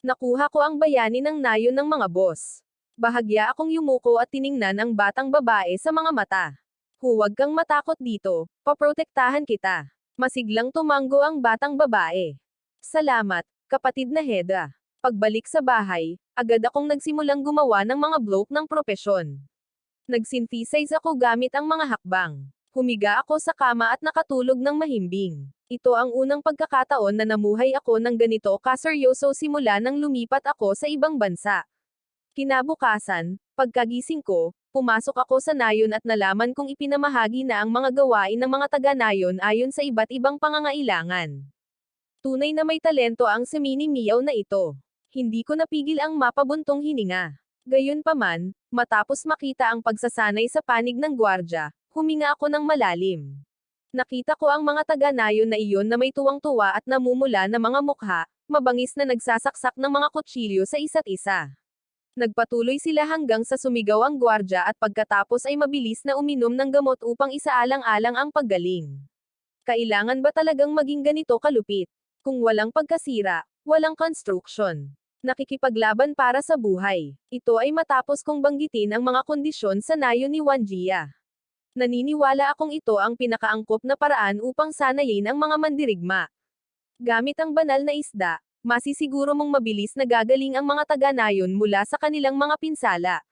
Nakuha ko ang bayani ng nayon ng mga boss. Bahagya akong yumuko at tiningnan ang batang babae sa mga mata. Huwag kang matakot dito, paprotektahan kita. Masiglang tumango ang batang babae. Salamat, kapatid na Heda. Pagbalik sa bahay, agad akong nagsimulang gumawa ng mga bloke ng propesyon. Nag-synthesize ako gamit ang mga hakbang. Humiga ako sa kama at nakatulog ng mahimbing. Ito ang unang pagkakataon na namuhay ako ng ganito kaseryoso simula nang lumipat ako sa ibang bansa. Kinabukasan, pagkagising ko, pumasok ako sa nayon at nalaman kong ipinamahagi na ang mga gawain ng mga taga-nayon ayon sa iba't ibang pangangailangan. Tunay na may talento ang semini-miyaw na ito. Hindi ko napigil ang mapabuntong hininga. Gayunpaman, matapos makita ang pagsasanay sa panig ng gwardya, huminga ako ng malalim. Nakita ko ang mga taga-nayon na iyon na may tuwang-tuwa at namumula na mga mukha, mabangis na nagsasaksak ng mga kutsilyo sa isa't isa. Nagpatuloy sila hanggang sa sumigaw ang gwardya at pagkatapos ay mabilis na uminom ng gamot upang isaalang-alang ang paggaling. Kailangan ba talagang maging ganito kalupit? Kung walang pagkasira, walang construction. Nakikipaglaban para sa buhay. Ito ay matapos kong banggitin ang mga kondisyon sa nayon ni Wan Jia. Naniniwala akong ito ang pinakaangkop na paraan upang sanayin ang mga mandirigma. Gamit ang banal na isda, masisiguro mong mabilis na gagaling ang mga taga-nayon mula sa kanilang mga pinsala.